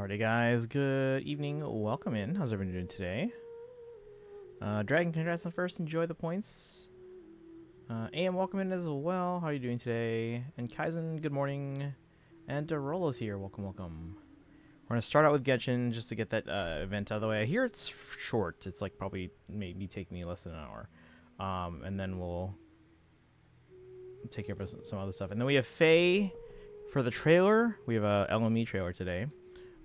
Alrighty guys, good evening, welcome in. How's everyone doing today? Dragon, congrats on first, enjoy the points. AM, welcome in as well, how are you doing today? And Kaizen, good morning. And Derolo's here, welcome, welcome. We're going to start out with Genshin just to get that event out of the way. I hear it's short, it's like probably maybe take me less than an hour. And then we'll take care of some other stuff. And then we have Faye for the trailer. We have a LME trailer today.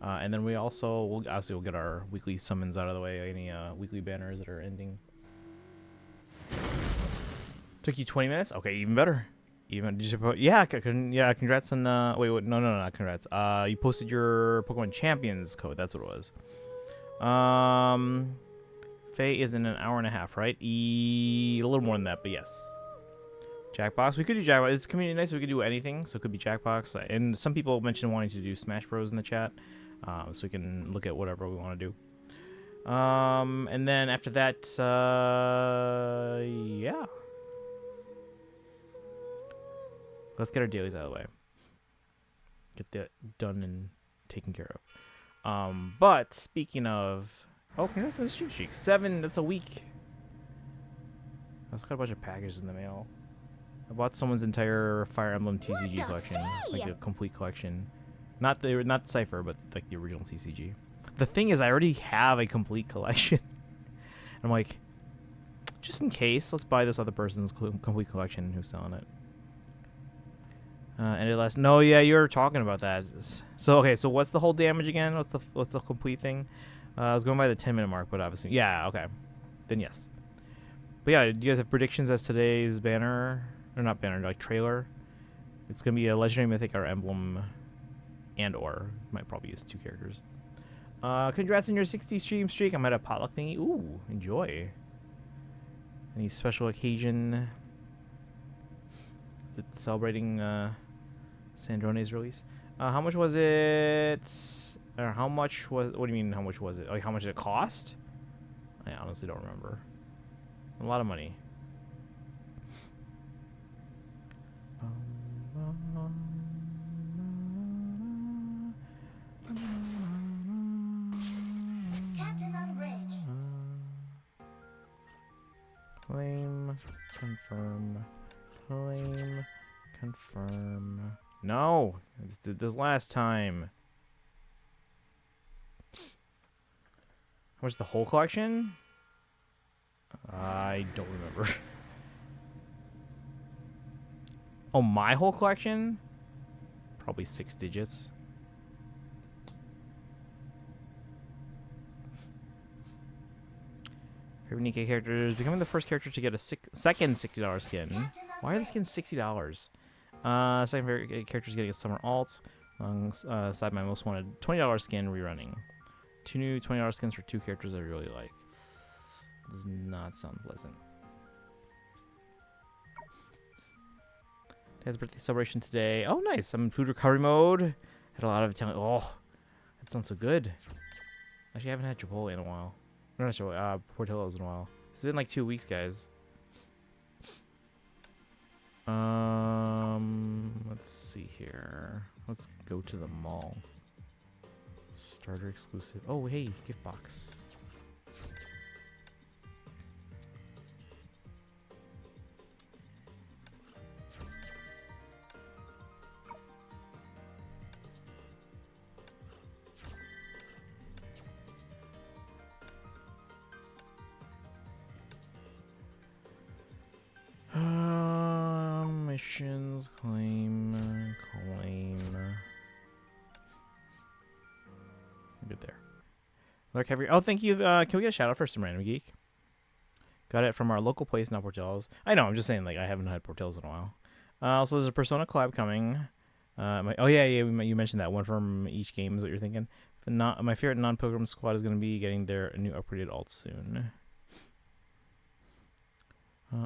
And then we also, we'll get our weekly summons out of the way, any weekly banners that are ending. Took you 20 minutes? Okay, even better. Even, did you, yeah, congrats on, wait, no, not congrats. You posted your Pokemon Champions code, that's what it was. Faye is in an hour and a half, right? A little more than that, but yes. Jackbox, we could do Jackbox. It's community nice, so we could do anything, so it could be Jackbox. And some people mentioned wanting to do Smash Bros in the chat. So we can look at whatever we want to do. And then after that, yeah. Let's get our dailies out of the way. Get that done and taken care of. But speaking of, oh, congrats on the stream streak. 7, that's a week. I just got a bunch of packages in the mail. I bought someone's entire Fire Emblem TCG collection, like a complete collection. Not the Cypher, but like the original TCG. The thing is, I already have a complete collection. I'm like, just in case, let's buy this other person's complete collection who's selling it. And it lasts. No, yeah, you were talking about that. So okay, so what's the whole damage again? What's the complete thing? I was going by the 10-minute mark, but obviously, yeah, okay, then yes. But yeah, do you guys have predictions as today's banner, or not banner, like trailer? It's gonna be a legendary, mythic, or emblem. And or might probably use 2 characters. Congrats on your 60 stream streak. I'm at a potluck thingy. Ooh, enjoy. Any special occasion? Is it celebrating Sandrone's release? How much was it? Or how much was? What do you mean? How much was it? Like how much did it cost? I honestly don't remember. A lot of money. Claim, confirm, claim, confirm. No, I just did this last time. How much the whole collection? I don't remember. Oh, my whole collection? Probably 6 digits. Favorite Nikkei characters. Becoming the first character to get a second $60 skin. Why are the skins $60? Second favorite character is getting a summer alt. Alongside my most wanted $20 skin rerunning. 2 new $20 skins for 2 characters I really like. Does not sound pleasant. Dad's birthday celebration today. Oh, nice. I'm in food recovery mode. Had a lot of Italian. Oh, that sounds so good. Actually, I haven't had Chipotle in a while. No, not Chipotle. Portillo's in a while. It's been like 2 weeks, guys. Let's see here. Let's go to the mall. Starter exclusive. Oh, hey, gift box. Missions, claim. Good there. Lark Heavy. Oh, thank you. Can we get a shout out for some random geek? Got it from our local place, not Portillo's. I know. I'm just saying, like, I haven't had Portillo's in a while. Also, there's a Persona collab coming. Oh yeah, you mentioned that one from each game is what you're thinking. But my favorite non-Pokemon squad is going to be getting their new upgraded alt soon.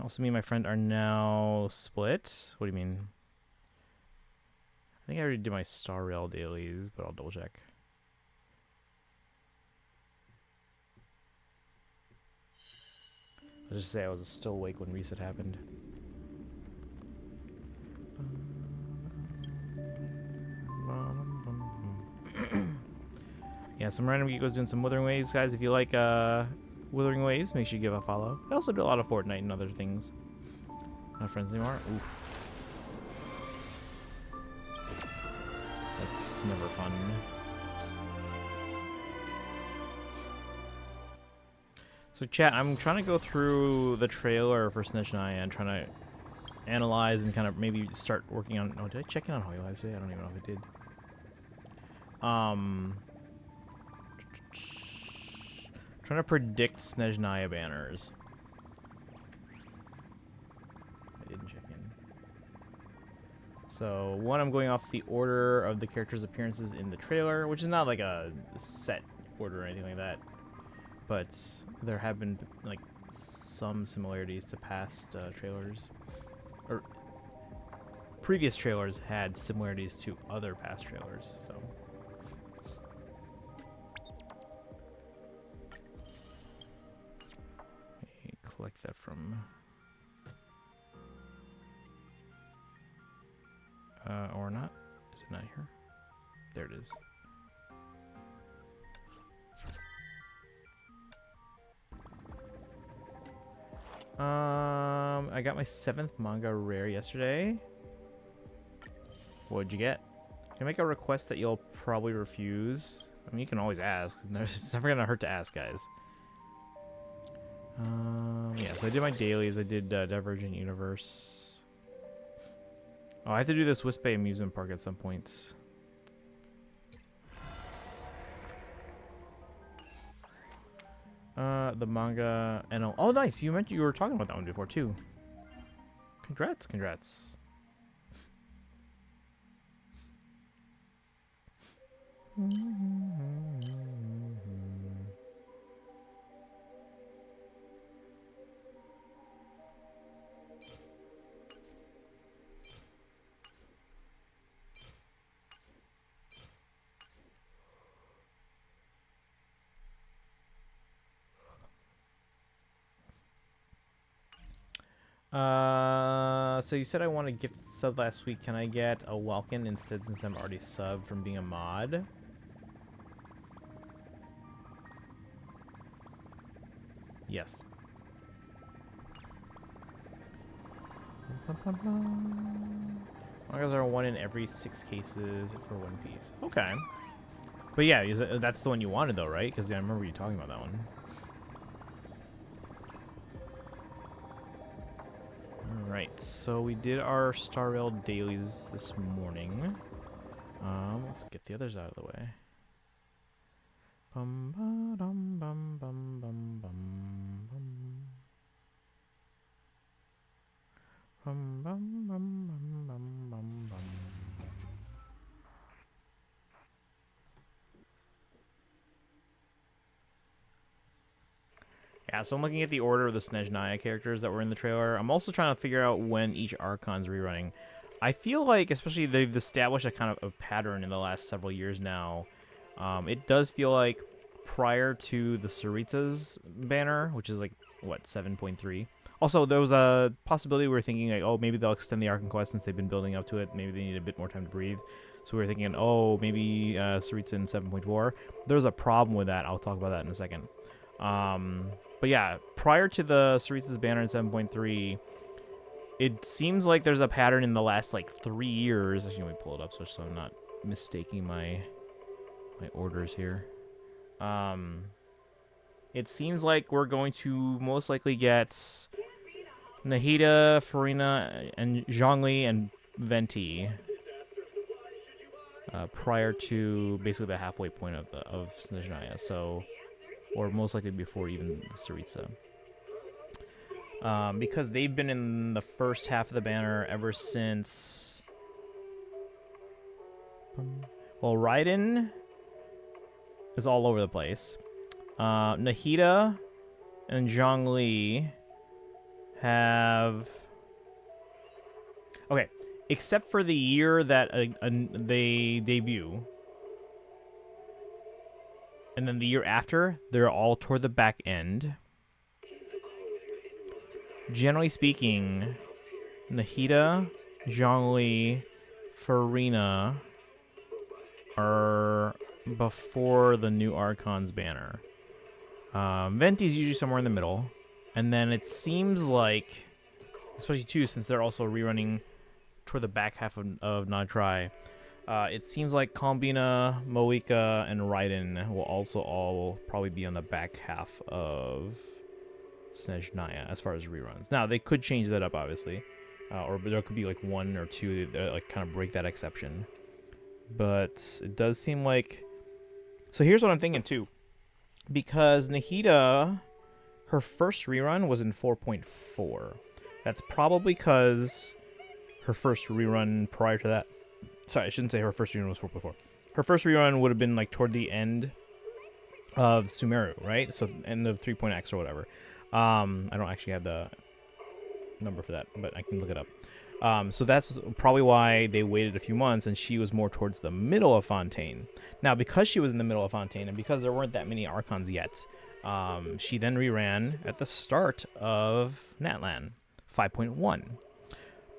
Also, me and my friend are now split. What do you mean? I think I already did my Star Rail dailies, but I'll double check. I'll just say I was still awake when reset happened. Yeah, some random geek was doing some Withering Waves, guys. If you like Withering Waves, make sure you give a follow. I also do a lot of Fortnite and other things. Not friends anymore. Oof. That's never fun. So chat, I'm trying to go through the trailer for Snezhnaya and trying to analyze and kind of maybe start working on. Oh, did I check in on Hololive today? I don't even know if I did. Trying to predict Snezhnaya banners. I didn't check in. So one, I'm going off the order of the characters' appearances in the trailer, which is not like a set order or anything like that. But there have been like some similarities to past trailers, or previous trailers had similarities to other past trailers. So let me collect that from, or not? Is it not here? There it is. I got my 7th manga rare yesterday. What'd you get? Can I make a request that you'll probably refuse? I mean, you can always ask. It's never gonna hurt to ask, guys. Yeah, so I did my dailies. I did Divergent Universe. Oh, I have to do this Wisp Bay amusement park at some point. The manga and oh, nice! You mentioned you were talking about that one before too. Congrats, congrats. So you said I want to gift sub last week. Can I get a Welkin instead since I'm already subbed from being a mod? Yes. Mangas are 1 in every 6 cases for One Piece. Okay. But yeah, that's the one you wanted though, right? Because I remember you talking about that one. Alright, so we did our Star Rail dailies this morning. Let's get the others out of the way. Bum ba dum bum bum bum bum bum. Bum bum bum bum bum bum bum. Yeah, so I'm looking at the order of the Snezhnaya characters that were in the trailer. I'm also trying to figure out when each Archon's rerunning. I feel like, especially they've established a kind of a pattern in the last several years now. It does feel like prior to the Sarita's banner, which is like, what, 7.3? Also, there was a possibility we were thinking, like, oh, maybe they'll extend the Archon quest since they've been building up to it. Maybe they need a bit more time to breathe. So we were thinking, oh, maybe Sarita in 7.4. There's a problem with that. I'll talk about that in a second. But yeah, prior to the Sarita's banner in 7.3, it seems like there's a pattern in the last, like, 3 years. Actually, let me pull it up so I'm not mistaking my orders here. It seems like we're going to most likely get Nahida, Farina, and Zhongli and Venti prior to basically the halfway point of Snezhnaya. So, or most likely before even the Sarita. Because they've been in the first half of the banner ever since. Well, Raiden is all over the place. Nahida and Zhongli have. Okay, except for the year that they debut. And then the year after, they're all toward the back end. Generally speaking, Nahida, Zhongli, Farina are before the new Archon's banner. Venti's usually somewhere in the middle. And then it seems like, especially too, since they're also rerunning toward the back half of Notrai, it seems like Kalmbina, Moika, and Raiden will also all probably be on the back half of Snezhnaya as far as reruns. Now, they could change that up, obviously. Or there could be like one or two that like kind of break that exception. But it does seem like... So here's what I'm thinking, too. Because Nahida, her first rerun was in 4.4. That's probably because her first rerun prior to that... Sorry, I shouldn't say her first rerun was 4.4. Her first rerun would have been like toward the end of Sumeru, right? So end of 3.x or whatever. I don't actually have the number for that, but I can look it up. So that's probably why they waited a few months, and she was more towards the middle of Fontaine. Now, because she was in the middle of Fontaine, and because there weren't that many Archons yet, she then reran at the start of Natlan 5.1.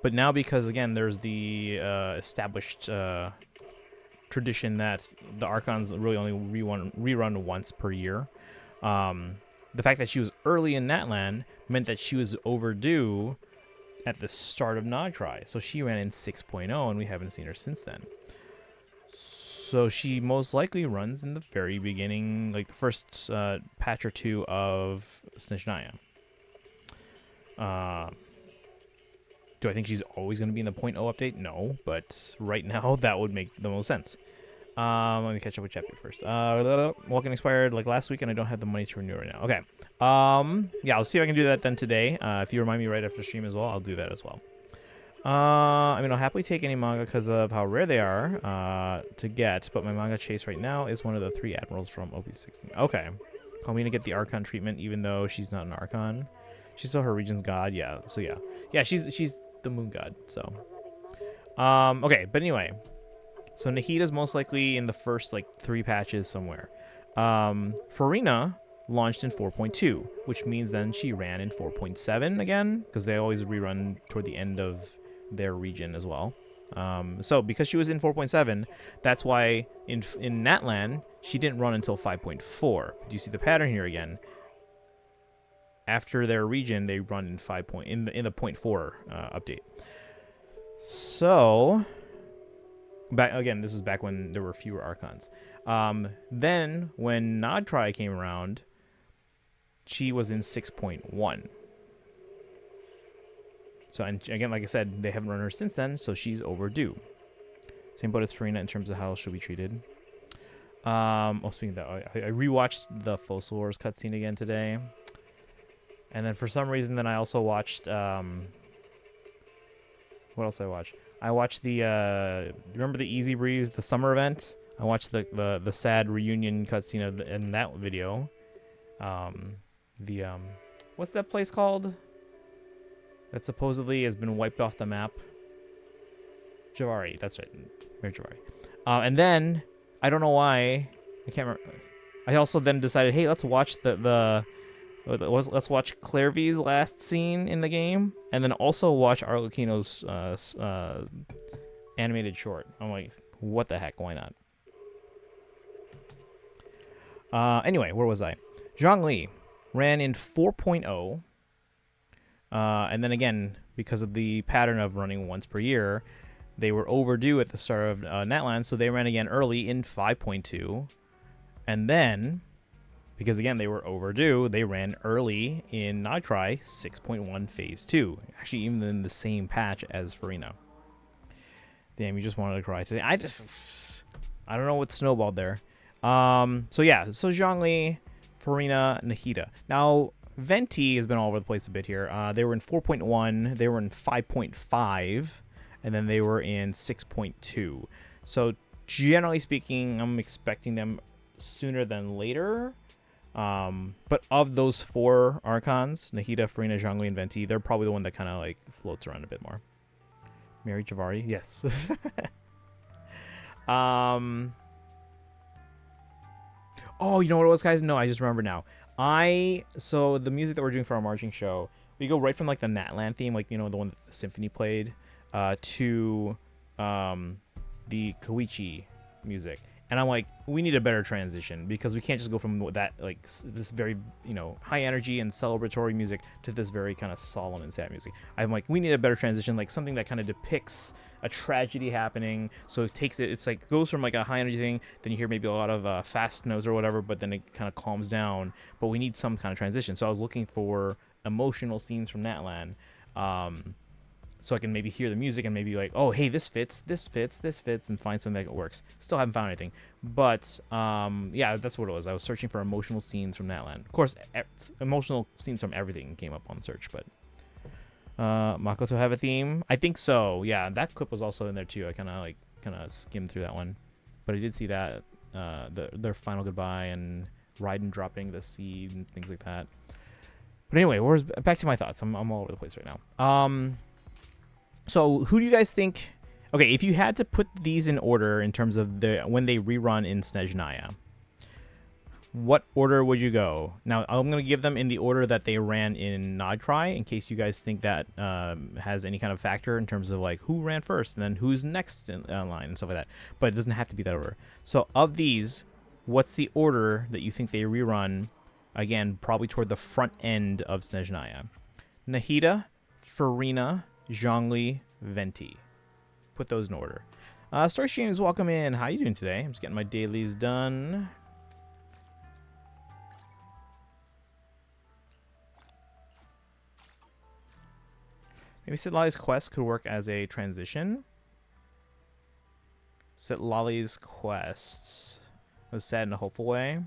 But now, because again, there's the established tradition that the Archons really only rerun once per year. The fact that she was early in Natlan meant that she was overdue at the start of Notrai. So she ran in 6.0, and we haven't seen her since then. So she most likely runs in the very beginning, like the first patch or two of Snezhnaya. Do I think she's always going to be in the 0.0 update? No, but right now that would make the most sense. Let me catch up with chapter first. Walking expired like last week, and I don't have the money to renew it right now. Okay. Yeah, I'll see if I can do that then today. If you remind me right after stream as well, I'll do that as well. I mean, I'll happily take any manga because of how rare they are to get, but my manga chase right now is one of the 3 admirals from OP16. Okay. Call me to get the Archon treatment, even though she's not an Archon. She's still her region's god, yeah. So yeah. Yeah, she's the moon god, so. Okay, but anyway. So Nahida's most likely in the first like 3 patches somewhere. Farina launched in 4.2, which means then she ran in 4.7 again, because they always rerun toward the end of their region as well. So because she was in 4.7, that's why in Natlan she didn't run until 5.4. Do you see the pattern here again? After their region, they run in 5. In the 0.4 update. So back again, this was back when there were fewer Archons. Then when Notrai came around, she was in 6.1. So, and again, like I said, they haven't run her since then, so she's overdue. Same boat as Farina in terms of how she'll be treated. Speaking of that, I rewatched the Fossil Wars cutscene again today. And then for some reason, then I also watched, what else did I watch? I watched the, remember the Easy Breeze, the summer event? I watched the sad reunion cutscene in that video. What's that place called? That supposedly has been wiped off the map. Javari, that's right. Mir Javari. And then, I don't know why, I can't remember. I also then decided, hey, let's watch let's watch Clairvy's last scene in the game, and then also watch Arlecchino's animated short. I'm like, what the heck? Why not? Anyway, where was I? Zhongli ran in 4.0, and then again, because of the pattern of running once per year, they were overdue at the start of Natlan, so they ran again early in 5.2, and then, because again they were overdue, they ran early in Notrai 6.1 Phase 2, actually even in the same patch as Farina. Damn, you just wanted to cry today. I don't know what snowballed there. So yeah, so Zhongli, Farina, Nahida. Now, Venti has been all over the place a bit here. They were in 4.1, they were in 5.5, and then they were in 6.2. So generally speaking, I'm expecting them sooner than later. But of those 4 Archons, Nahida, Farina, Zhongli, and Venti, they're probably the one that kind of like floats around a bit more. Mary Javari, yes. Oh, you know what it was, guys? No, I just remember now. So the music that we're doing for our marching show, we go right from like the Natlan theme, like, you know, the one that the symphony played, to the Koichi music. And I'm like, we need a better transition because we can't just go from that like this very high energy and celebratory music to this very kind of solemn and sad music. I'm like, we need a better transition, like something that kind of depicts a tragedy happening. So it takes it's like goes from like a high energy thing, then you hear maybe a lot of fast notes or whatever, but then it kind of calms down. But we need some kind of transition. So I was looking for emotional scenes from Natlan. So I can maybe hear the music and maybe like, oh, hey, this fits, and find something that works. Still haven't found anything. But, yeah, that's what it was. I was searching for emotional scenes from Natlan. Of course, emotional scenes from everything came up on search, but... Makoto have a theme? I think so, yeah. That clip was also in there, too. I kind of skimmed through that one. But I did see that, their final goodbye and Raiden dropping the seed and things like that. But anyway, back to my thoughts. I'm all over the place right now. So who do you guys think? Okay, if you had to put these in order in terms of when they rerun in Snezhnaya, what order would you go? Now I'm gonna give them in the order that they ran in Nodcry, in case you guys think that has any kind of factor in terms of like who ran first and then who's next in line and stuff like that. But it doesn't have to be that order. So of these, what's the order that you think they rerun? Again, probably toward the front end of Snezhnaya. Nahida, Farina, Zhongli, Venti. Put those in order. Story Streams, welcome in. How you doing today? I'm just getting my dailies done. Maybe Sitlali's quest could work as a transition. Sitlali's quest was sad in a hopeful way.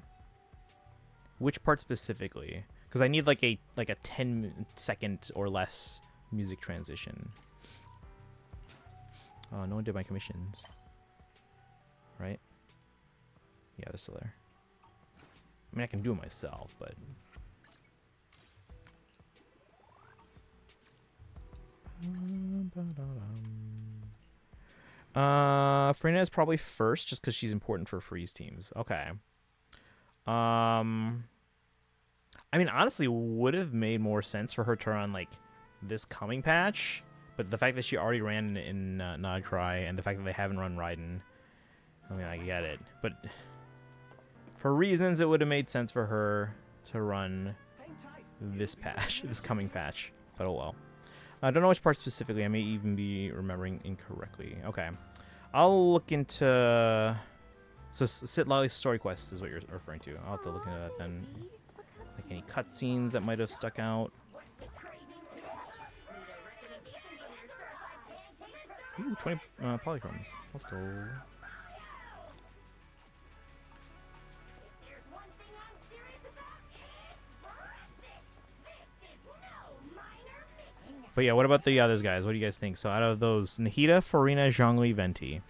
Which part specifically? Because I need like a 10-second or less music transition. Oh, no one did my commissions. Right? Yeah, they're still there. I mean, I can do it myself, but... Farina is probably first, just because she's important for freeze teams. Okay. I mean, honestly, would have made more sense for her to run, like, this coming patch, but the fact that she already ran in Nodcry and the fact that they haven't run Raiden, I mean, I get it. But for reasons, it would have made sense for her to run this patch, this coming patch. But oh well. I don't know which part specifically. I may even be remembering incorrectly. Okay. I'll look into... So Sitlali's story quest is what you're referring to. I'll have to look into that then. Like any cutscenes that might have stuck out. Ooh, 20 polychromes. Let's go. But yeah, what about the others, guys? What do you guys think? So out of those, Nahida, Farina, Zhongli, Venti.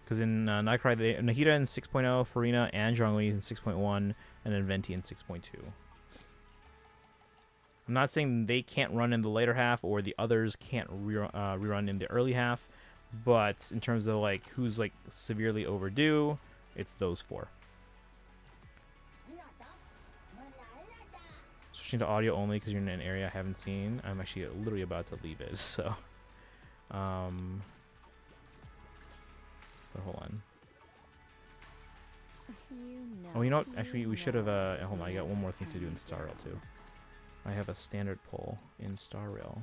Because in Nightcry, Nahida in 6.0, Farina and Zhongli in 6.1, and then Venti in 6.2. I'm not saying they can't run in the later half or the others can't rerun in the early half, but in terms of like who's like severely overdue, it's those four. Switching to audio only because you're in an area I haven't seen. I'm actually literally about to leave it, so but hold on. Oh, you know what? Actually, we should have hold on, I got one more thing to do in Star Rail too. I have a standard pull in Star Rail.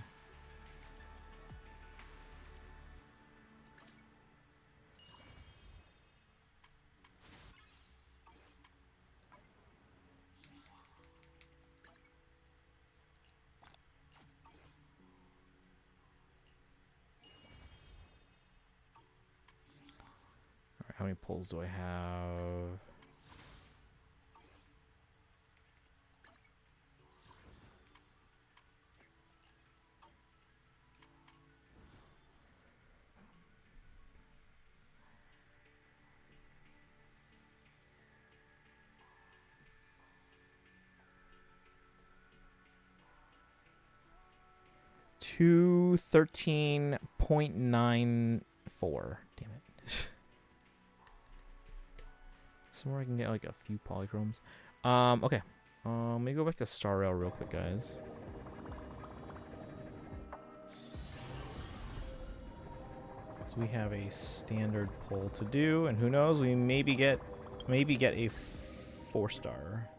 Alright, how many pulls do I have? Two 13.94. Damn it. Somewhere I can get like a few polychromes. Okay. Let me go back to Star Rail real quick, guys. So we have a standard pull to do, and who knows, we maybe get a 4-star.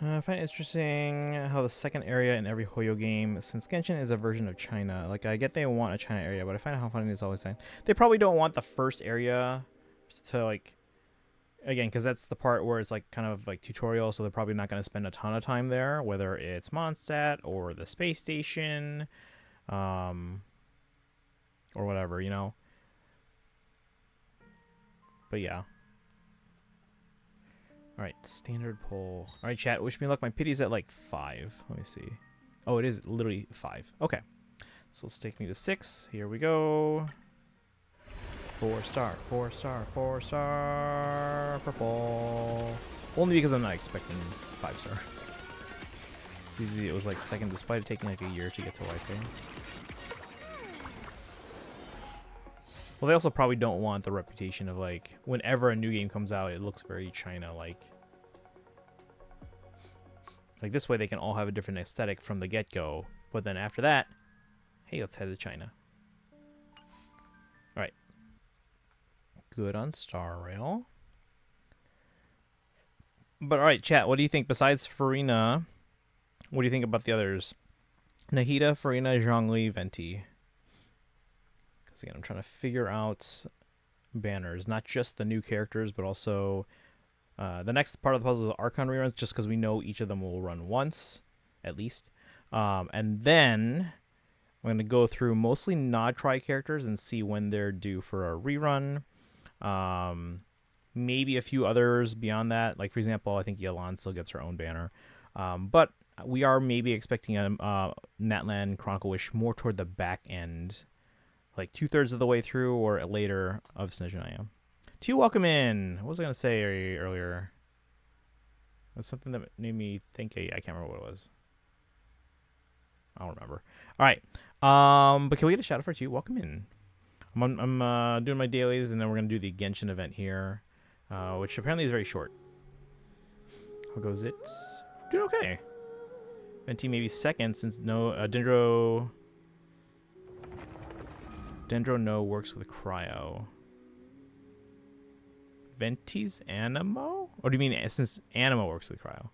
I find it interesting how the second area in every Hoyo game, since Genshin is a version of China, like I get they want a China area, but I find how funny it's always saying they probably don't want the first area to like, again, because that's the part where it's like kind of like tutorial, so they're probably not going to spend a ton of time there, whether it's Mondstadt or the space station, or whatever, you know. But yeah. Alright, standard poll. Alright, chat, wish me luck. My pity's at like 5. Let me see. Oh, it is literally 5. Okay. So let's take me to 6. Here we go. 4-star, 4-star, 4-star, purple. Only because I'm not expecting 5-star. It's easy. It was like second, despite it taking like a year to get to YK. Well, they also probably don't want the reputation of like, whenever a new game comes out, it looks very China-like. Like this way they can all have a different aesthetic from the get-go. But then after that, hey, let's head to China. Alright. Good on Star Rail. But alright, chat, what do you think besides Farina? What do you think about the others? Nahida, Farina, Zhongli, Venti. Because again, I'm trying to figure out banners. Not just the new characters, but also the next part of the puzzle is Archon reruns, just because we know each of them will run once, at least. And then I'm going to go through mostly not-try characters and see when they're due for a rerun. Maybe a few others beyond that. Like, for example, I think Yelan still gets her own banner. But we are maybe expecting a Natlan Chronicle Wish more toward the back end. Like 2/3 of the way through or later of Snezhnaya. To welcome in. What was I going to say earlier? It was something that made me think. I can't remember what it was. I don't remember. All right. But can we get a shout out for you? Welcome in. I'm doing my dailies, and then we're going to do the Genshin event here, which apparently is very short. How goes it? Doing okay. Venti maybe second since no Dendro no works with Cryo. Venti's Animo? Or do you mean since Animo works with Cryo?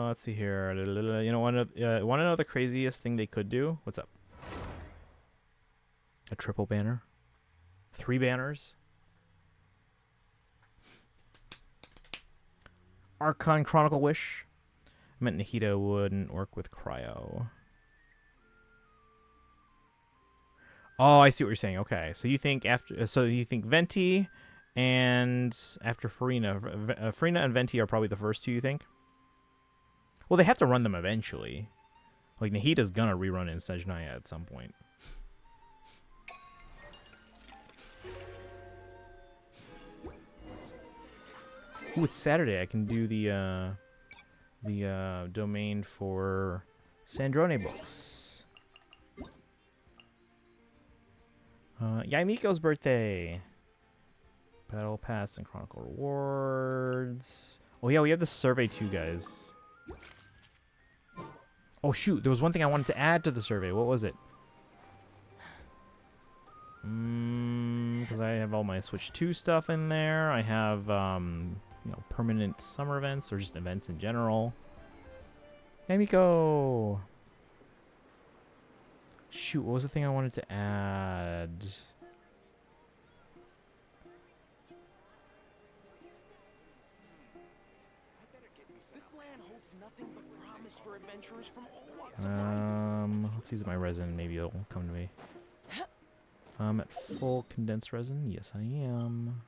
Let's see here. You know, want to know the craziest thing they could do? What's up? A triple banner? 3 banners? Archon Chronicle Wish? I meant Nahida wouldn't work with Cryo. Oh, I see what you're saying. Okay, so you think Venti and after Farina, Farina and Venti are probably the first 2, you think? Well, they have to run them eventually. Like Nahida's gonna rerun in Snezhnaya at some point. Ooh, it's Saturday. I can do the domain for Sandrone books. Yaimiko's birthday. Battle Pass and Chronicle Rewards. Oh yeah, we have the survey too, guys. Oh shoot, there was one thing I wanted to add to the survey. What was it? Because I have all my Switch 2 stuff in there. I have, you know, permanent summer events or just events in general. Yaimiko! Shoot, what was the thing I wanted to add? Let's use my resin. Maybe it'll come to me. I'm at full condensed resin. Yes, I am.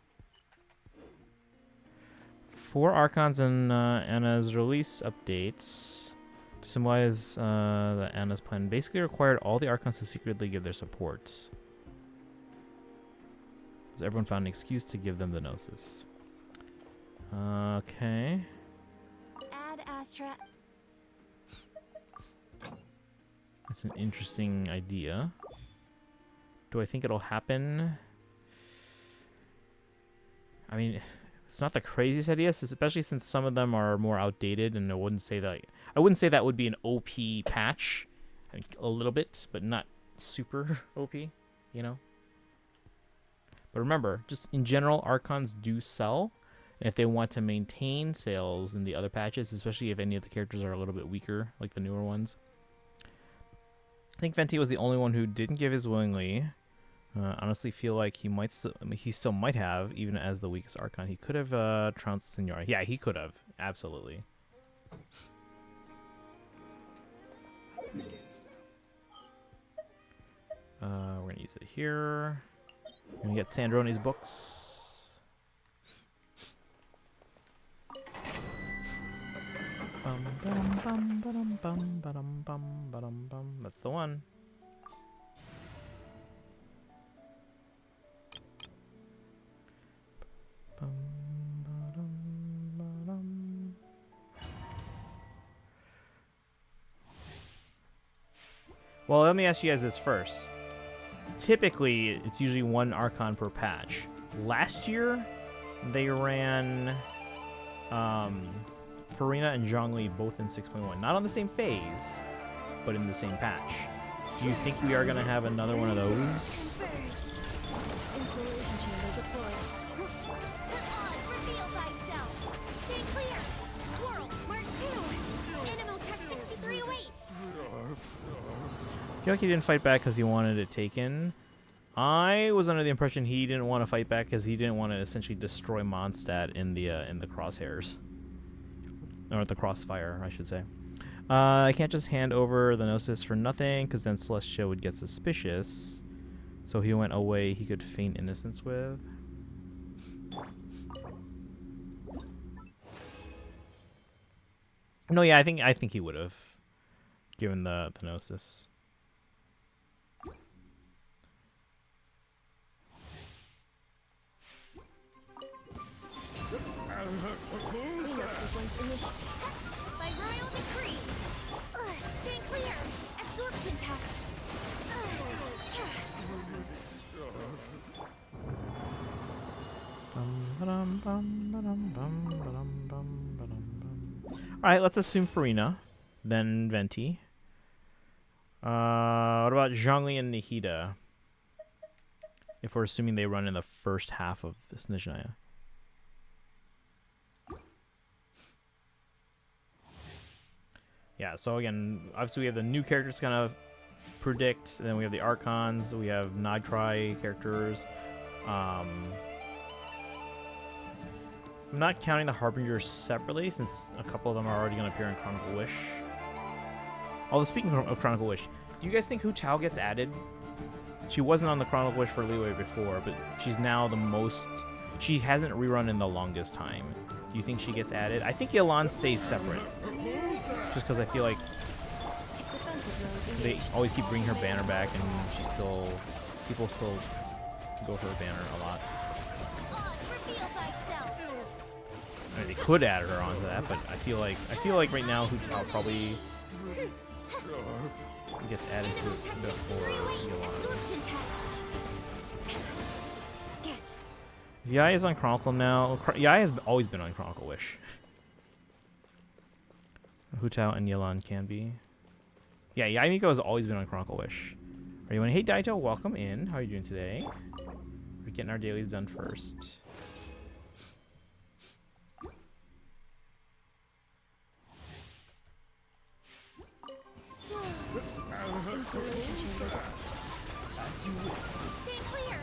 4 Archons and Anna's release updates. To symbolize that Anna's plan basically required all the Archons to secretly give their support. As everyone found an excuse to give them the Gnosis. Okay. Ad Astra. That's an interesting idea. Do I think it'll happen? I mean, it's not the craziest idea, especially since some of them are more outdated, and I wouldn't say that would be an OP patch. I mean, a little bit, but not super OP, you know? But remember, just in general, Archons do sell. And if they want to maintain sales in the other patches, especially if any of the characters are a little bit weaker, like the newer ones. I think Venti was the only one who didn't give his willingly. Honestly, feel like he still might have, even as the weakest Archon. He could have trounced Senior. Yeah, he could have. Absolutely. We're going to use it here. We're going to get Sandroni's books. That's the one. Well, let me ask you guys this first. Typically, it's usually one Archon per patch. Last year, they ran Farina and Zhongli both in 6.1. Not on the same phase, but in the same patch. Do you think we are going to have another one of those? I feel like he didn't fight back because he wanted it taken. I was under the impression he didn't want to fight back because he didn't want to essentially destroy Mondstadt in the crosshairs. Or the crossfire, I should say. I can't just hand over the Gnosis for nothing because then Celestia would get suspicious. So he went away he could feign innocence with. No, yeah, I think he would have given the Gnosis. By royal decree. Stay clear. Absorption test. Alright, let's assume Farina, then Venti. What about Zhongli and Nihida? If we're assuming they run in the first half of this Nishaya. Yeah, so again, obviously we have the new characters kind of predict, and then we have the Archons, we have Nightcry characters. I'm not counting the Harbingers separately, since a couple of them are already going to appear in Chronicle Wish. Although, speaking of Chronicle Wish, do you guys think Hu Tao gets added? She wasn't on the Chronicle Wish for Leeway before, but she's now the most... She hasn't rerun in the longest time. Do you think she gets added? I think Yelan stays separate. Just because I feel like they always keep bringing her banner back, and she's still... People still go for her banner a lot. I mean, they could add her onto that, but I feel like right now Hu Tao probably gets added to it before Yelan. Yai is on Chronicle now. Yai has always been on Chronicle Wish. Hu Tao and Yelan can be. Yeah, Yai Miko has always been on Chronicle Wish. Are you in? Hey Daito, welcome in. How are you doing today? We're getting our dailies done first. As you will. Stay clear.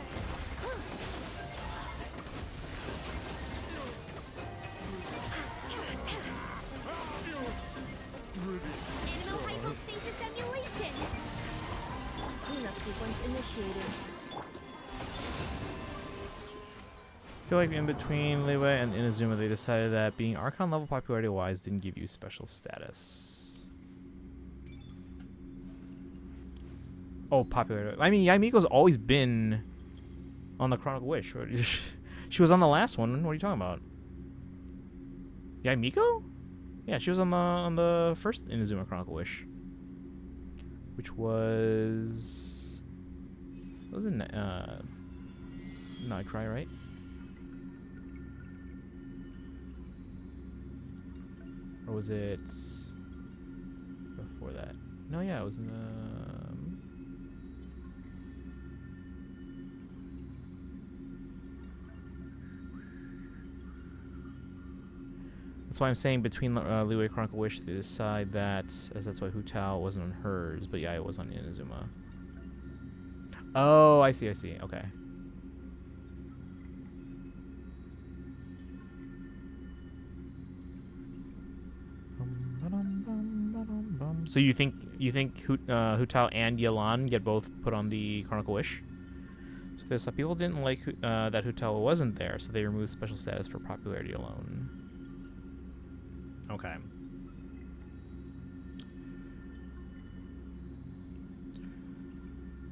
Animal hypostasis emulation. Cleanup sequence initiated. I feel like in between Leeway and Inazuma, they decided that being Archon level popularity wise didn't give you special status. Oh, popular. I mean, Yamiko's always been on the Chronicle Wish. She was on the last one. What are you talking about? Yamiko? Yeah, she was on the first Inazuma Chronicle Wish, which was it Nightcry, right? Or was it before that? No, yeah, it was in That's why I'm saying between Liyue Chronicle Wish, they decide that, as that's why Hu Tao wasn't on hers, but yeah, it was on Inazuma. Oh, I see. Okay. So you think Hu Tao and Yelan get both put on the Chronicle Wish? So there's some people didn't like that Hu Tao wasn't there, so they removed special status for popularity alone. Okay.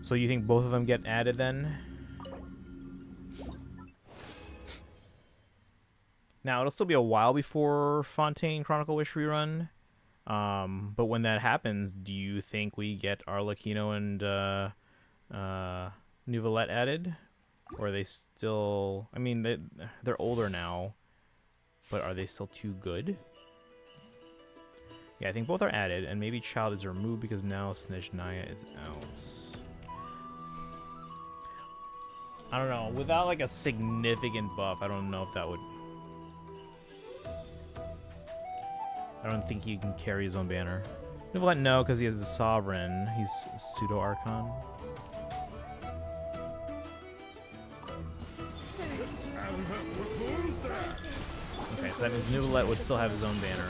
So you think both of them get added then? Now, it'll still be a while before Fontaine Chronicle Wish rerun. But when that happens, do you think we get Arlecchino and Neuvillette added? Or are they still... I mean, they're older now, but are they still too good? Yeah, I think both are added, and maybe Child is removed because now Snezhnaya is out. I don't know. Without, like, a significant buff, I don't know if that would... I don't think he can carry his own banner. Neuvillette, no, because he has the Sovereign. He's Pseudo-Archon. Okay, so that means Neuvillette would still have his own banner.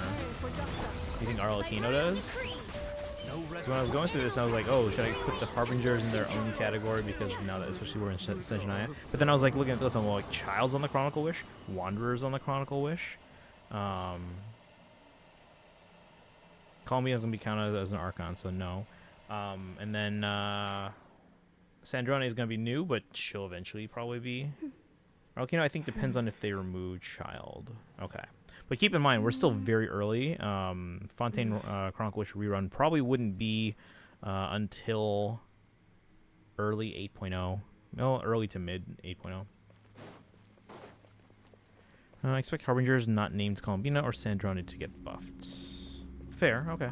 You think Arlecchino does? So when I was going through this, I was like, oh, should I put the Harbingers in their own category? Because now that, especially we're in Snezhnaya. But then I was like looking at this, I'm like, Child's on the Chronicle Wish, Wanderer's on the Chronicle Wish. Columbia's gonna be counted as an Archon, so no. And then Sandrone is gonna be new, but she'll eventually probably be. Arlecchino, I think, depends on if they remove Child. Okay. But keep in mind, we're still very early. Fontaine Chronicle Wish rerun probably wouldn't be until early 8.0. No, early to mid 8.0. I expect Harbingers not named Columbina or Sandrone to get buffed. Fair, okay.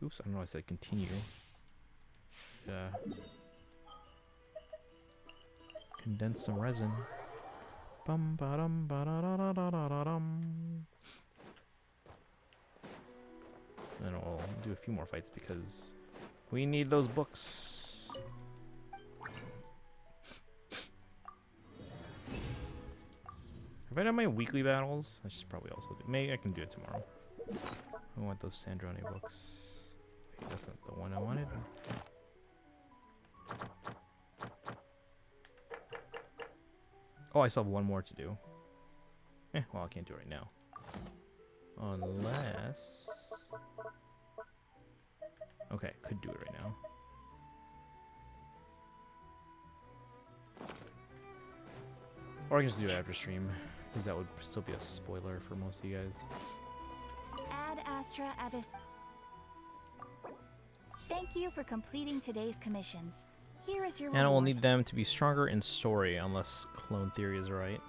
Oops, I don't know, I said continue. Condense some resin. Bum ba dum ba da da da da da da dum. Then we'll do a few more fights because we need those books. Have I done my weekly battles? I should probably also do. Maybe I can do it tomorrow. I want those Sandrone books. Wait, that's not the one I wanted. Oh, I still have one more to do. Well, I can't do it right now. Unless... Okay, could do it right now. Or I can just do it after stream, because that would still be a spoiler for most of you guys. Ad Astra Abyss. Thank you for completing today's commissions. Here is your And we'll reward. need them to be stronger in story, unless Clone Theory is right.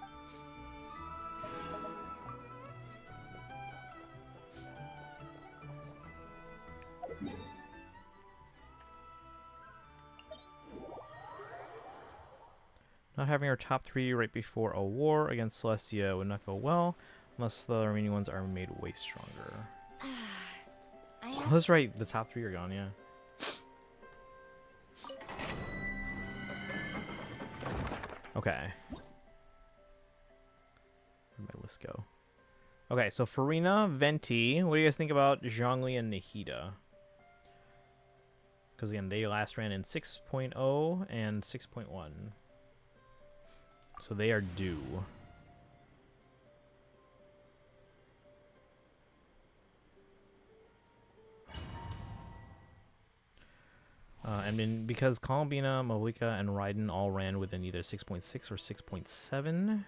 Not having our top 3 right before a war against Celestia would not go well, unless the remaining ones are made way stronger. Oh, that's right, the top 3 are gone, yeah. Okay. Where'd my list go? Okay, so Farina, Venti. What do you guys think about Zhongli and Nahida? Because again, they last ran in 6.0 and 6.1. So they are due. I mean, because Columbina, Moika, and Raiden all ran within either 6.6 or 6.7,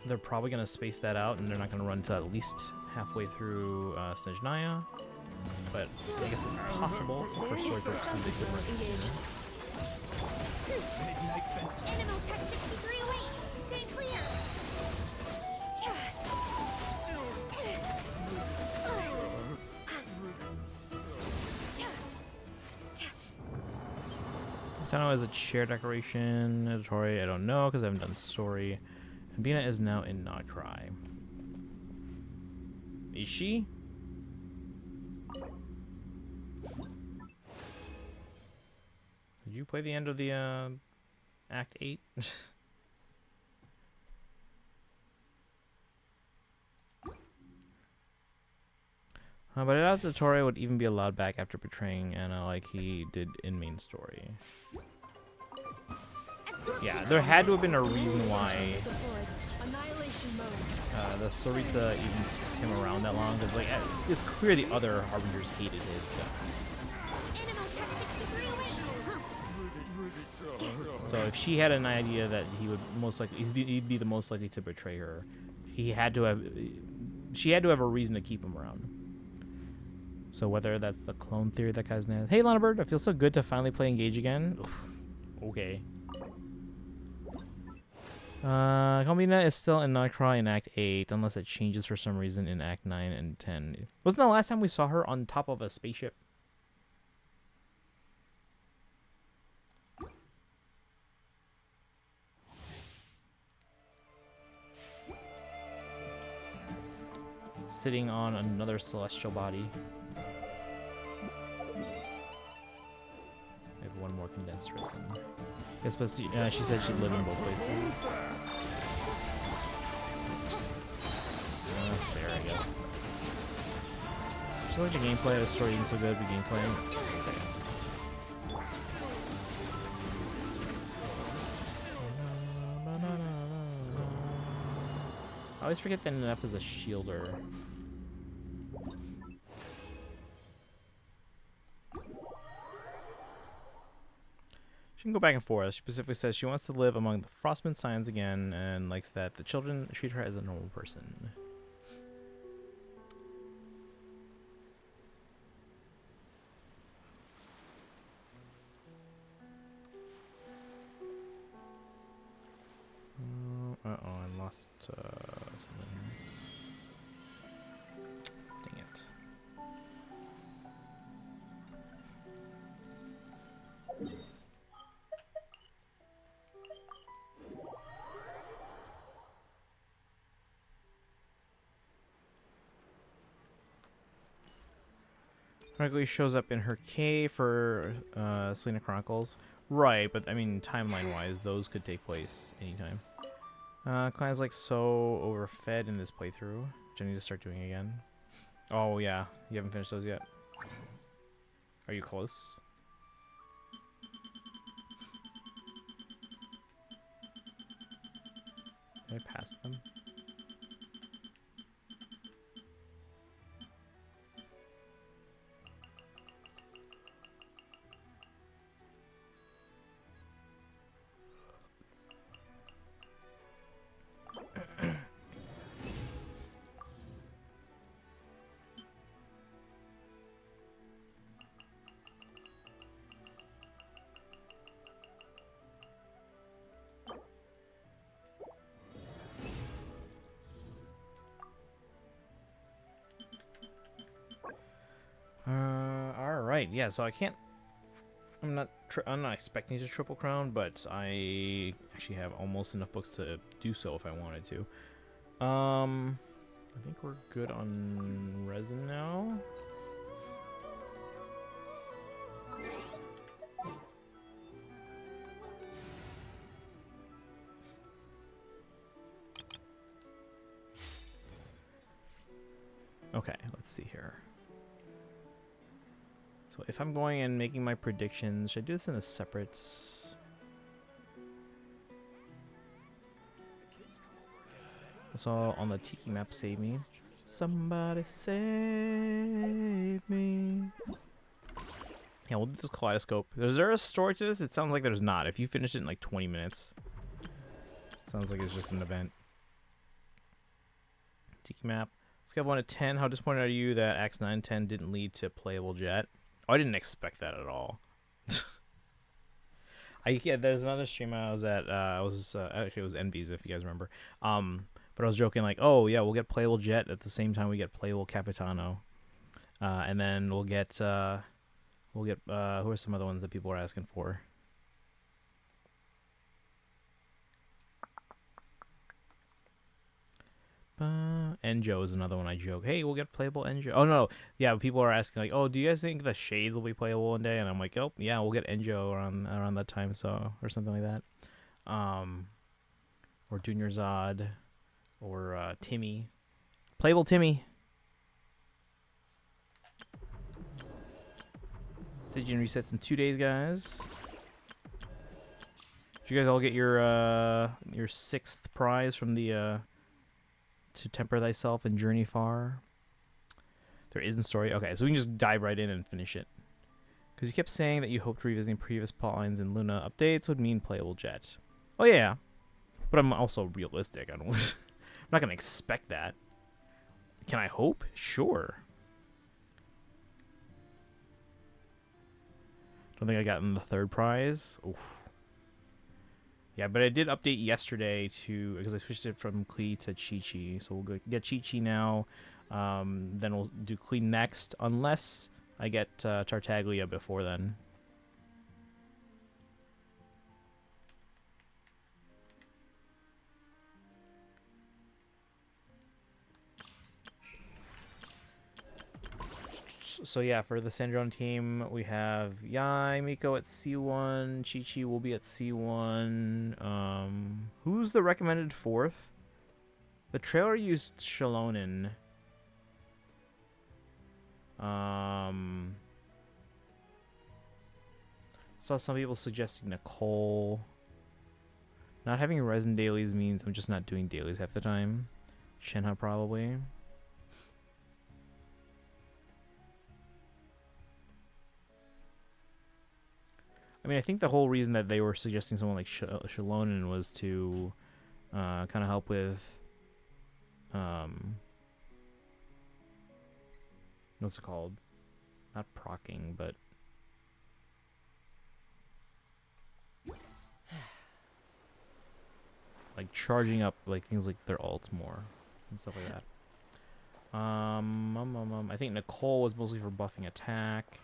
they're probably going to space that out, and they're not going to run to at least halfway through Snezhnaya. But I guess it's possible for story purposes they could run sooner. Animal Tech 63 away! Stay clear! Tano is a chair decoration. Editorial, I don't know because I haven't done story. And Bina is now in Notcry. Is she? Did you play the end of the Act 8? But I doubt the Tori would even be allowed back after betraying Anna like he did in main story. Yeah, there had to have been a reason why the Saritsa even kept him around that long, because like it's clear the other Harbingers hated his guts. So if she had an idea that he would most likely he'd be the most likely to betray her, she had to have a reason to keep him around. So whether that's the clone theory that guy's name. Hey Lana Bird, I feel so good to finally play Engage again. Okay. Combina is still in Nightcrawler in Act 8, unless it changes for some reason in Act 9 and 10. Wasn't the last time we saw her on top of a spaceship? Sitting on another celestial body. I have one more condensed resin. Yes, but she said she'd live in both places. Fair, I guess. Just like the gameplay, the story isn't so good, but gameplay. Okay. I always forget that NF is a shielder. She can go back and forth. She specifically says she wants to live among the Frostman Scions again and likes that the children treat her as a normal person. Uh-oh, I lost something here. Dang it. Regularly shows up in her cave for Selena Chronicles. Right, but I mean, timeline-wise, those could take place anytime. Client's like so overfed in this playthrough, which I need to start doing again. Oh yeah, you haven't finished those yet. Are you close? Did I pass them? Alright, yeah, so I can't... I'm not expecting to triple crown, but I actually have almost enough books to do so if I wanted to. I think we're good on resin now. Okay, let's see here. So if I'm going and making my predictions, should I do this in a separate... That's all on the Tiki map, save me. Somebody save me. Yeah, we'll do this kaleidoscope. Is there a story to this? It sounds like there's not. If you finish it in like 20 minutes. Sounds like it's just an event. Tiki map. Scale 1 to 10. How disappointed are you that Acts 9 and 10 didn't lead to playable jet? Oh, I didn't expect that at all. Yeah, there's another stream I was at. Actually, it was NB's, if you guys remember. But I was joking like, oh yeah, we'll get playable jet at the same time we get playable Capitano, and then we'll get who are some other ones that people are asking for? Enjo is another one I joke. Hey, we'll get playable Enjo. Oh no, yeah. People are asking like, oh, do you guys think the Shades will be playable one day? And I'm like, oh yeah, we'll get Enjo around that time, so or something like that. Or Junior Zod, or Timmy, playable Timmy. Stygian resets in 2 days, guys. Did you guys all get your 6th prize from the To Temper Thyself and Journey Far? There isn't story. Okay, so we can just dive right in and finish it. Because you kept saying that you hoped revisiting previous plotlines and Luna updates would mean playable jet. Oh yeah, but I'm also realistic. I'm not gonna expect that. Can I hope? Sure. Don't think I got in the 3rd prize. Oof. Yeah, but I did update yesterday because I switched it from Klee to Chi-Chi. So we'll get Chi-Chi now. Then we'll do Klee next, unless I get Tartaglia before then. So yeah, for the Sandrone team, we have Yai, Miko at C1, Chi-Chi will be at C1. Who's the recommended 4th? The trailer used Shalonen. Saw some people suggesting Nicole. Not having resin dailies means I'm just not doing dailies half the time. Shenhe probably. I mean, I think the whole reason that they were suggesting someone like Shalonen was to kind of help with what's it called? Not procking, but like charging up like things like their ults more and stuff like that. I think Nicole was mostly for buffing attack.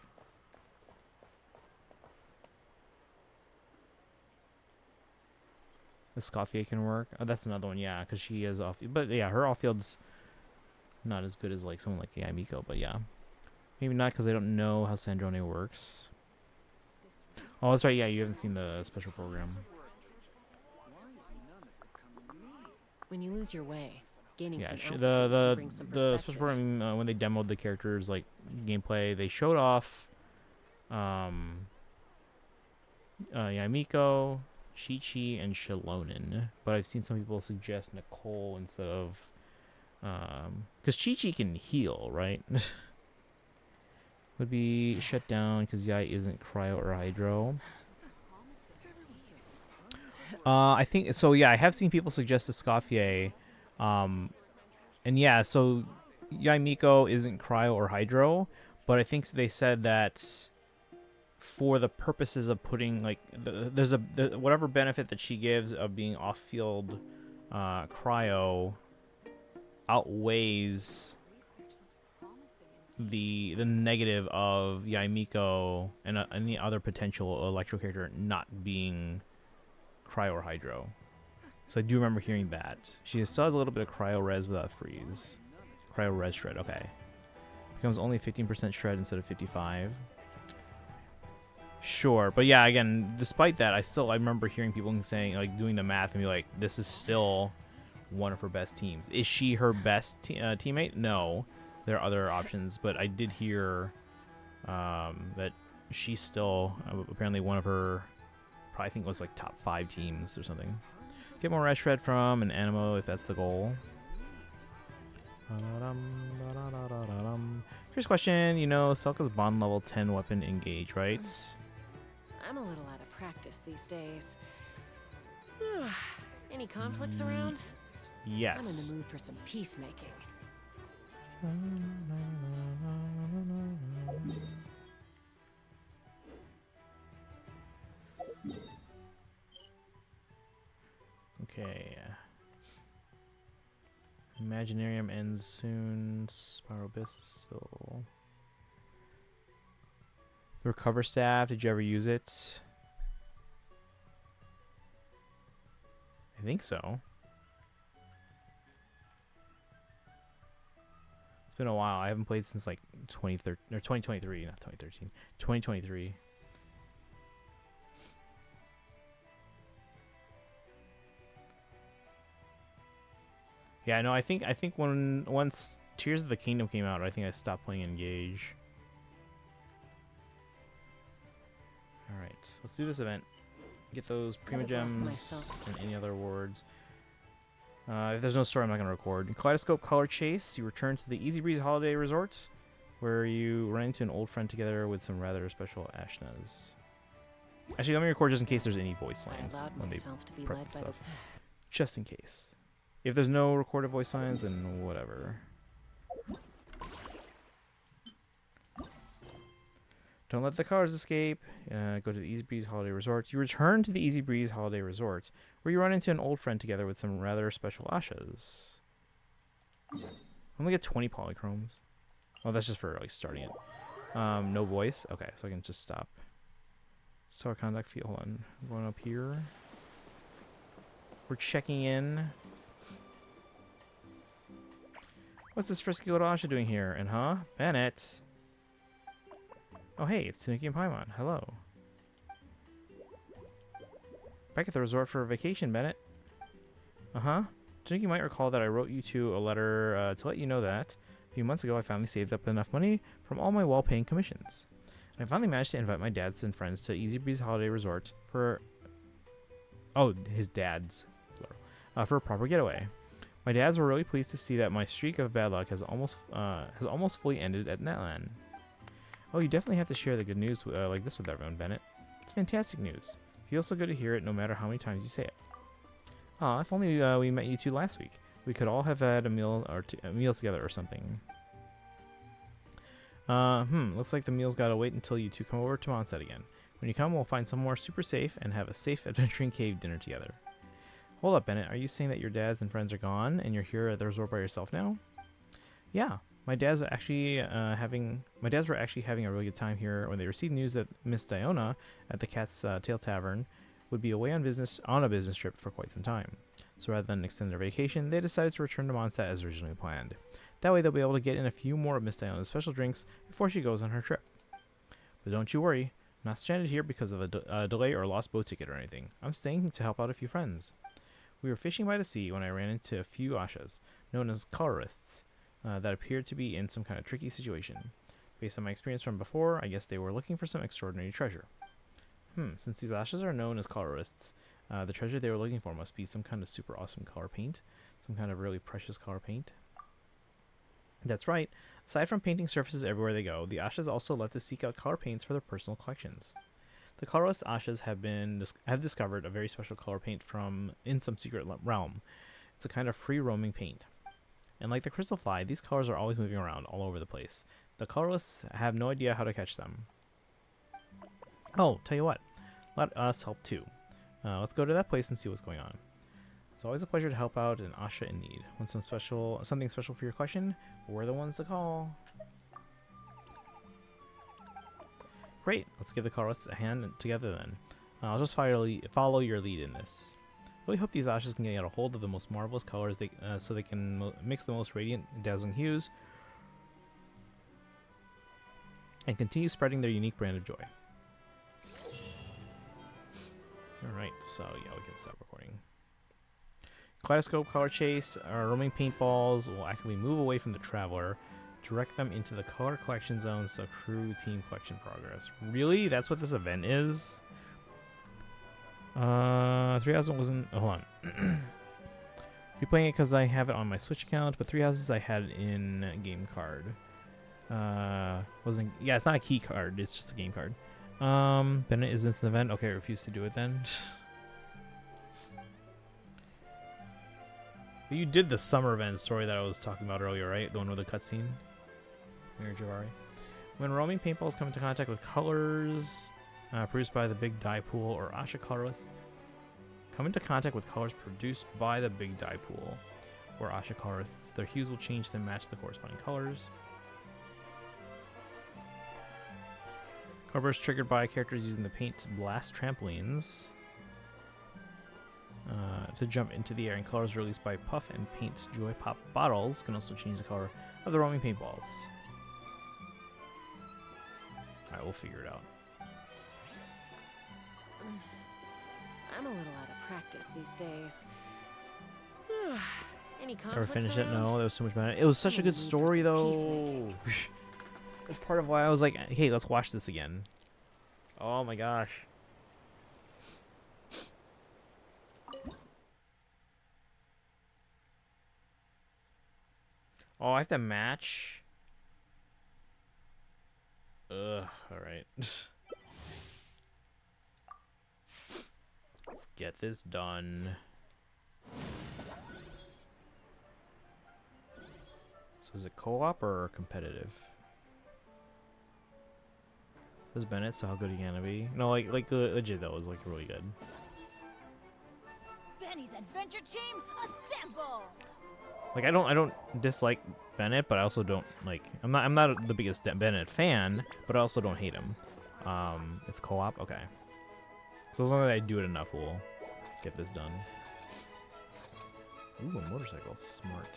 The Scofier can work. Oh, that's another one, yeah, because she is off. But yeah, her off-field's not as good as like someone like Yamiko, but yeah. Maybe not because I don't know how Sandrone works. Oh, that's right, yeah, you haven't seen the special program. When you lose your way, gaining Yeah, some the special program, when they demoed the characters, like, gameplay, they showed off Yamiko, Chi-Chi, and Shalonen, but I've seen some people suggest Nicole instead of because Chi-Chi can heal, right? Would be shut down because Yai isn't cryo or hydro. I think so. Yeah, I have seen people suggest the Scofier, and yeah, so Yai Miko isn't cryo or hydro, but I think they said that for the purposes of putting like there's whatever benefit that she gives of being off-field cryo outweighs the negative of Yaimiko and any other potential electro character not being cryo or hydro. So I do remember hearing that. She still has a little bit of cryo res without freeze. Cryo res shred, okay. Becomes only 15% shred instead of 55. Sure, but yeah, again, despite that, I remember hearing people saying, like, doing the math and be like, this is still one of her best teams. Is she her best teammate? No. There are other options, but I did hear that she's still apparently one of her, probably I think it was like top 5 teams or something. Get more res shred from an Animo if that's the goal. Here's a question. You know, Selka's bond level 10 weapon engage, right? I'm a little out of practice these days. Any conflicts around? Yes. I'm in the mood for some peacemaking. Okay. Imaginarium ends soon. Spiral Abyss is still. The recover staff. Did you ever use it? I think so. It's been a while. I haven't played since like 2013 or 2023, not 2013. 2023. Yeah, no, I think once Tears of the Kingdom came out, I think I stopped playing Engage. All right, let's do this event. Get those Prima Gems and any other awards. If there's no story, I'm not going to record. Kaleidoscope Color Chase. You return to the Easy Breeze Holiday Resort, where you run into an old friend together with some rather special Ashnas. Actually, let me record just in case there's any voice lines when they prep stuff. Just in case. If there's no recorded voice lines, then whatever. Don't let the colors escape. Go to the Easy Breeze Holiday Resort. You return to the Easy Breeze Holiday Resort, where you run into an old friend together with some rather special Ashas. I'm gonna get 20 polychromes. Oh, that's just for like starting it. No voice. Okay, so I can just stop. Star contact field. Hold on. I'm going up here. We're checking in. What's this frisky little Asha doing here? And huh? Bennett. Oh hey, it's Tanuki and Paimon. Hello. Back at the resort for a vacation, Bennett. Uh-huh. Tanuki might recall that I wrote you two a letter to let you know that a few months ago I finally saved up enough money from all my well-paying commissions. And I finally managed to invite my dads and friends to Easy Breeze Holiday Resort for... Oh, his dad's. For a proper getaway. My dads were really pleased to see that my streak of bad luck has almost fully ended at Netland. Oh, you definitely have to share the good news like this with everyone, Bennett. It's fantastic news. Feels so good to hear it no matter how many times you say it. Aw, if only we met you two last week. We could all have had a meal together or something. Looks like the meal's gotta wait until you two come over to Mondstadt again. When you come, we'll find somewhere super safe and have a safe adventuring cave dinner together. Hold up, Bennett. Are you saying that your dads and friends are gone and you're here at the resort by yourself now? Yeah. My dads were actually having a really good time here when they received news that Miss Diona at the Cat's Tail Tavern would be away on a business trip for quite some time. So rather than extend their vacation, they decided to return to Mondstadt as originally planned. That way they'll be able to get in a few more of Miss Diona's special drinks before she goes on her trip. But don't you worry, I'm not stranded here because of a delay or lost boat ticket or anything. I'm staying to help out a few friends. We were fishing by the sea when I ran into a few Ashas, known as colorists, that appeared to be in some kind of tricky situation. Based on my experience from before, I guess they were looking for some extraordinary treasure. Since these Ashas are known as colorists, the treasure they were looking for must be some kind of super awesome color paint, some kind of really precious color paint. That's right. Aside from painting surfaces everywhere they go, the Ashas also love to seek out color paints for their personal collections. The colorless Ashas have discovered a very special color paint in some secret realm. It's a kind of free roaming paint. And like the crystal fly, these colors are always moving around all over the place. The colorless have no idea how to catch them. Oh, tell you what, let us help too. Let's go to that place and see what's going on. It's always a pleasure to help out an Asha in need. Want something special for your collection? We're the ones to call. Great, let's give the colorists a hand together then. I'll just follow your lead in this. Really hope these Ashas can get a hold of the most marvelous colors so they can mix the most radiant and dazzling hues and continue spreading their unique brand of joy. Alright, so yeah, we can stop recording. Kaleidoscope Color Chase, our roaming paintballs will actively move away from the traveler, direct them into the color collection zones to accrue team collection progress. Really? That's what this event is? 3000 wasn't... hold on. Be playing it because I have it on my Switch account, but Three Houses I had in game card. Wasn't yeah, it's not a key card, it's just a game card. Bennett is this an event? Okay, I refuse to do it then. But you did the summer event story that I was talking about earlier, right? The one with the cutscene. Mayor Javari. When roaming paintballs come into contact with colors produced by the big dye pool or Asha colorless, come into contact with colors produced by the big dye pool or Asha colorists, their hues will change to match the corresponding colors. Color bursts triggered by characters using the paint blast trampolines to jump into the air, and colors released by Puff and Paint's Joy Pop bottles can also change the color of the roaming paintballs. Alright, we'll figure it out. I'm a little out of practice these days. Any conflicts Ever finish it? around? No, there was so much better. It was such a good story, though. That's part of why I was like, hey, let's watch this again. Oh my gosh. Oh, I have to match? Ugh, alright. Let's get this done. So is it co-op or competitive? This is Bennett, so how good are you gonna be? No, like legit though, is like really good. Benny's Adventure Team, assemble! Like I don't dislike Bennett, but I also don't like I'm not the biggest Bennett fan, but I also don't hate him. It's co-op, okay. So as long as I do it enough, we'll get this done. Ooh, a motorcycle, smart.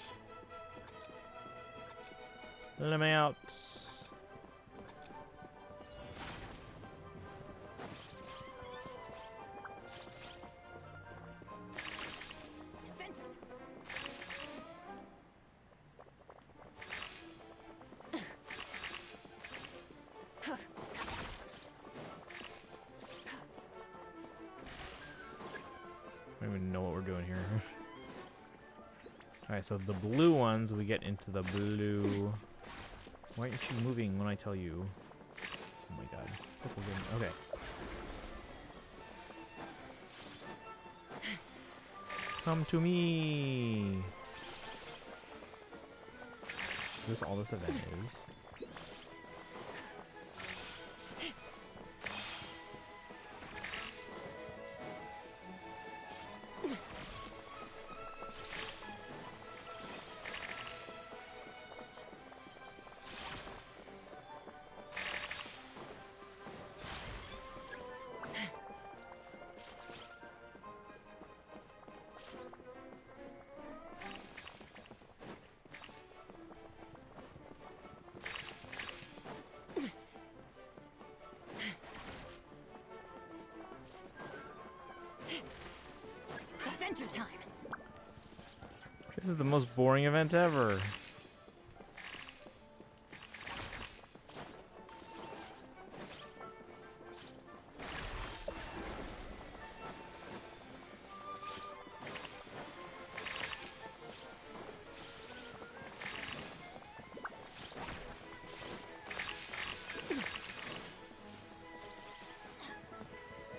Let me out. I don't even know what we're doing here. Alright, so the blue ones, we get into the blue. Why aren't you moving when I tell you? Oh my god. Okay. Come to me! Is this all this event is? Adventure time! This is the most boring event ever.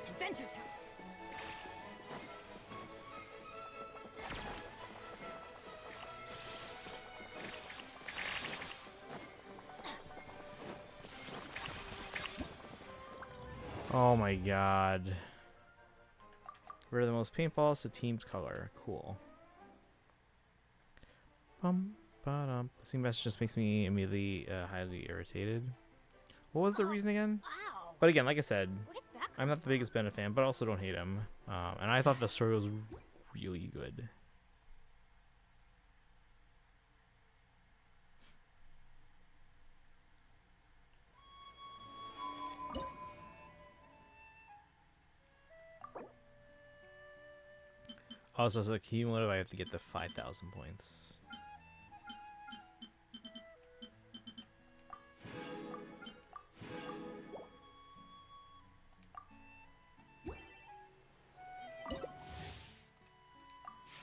Adventure time! Oh my god. We're the most paintballs to team's color. Cool. Seeing message just makes me immediately highly irritated. What was the reason again? Wow! But again, like I said, What if that I'm not the biggest Bennett fan, but I also don't hate him. And I thought the story was really good. Also, so cumulative, I have to get the 5,000 points.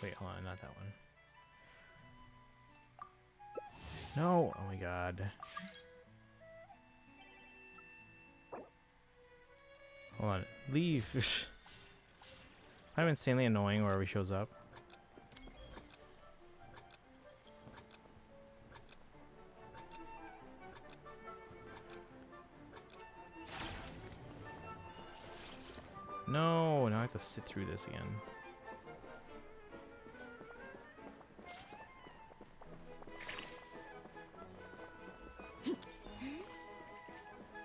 Wait, hold on, not that one. No! Oh my god. Hold on. Leave! I'm insanely annoying wherever he shows up. No! Now I have to sit through this again.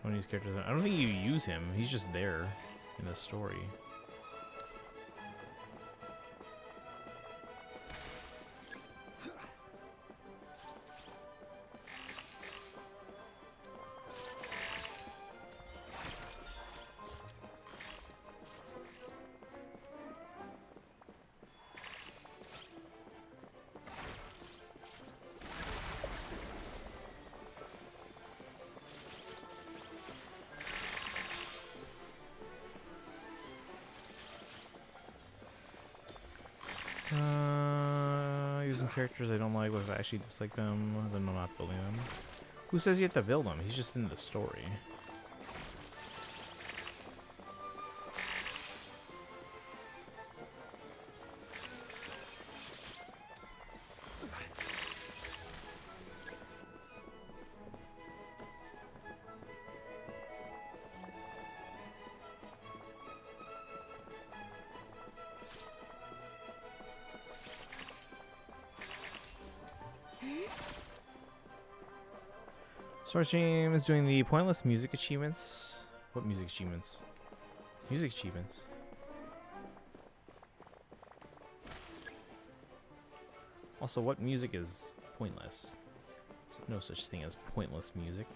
One of these characters, I don't think you use him. He's just there in the story. Using characters I don't like, but if I actually dislike them, then I'm not building them. Who says you have to build them? He's just in the story. Source Team is doing the pointless music achievements. What music achievements? Music achievements. Also, what music is pointless? There's no such thing as pointless music.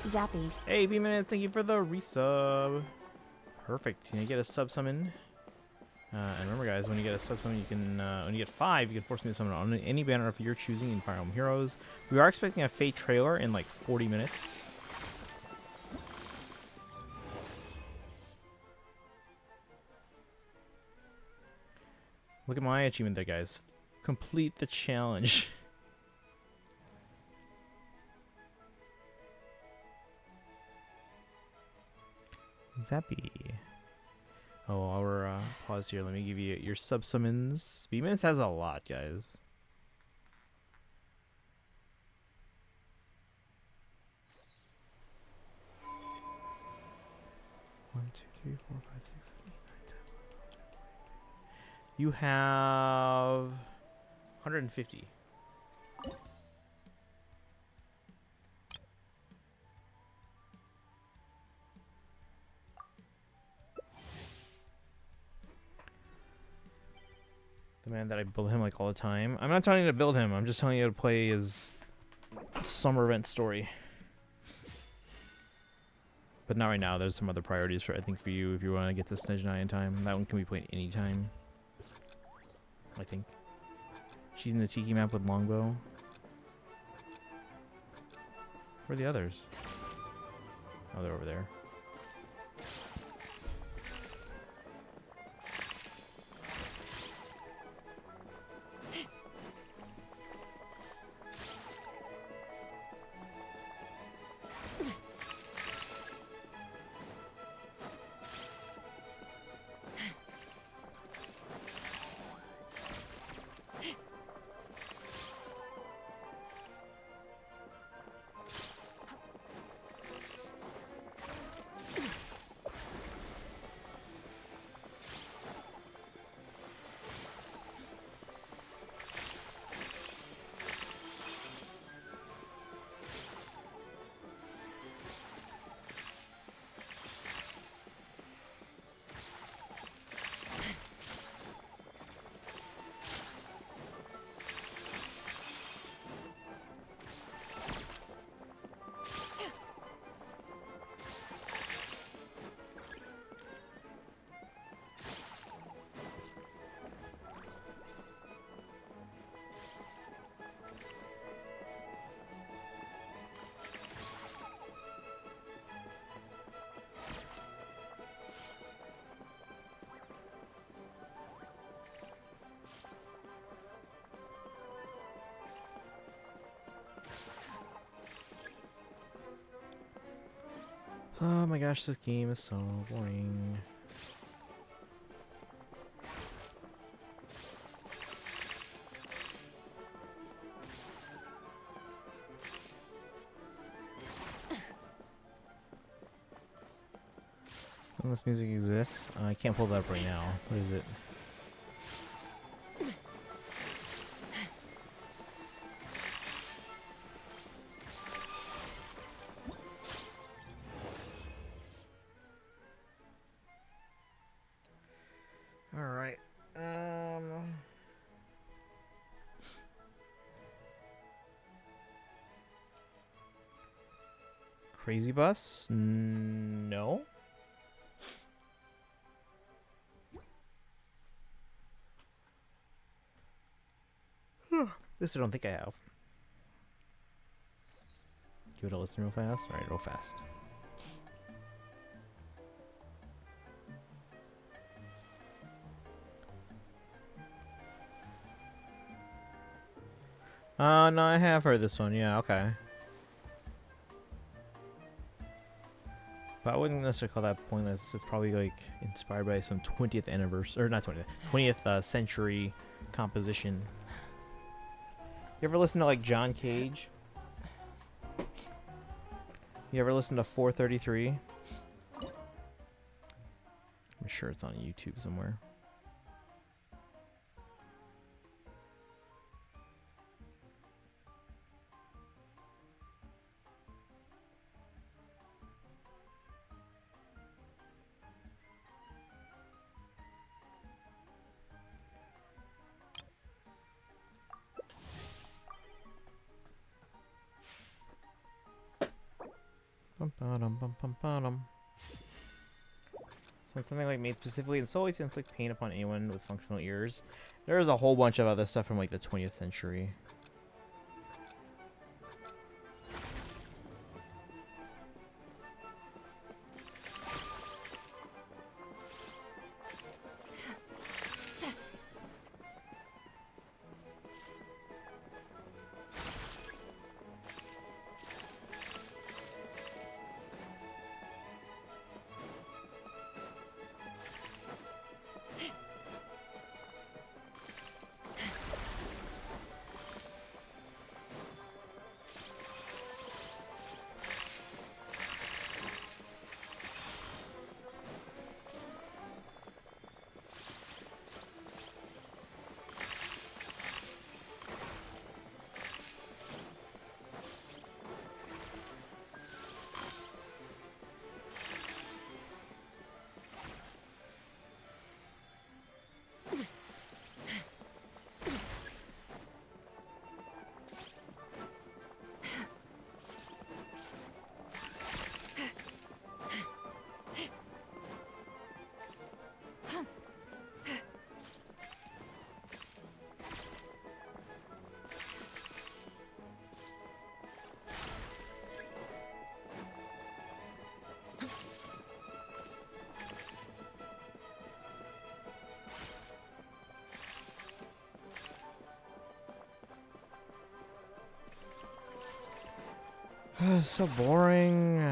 Zappy. Hey, B Minutes, thank you for the resub. Perfect. You get a sub summon. And remember, guys, when you get a sub summon, you can, when you get 5, you can force me to summon on any banner of your choosing in Fire Emblem Heroes. We are expecting a FEH trailer in like 40 minutes. Look at my achievement there, guys. Complete the challenge. Zappy. Oh, our pause here. Let me give you your sub summons. B-Minutes has a lot, guys. One, two, three, four, five, six, seven, 8, 9, 10, 11, 12, 13. You have 150. The man that I build him like all the time. I'm not telling you to build him. I'm just telling you to play his summer event story. But not right now. There's some other priorities for I think for you if you want to get to Snezhnaya in time. That one can be played anytime. I think. She's in the Tiki map with Longbow. Where are the others? Oh, they're over there. Oh my gosh, this game is so boring. This music exists. I can't pull that up right now. What is it? All right. Crazy Bus? No. This I don't think I have. Give it a listen real fast. All right, real fast. No, I have heard this one. Yeah, okay. But I wouldn't necessarily call that pointless. It's probably like inspired by some 20th anniversary, or not 20th century composition. You ever listen to like John Cage? You ever listen to 433? I'm sure it's on YouTube somewhere. So it's something like made specifically and solely to inflict pain upon anyone with functional ears. There's a whole bunch of other stuff from like the 20th century. So boring.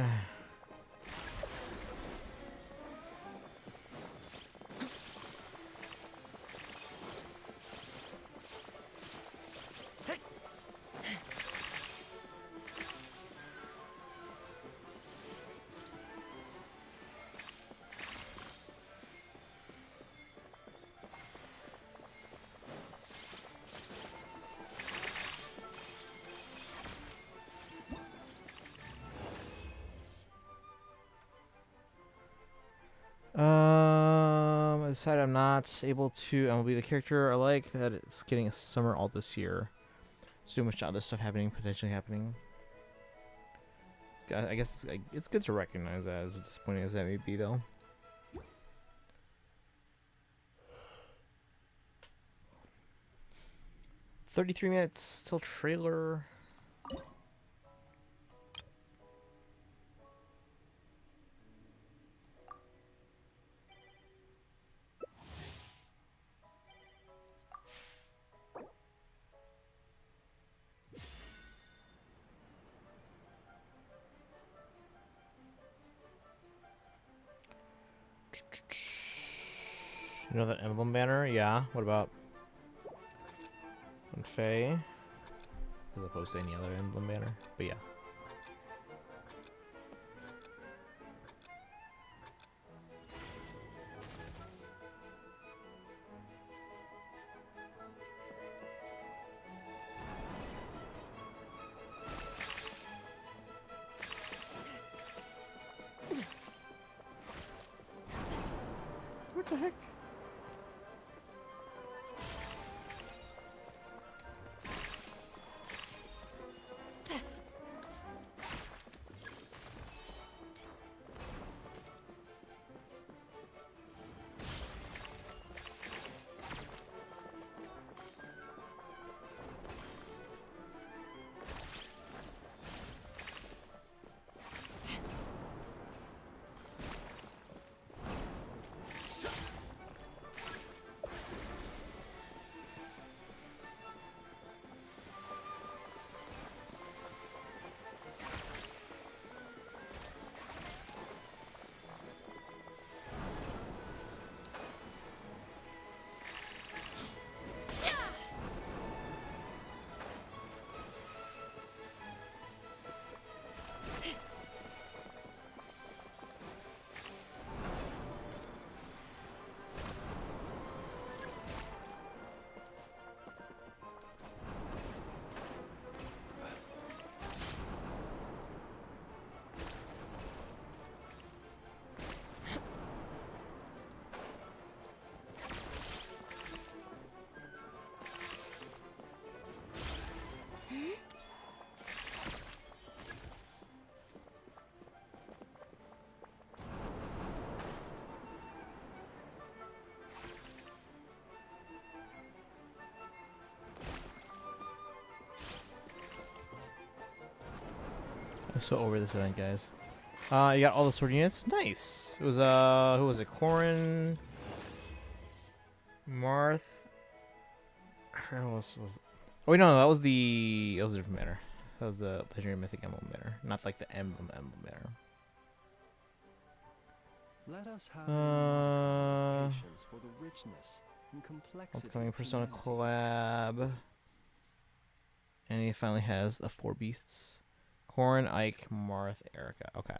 I decided I'm not able to. I will be the character I like. That it's getting a summer alt this year. There's too much other stuff happening, potentially happening. I guess it's good to recognize that, as disappointing as that may be, though. $33 minutes till trailer. You know that emblem banner? Yeah. What about on Faye? As opposed to any other emblem banner. But yeah. What the heck? I'm so over this event, guys. You got all the sword units. Nice. It was who was it? Corrin, Marth. I forgot who else was. Oh wait, no, that was a different banner. That was the legendary mythic emblem banner, not like the emblem banner. Let us have patience for the richness and complexity. Upcoming Persona collab. And he finally has the 4 beasts. Corrin, Ike, Marth, Erica. Okay.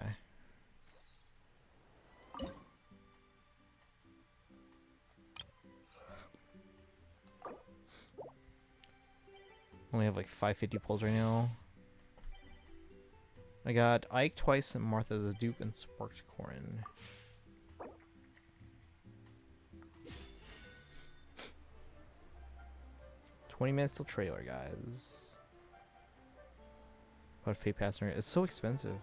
Only have like 550 pulls right now. I got Ike twice and Martha as a dupe and Sparked Corrin. $20 till trailer, guys. What Fate Passer? It's so expensive.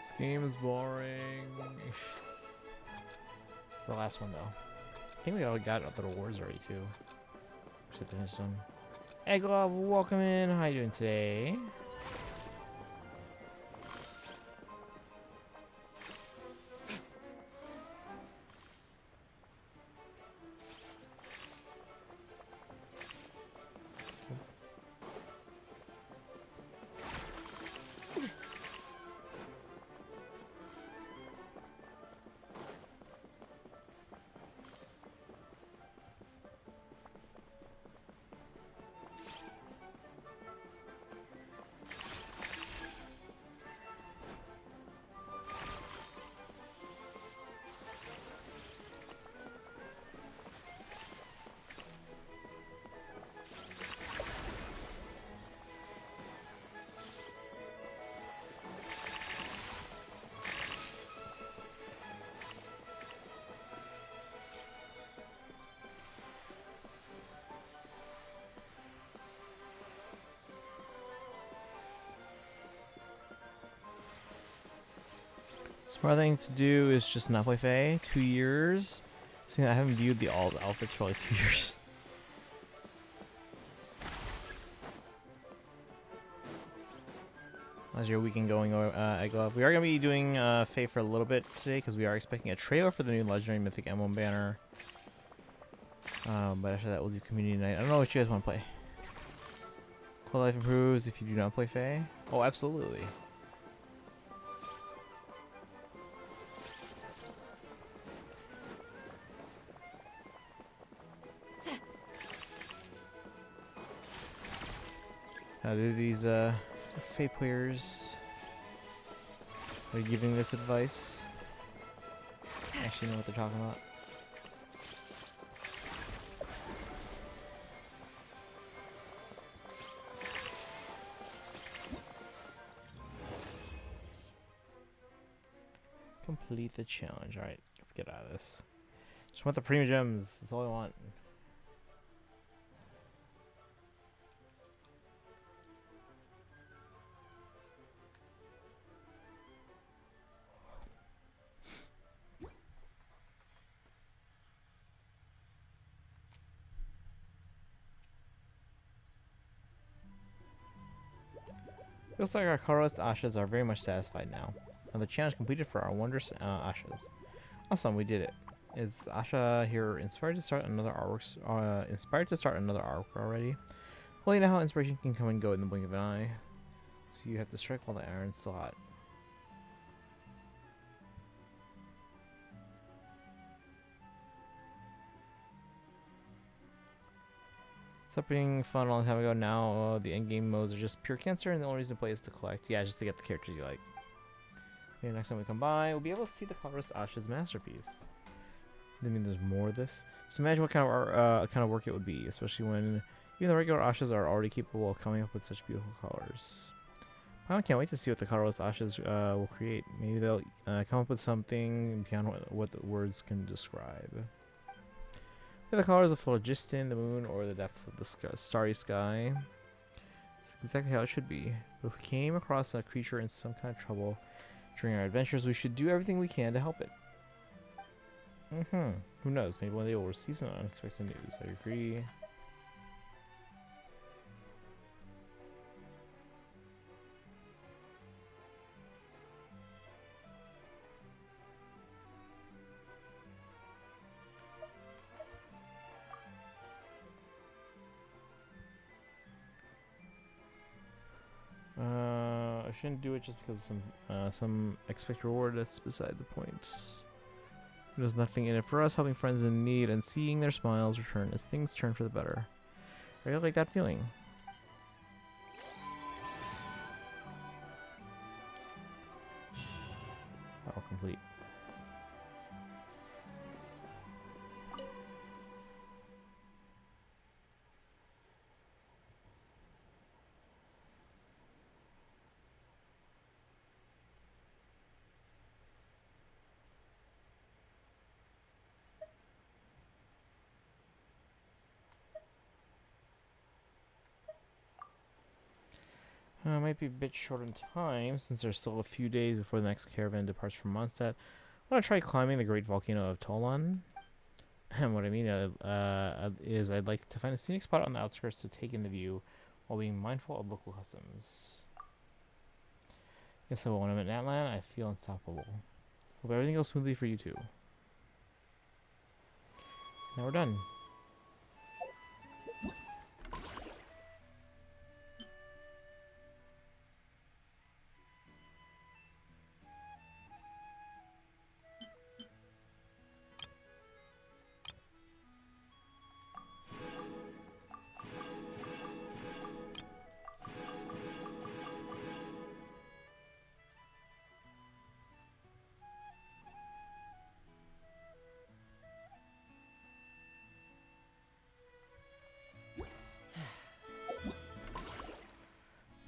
This game is boring. It's the last one though. I think we all got other awards already too. Should finish some. Hey Glove, welcome in. How you doing today? Smart thing to do is just not play Faye. 2 years. See, I haven't viewed all the outfits for like 2 years. How's your weekend going, Egg Love? We are going to be doing FEH for a little bit today because we are expecting a trailer for the new Legendary Mythic Emblem banner. But after that, we'll do Community Night. I don't know what you guys want to play. Quality life improves if you do not play FEH. Oh, absolutely. How do these FEH players are giving this advice actually know what they're talking about? Complete the challenge. Alright, let's get out of this. Just want the premium gems. That's all I want. Looks like our colorless Ashas are very much satisfied now. The challenge completed for our wondrous Ashas. Awesome, we did it. Is Asha here inspired to start another artwork? Inspired to start another artwork already? Well, you know how inspiration can come and go in the blink of an eye. So you have to strike while the iron's still hot. Stopped being fun a long time ago. Now the endgame modes are just pure cancer, and the only reason to play is to collect. Yeah, just to get the characters you like. Okay, next time we come by, we'll be able to see the colorless Asha's masterpiece. I mean, there's more of this. Just imagine what kind of work it would be, especially when even the regular Ashas are already capable of coming up with such beautiful colors. I can't wait to see what the colorless Ashas will create. Maybe they'll come up with something beyond what the words can describe. The colors of phlogiston, the moon, or the depths of the starry sky. It's exactly how it should be. But if we came across a creature in some kind of trouble during our adventures, we should do everything we can to help it. Who knows? Maybe one day we'll receive some unexpected news. I agree. I shouldn't do it just because of some expected reward. That's beside the point. There's nothing in it for us, helping friends in need and seeing their smiles return as things turn for the better. I really like that feeling. Battle complete. Might be a bit short in time since there's still a few days before the next caravan departs from Mondstadt. I want to try climbing the great volcano of Tolan. And what I mean is I'd like to find a scenic spot on the outskirts to take in the view while being mindful of local customs. Guess so when I'm in Atlan, I feel unstoppable. Hope everything goes smoothly for you too. Now we're done.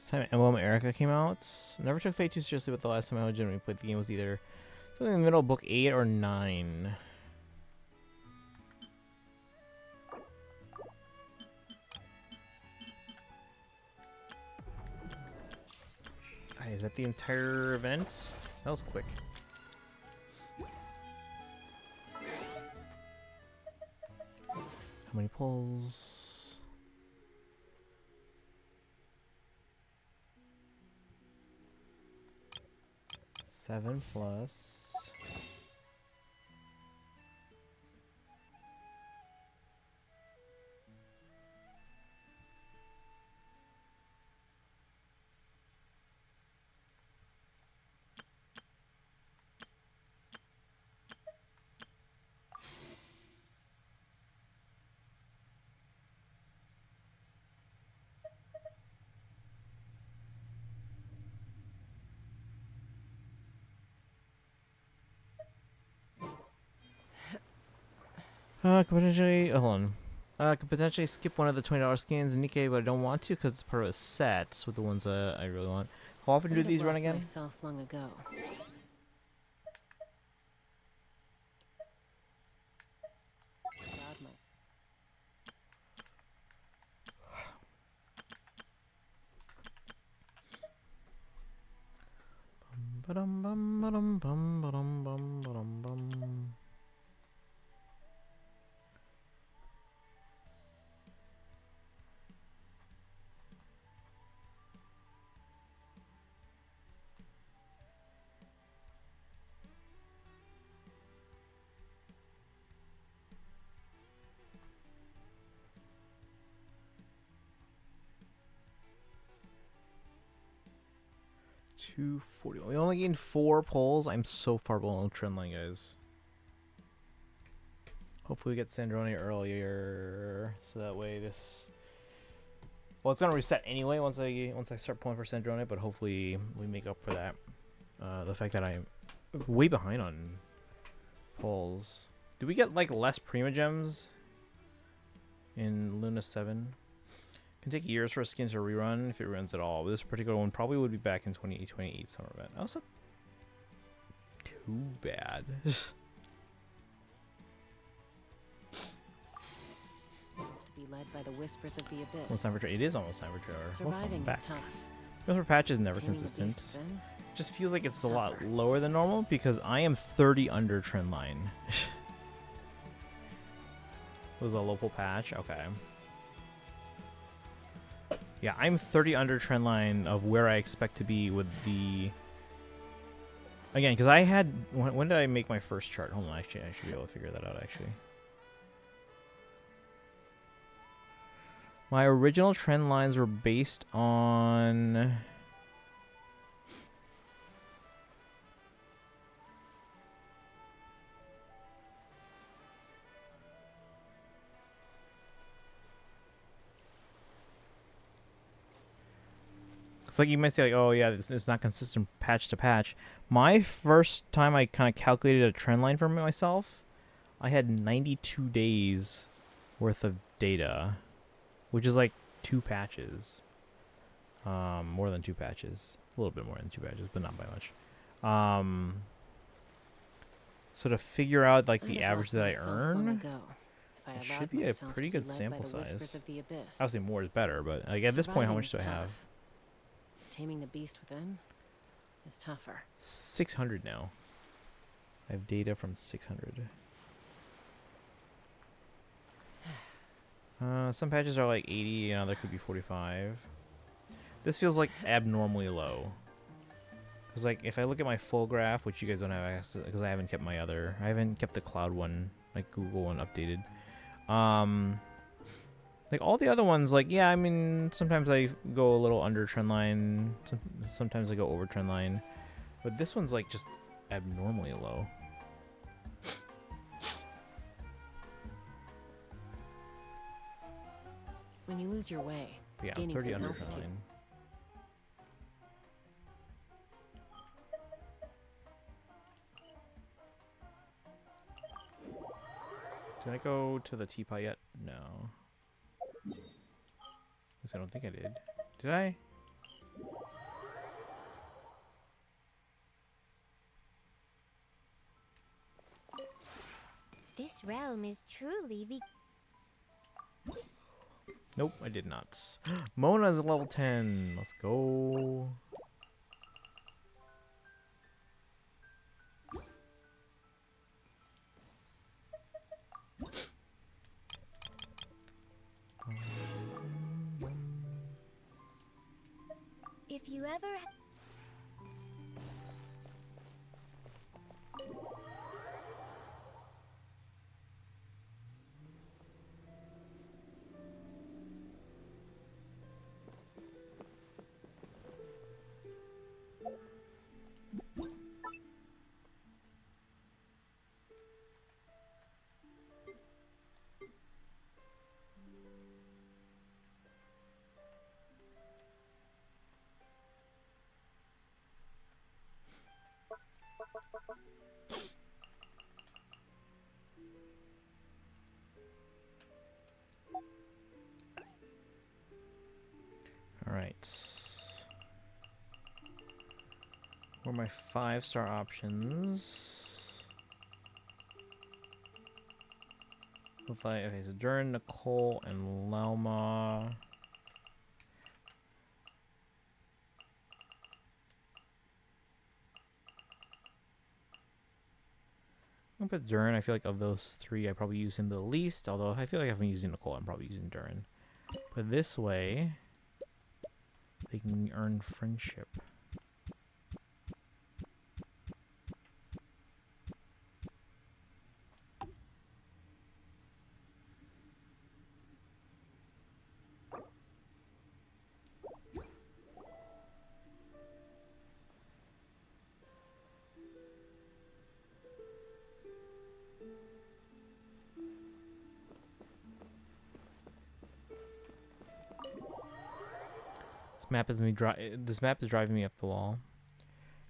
Time Emblem Erica came out. Never took Fate too seriously, but the last time I legitimately played the game was either something in the middle of book 8 or 9. Is that the entire event? That was quick. How many pulls? 7 plus. Could potentially hold on. Could potentially skip one of the $20 skins in Nikkei, but I don't want to because it's part of a set with the ones I really want. How often do these run again? Myself long ago. Ba-dum bum ba-dum bum ba-dum bum ba-dum bum. $240. We only gained 4 polls. I'm so far below trend line, guys. Hopefully we get Sandrone earlier, so that way this. Well, it's gonna reset anyway once I start pulling for Sandrone, but hopefully we make up for that. The fact that I'm way behind on polls. Do we get like less Prima Gems in Luna 7? Can take years for a skin to rerun if it runs at all. But this particular one probably would be back in 2028 summer event. That's not too bad. To be led by the whispers of the abyss. Almost time for it is almost time for trailer. Surviving is tough. Remember, patch is never Taming the consistent. beast within Just feels like it's a tougher. lot lower than normal because I am 30 under trend line. It was a local patch. Okay. Yeah, I'm 30 under trend line of where I expect to be with the. Again, because I had. When did I make my first chart? Hold on, actually, I should be able to figure that out, actually. My original trend lines were based on. It's like you might say, like, oh yeah, it's not consistent patch to patch. My first time I kind of calculated a trend line for myself, I had 92 days worth of data, which is like 2 patches. More than 2 patches. A little bit more than 2 patches, but not by much. So to figure out like the average that I earn, it should be a pretty good sample size. Obviously more is better, but like at this point, how much do I have? Taming the beast within is tougher. 600 now. I have data from 600. Some patches are like 80, and other could be 45. This feels like abnormally low. Because like if I look at my full graph, which you guys don't have access because I haven't kept my other, I haven't kept the cloud one, like Google one updated. Like all the other ones, like yeah, I mean sometimes I go a little under trend line, sometimes I go over trend line, but this one's like just abnormally low. When you lose your way, But yeah, I'm gaining 30 some under trend altitude. line. Did I go to the teapot yet? No. Guess I don't think I did. Did I? This realm is truly Nope, I did not. Mona's level 10. Let's go. If you ever All right. What are my 5-star options? Look like, okay, so Durin, Nicole, and Lauma. I'm gonna put Durin. I feel like of those 3, I probably use him the least. Although I feel like if I'm using Nicole, I'm probably using Durin. But this way, they can earn friendship. This map is driving me up the wall.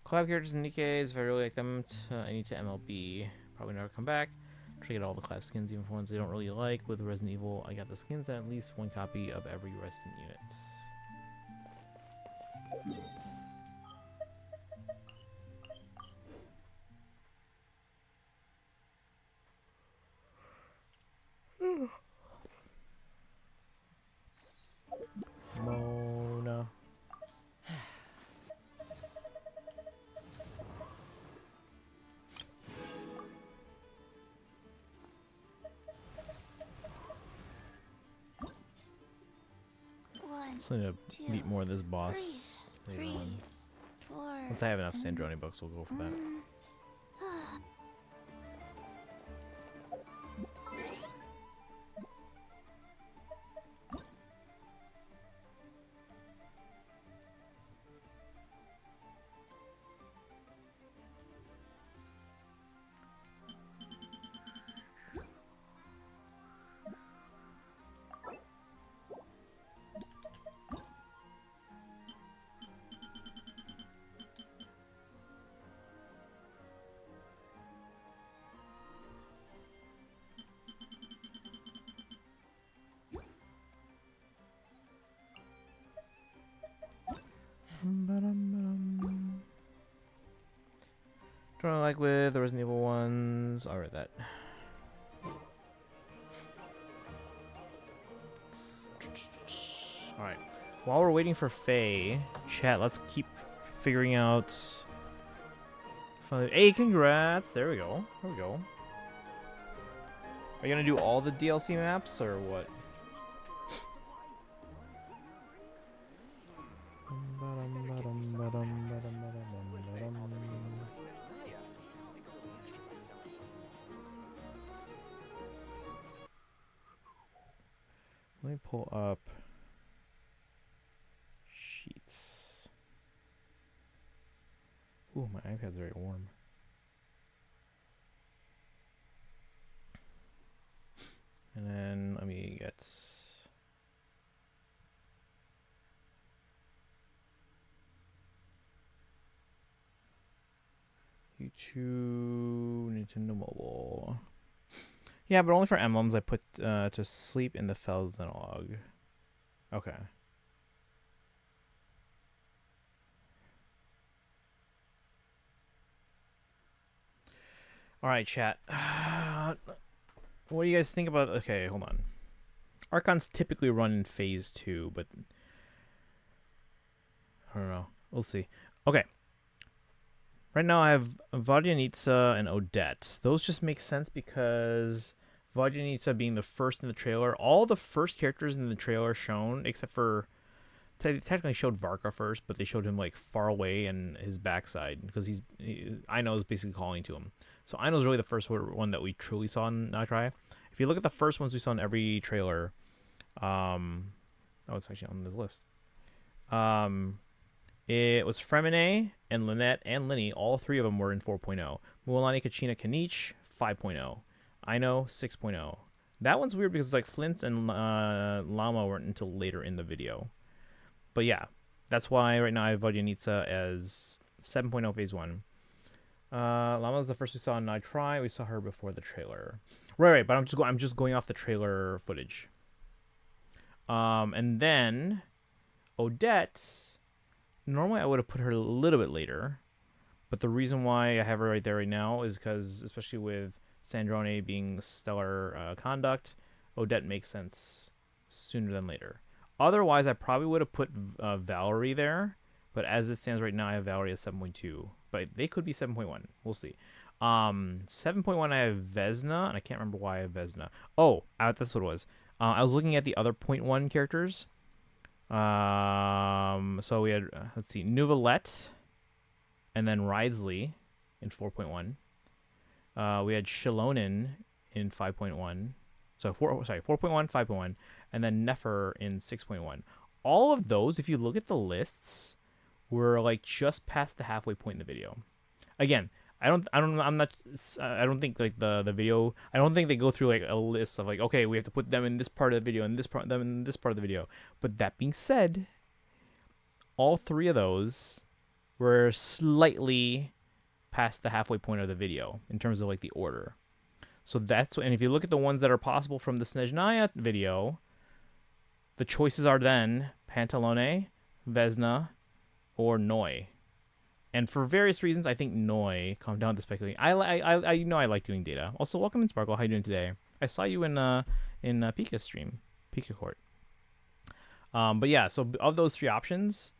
Collab characters in Nikkei's, if I really like them, I need to MLB. Probably never come back. Try to get all the collab skins, even for ones I don't really like. With Resident Evil, I got the skins and at least 1 copy of every Resident unit. Mona. Just need to beat more of this boss later on. Once I have enough Sandroni books, we'll go for that. Don't like with the Resident Evil ones. I'll read that. Alright. While we're waiting for Faye, chat, let's keep figuring out. Hey, congrats! There we go. There we go. Are you gonna do all the DLC maps or what? Let me pull up sheets. Ooh, my iPad's very warm. And then let me get YouTube, Nintendo Mobile. Yeah, but only for emblems I put to sleep in the Fells analog. Okay. Alright, chat. What do you guys think about... Okay, hold on. Archons typically run in phase 2, but... I don't know. We'll see. Okay. Right now I have Vodyanitsa and Odette. Those just make sense because Vodyanitsa being the first in the trailer, all the first characters in the trailer shown, except for technically showed Varka first, but they showed him like far away and his backside because Aino's basically calling to him. So Aino's really the first one that we truly saw in Nitri. If you look at the first ones we saw in every trailer, oh, it's actually on this list. It was Fremine and Lynette and Linny. All three of them were in 4.0. Mualani, Kachina, Kanich, 5.0. Aino, 6.0. That one's weird because like Flint and Llama weren't until later in the video. But yeah, that's why right now I have Vodyanitsa as 7.0 phase 1. Llama's the first we saw in Nitri. We saw her before the trailer. Right, but I'm just going off the trailer footage. And then Odette, normally I would have put her a little bit later, but the reason why I have her right there right now is because, especially with Sandrone being stellar conduct, Odette makes sense sooner than later. Otherwise, I probably would have put Valerie there, but as it stands right now, I have Valerie at 7.2, but they could be 7.1. We'll see. 7.1, I have Vesna, and I can't remember why I have Vesna. Oh, that's what it was. I was looking at the other 0.1 characters. So we had, let's see, Nuvalette, and then Ridesley in 4.1. We had Shilonin in 5.1. So 4.1, 5.1, and then Nefer in 6.1. All of those, if you look at the lists, were like just past the halfway point in the video. Again, I don't think like the video, I don't think they go through like a list of like, okay, we have to put them in this part of the video and them in this part of the video. But that being said, all three of those were slightly past the halfway point of the video in terms of like the order. So that's, and if you look at the ones that are possible from the Snezhnaya video, the choices are then Pantalone, Vesna, or Noi. And for various reasons, I think Noi, calm down to speculating. I like doing data. Also, welcome in Sparkle. How you doing today? I saw you in Pika stream, Pika Court. But yeah, so of those three options,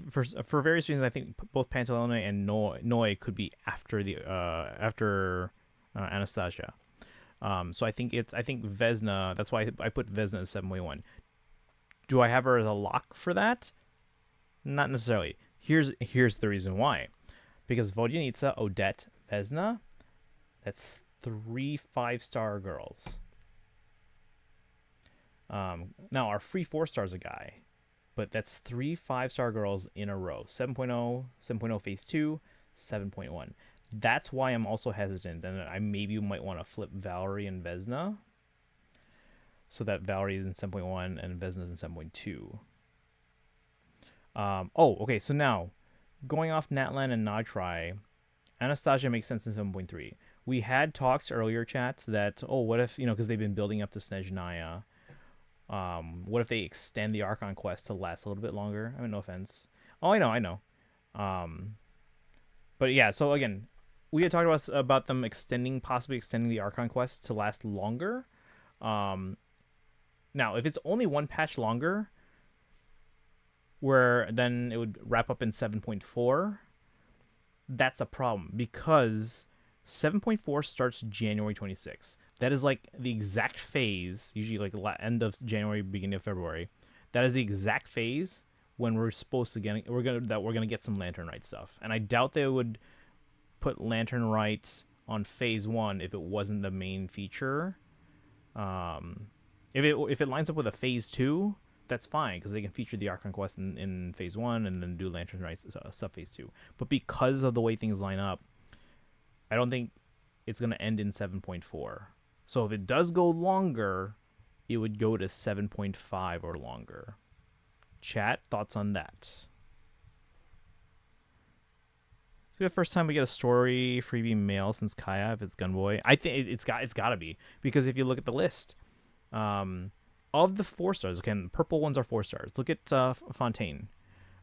for various reasons, I think both Pantalone and Noi could be after the after Anastasia. So I think Vesna. That's why I put Vesna as 7.1. Do I have her as a lock for that? Not necessarily. Here's the reason why. Because Vodyanitsa, Odette, Vesna, that's 3 5-star girls. Now our free 4-star's a guy, but that's 3 5-star girls in a row. 7.0, 7.0 phase 2, 7.1. That's why I'm also hesitant, and I maybe might want to flip Valerie and Vesna, so that Valerie is in 7.1 and Vesna is in 7.2. Okay, so now, going off Natlan and Nitri, Anastasia makes sense in 7.3. We had talked earlier, chat, that, what if, because they've been building up to Snezhnaya, what if they extend the Archon quest to last a little bit longer? I mean, no offense. Oh, I know. But yeah, so again, we had talked about them possibly extending the Archon quest to last longer. Now, if it's only one patch longer, where then it would wrap up in 7.4, that's a problem, because 7.4 starts January 26th. That is like the exact phase, usually like end of January, beginning of February. That is the exact phase when we're supposed to we're gonna get some Lantern Rite stuff. And I doubt they would put Lantern Rite on phase 1 if it wasn't the main feature. If it lines up with a phase 2, that's fine, because they can feature the Archon quest in phase 1 and then do Lantern Rite sub phase 2. But because of the way things line up, I don't think it's going to end in 7.4. So if it does go longer, it would go to 7.5 or longer. Chat, thoughts on that? The first time we get a story freebie male since Kaya, if it's Gunboy. I think it's got to be, because if you look at the list, of the 4-stars, okay, the purple ones are 4-stars. Look at Fontaine.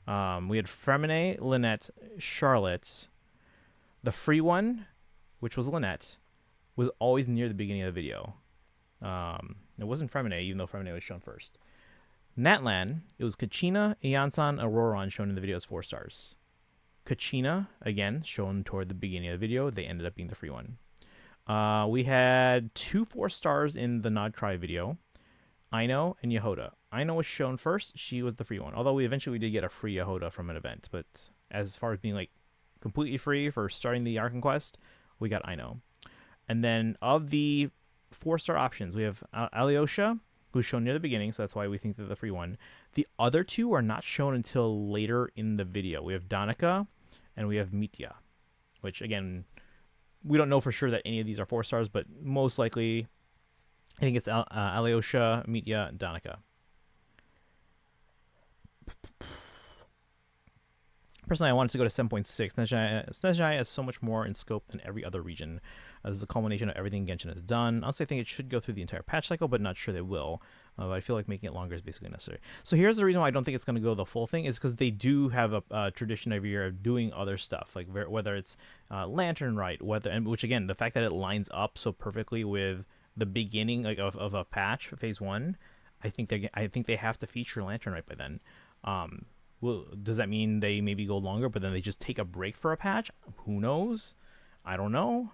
We had Fremine, Lynette, Charlotte. The free one, which was Lynette, was always near the beginning of the video. It wasn't Fremine, even though Fremine was shown first. Natlan, it was Kachina, Iansan, Auroron shown in the video as 4-stars. Kachina, again, shown toward the beginning of the video. They ended up being the free one. We had 2 4-stars in the Nod Cry video. Aino, and Yehoda. Aino was shown first. She was the free one. Although we eventually did get a free Yehoda from an event. But as far as being like completely free for starting the Archon Quest, we got Aino. And then of the 4-star options, we have Alyosha, who's shown near the beginning, so that's why we think they're the free one. The other two are not shown until later in the video. We have Danica and we have Mitya, which again, we don't know for sure that any of these are 4 stars, but most likely, I think it's Alyosha, Mitya, and Danica. Personally, I wanted to go to 7.6. Snezhai has so much more in scope than every other region. This is a culmination of everything Genshin has done. Honestly, I think it should go through the entire patch cycle, but not sure they will. But I feel like making it longer is basically necessary. So here's the reason why I don't think it's going to go the full thing, is because they do have a tradition every year of doing other stuff, like whether it's Lantern Rite, which again, the fact that it lines up so perfectly with the beginning of a patch, phase 1, I think they have to feature Lantern Rite by then. Well, does that mean they maybe go longer, but then they just take a break for a patch? Who knows? I don't know.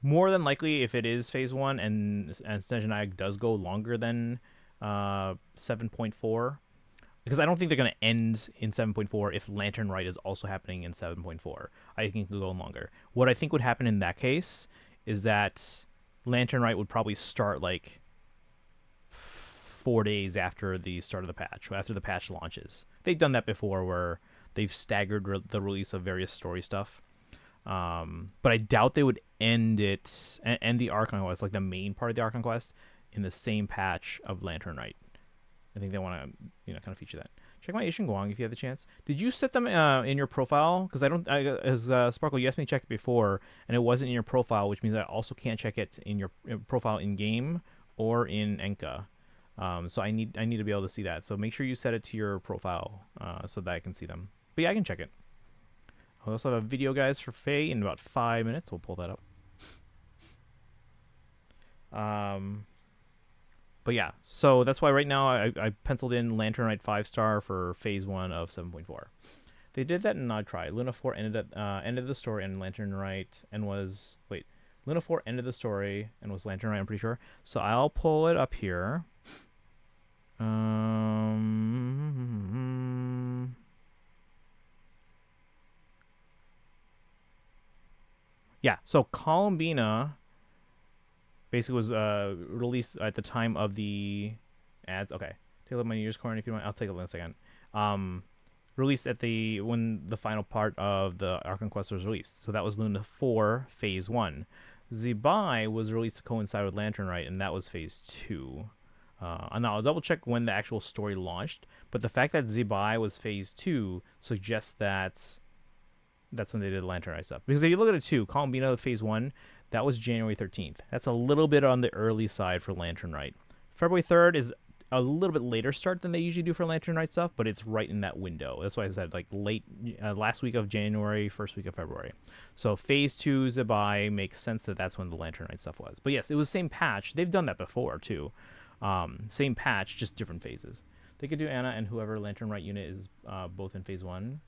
More than likely, if it is phase 1 and Snezhnaya does go longer than 7.4, because I don't think they're going to end in 7.4 if Lantern Rite is also happening in 7.4. I think it could go longer. What I think would happen in that case is that Lantern Rite would probably start like 4 days after the start of the patch, after the patch launches. They've done that before where they've staggered the release of various story stuff. But I doubt they would end the Archon Quest, like the main part of the Archon Quest, in the same patch of Lantern Rite. I think they want to, kind of feature that. Check my Ishin Guang if you have the chance. Did you set them in your profile? Because as Sparkle, you asked me to check it before, and it wasn't in your profile, which means I also can't check it in your profile in game or in Enka. So I need to be able to see that. So make sure you set it to your profile so that I can see them. But yeah, I can check it. I also have a video, guys, for Faye in about 5 minutes. We'll pull that up. But yeah, so that's why right now I penciled in Lantern Rite 5-star for phase 1 of 7.4. They did that in Odd Try. Luna 4 ended the story and Lantern Rite and was Luna 4 ended the story and was Lantern Rite, I'm pretty sure. So I'll pull it up here. Yeah, so Columbina basically was released at the time of the ads. Okay, take a look at my New Year's corner if you want. I'll take a look in a second. Released at when the final part of the Archon Quest was released. So that was Luna 4 Phase 1. Zibai was released to coincide with Lantern Rite, and that was Phase 2. And I'll double check when the actual story launched, but the fact that Zibai was Phase 2 suggests that that's when they did Lantern Rite stuff. Because if you look at it too, Columbina Phase 1, that was January 13th. That's a little bit on the early side for Lantern Rite. February 3rd is a little bit later start than they usually do for Lantern Rite stuff, but it's right in that window. That's why I said like late last week of January, first week of February. So Phase 2 Zibai makes sense that that's when the Lantern Rite stuff was. But yes, it was the same patch. They've done that before too. Same patch, just different phases. They could do Anna and whoever Lantern Rite unit is both in Phase 1.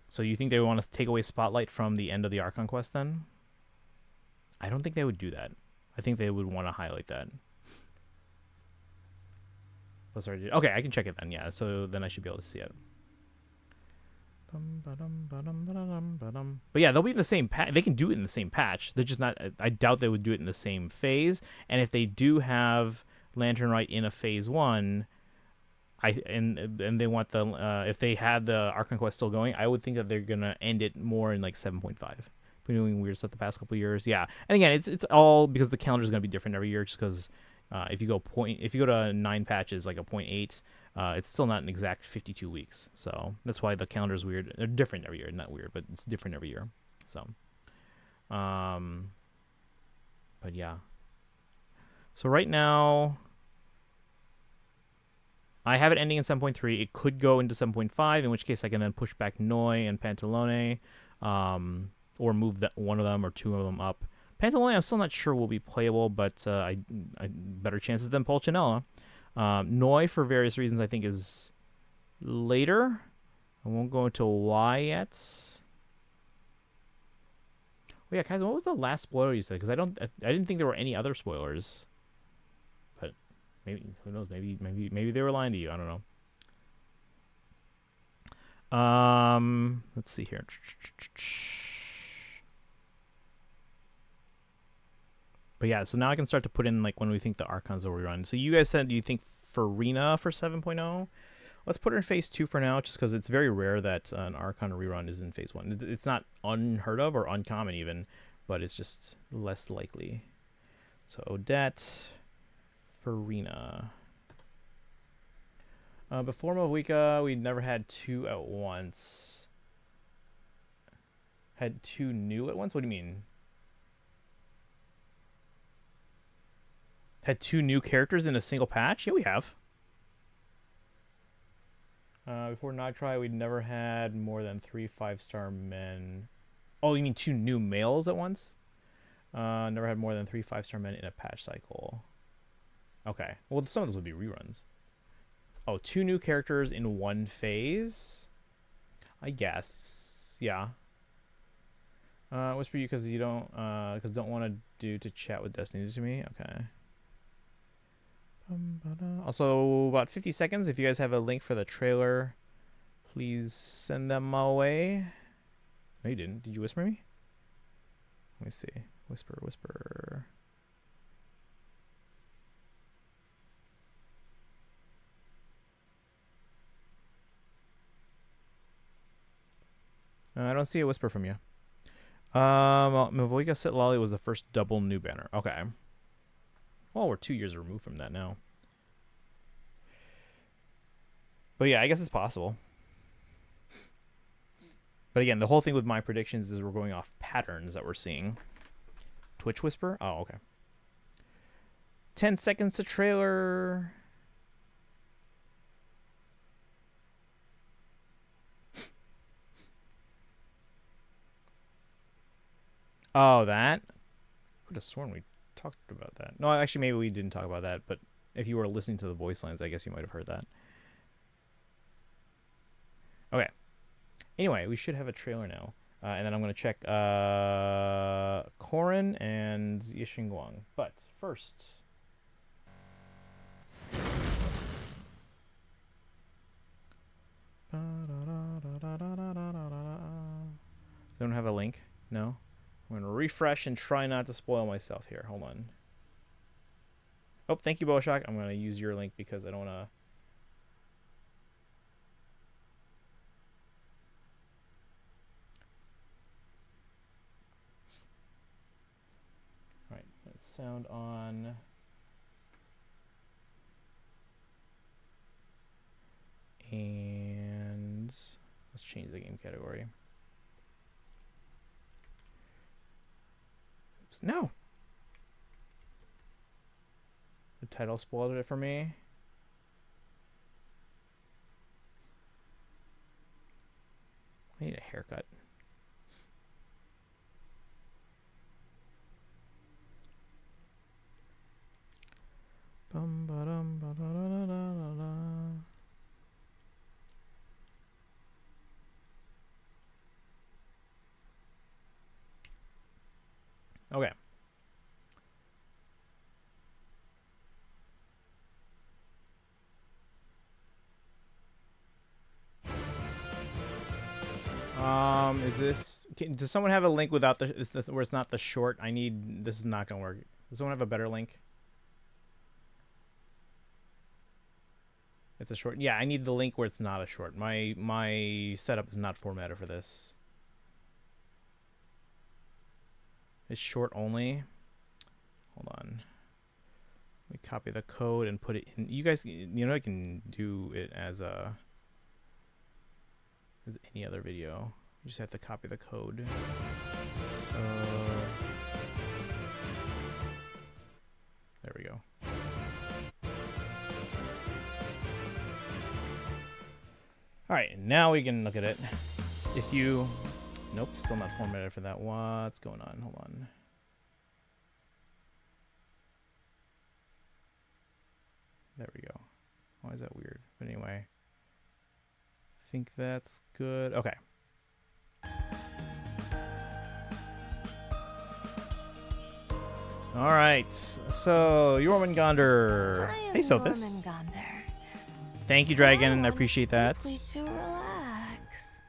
So you think they would want to take away Spotlight from the end of the Archon Quest then? I don't think they would do that. I think they would want to highlight that. Okay, I can check it then, yeah. So then I should be able to see it. But yeah, they'll be in the same patch. They can do it in the same patch. They're just not... I doubt they would do it in the same phase. And if they do have Lantern Rite in a Phase 1... and they want if they had the Archon Quest still going, I would think that they're gonna end it more in like 7.5. Been doing weird stuff the past couple of years, yeah. And again, it's all because the calendar is gonna be different every year. Just because if you go to 9 patches like a 0.8, it's still not an exact 52 weeks. So that's why the calendar is weird. They're different every year, not weird, but it's different every year. So, but yeah. So right now, I have it ending in 7.3. It could go into 7.5, in which case I can then push back Noi and Pantalone, or move one of them or 2 of them up. Pantalone, I'm still not sure will be playable, but I better chances than Pulcinella. Noi, for various reasons, I think is later. I won't go into why yet. Well, yeah, Kaizen, what was the last spoiler you said? Because I didn't think there were any other spoilers. But maybe, who knows? Maybe they were lying to you. I don't know. Let's see here. But yeah, so now I can start to put in like when we think the Archons will rerun. So you guys said you think Farina for 7.0. Let's put her in phase 2 for now, just because it's very rare that an Archon rerun is in phase 1. It's not unheard of or uncommon even, but it's just less likely. So Odette, Farina. Before Movica, we never had 2 at once. Had 2 new at once? What do you mean? Had 2 new characters in a single patch? Yeah, we have. Before Nightcry, we'd never had more than 3 5-star men. Oh, you mean 2 new males at once? Never had more than 3 5-star men in a patch cycle. Okay. Well, some of those would be reruns. Oh, 2 new characters in 1 phase? I guess. Yeah. Whisper you because you don't want to do to chat with Destiny to me? Okay. Also, about 50 seconds. If you guys have a link for the trailer, please send them my way. No, you didn't. Did you whisper me? Let me see. Whisper, whisper. I don't see a whisper from you. Mavoika Sit Lolly was the first double new banner. Okay. Well, we're 2 years removed from that now. But yeah, I guess it's possible. But again, the whole thing with my predictions is we're going off patterns that we're seeing. Twitch Whisper? Oh, okay. 10 seconds to trailer. Oh, that? Could have sworn we talked about that. No, actually, maybe we didn't talk about that. But if you were listening to the voice lines, I guess you might have heard that. Okay. Anyway, we should have a trailer now. And then I'm going to check Korin and Yixingguang. But first... Don't have a link? No? I'm going to refresh and try not to spoil myself here. Hold on. Oh, thank you, Bowshock. I'm going to use your link because I don't want to... Alright, let's sound on. And let's change the game category. Oops, no! The title spoiled it for me. I need a haircut. Bum ba dum ba da da da da da. Okay. Is this? Does someone have a link without the? Is this where it's not the short? I need. This is not gonna work. Does someone have a better link? It's a short. Yeah, I need the link where it's not a short. My setup is not formatted for this. It's short only. Hold on. Let me copy the code and put it in. You guys, you know, I can do it as any other video. You just have to copy the code. So there we go. All right, now we can look at it. If you, nope, still not formatted for that. What's going on? Hold on. There we go. Why is that weird? But anyway, I think that's good. Okay. All right. So Jormungandr. Hey, Sothis. Thank you, Dragon. I appreciate that. To relax.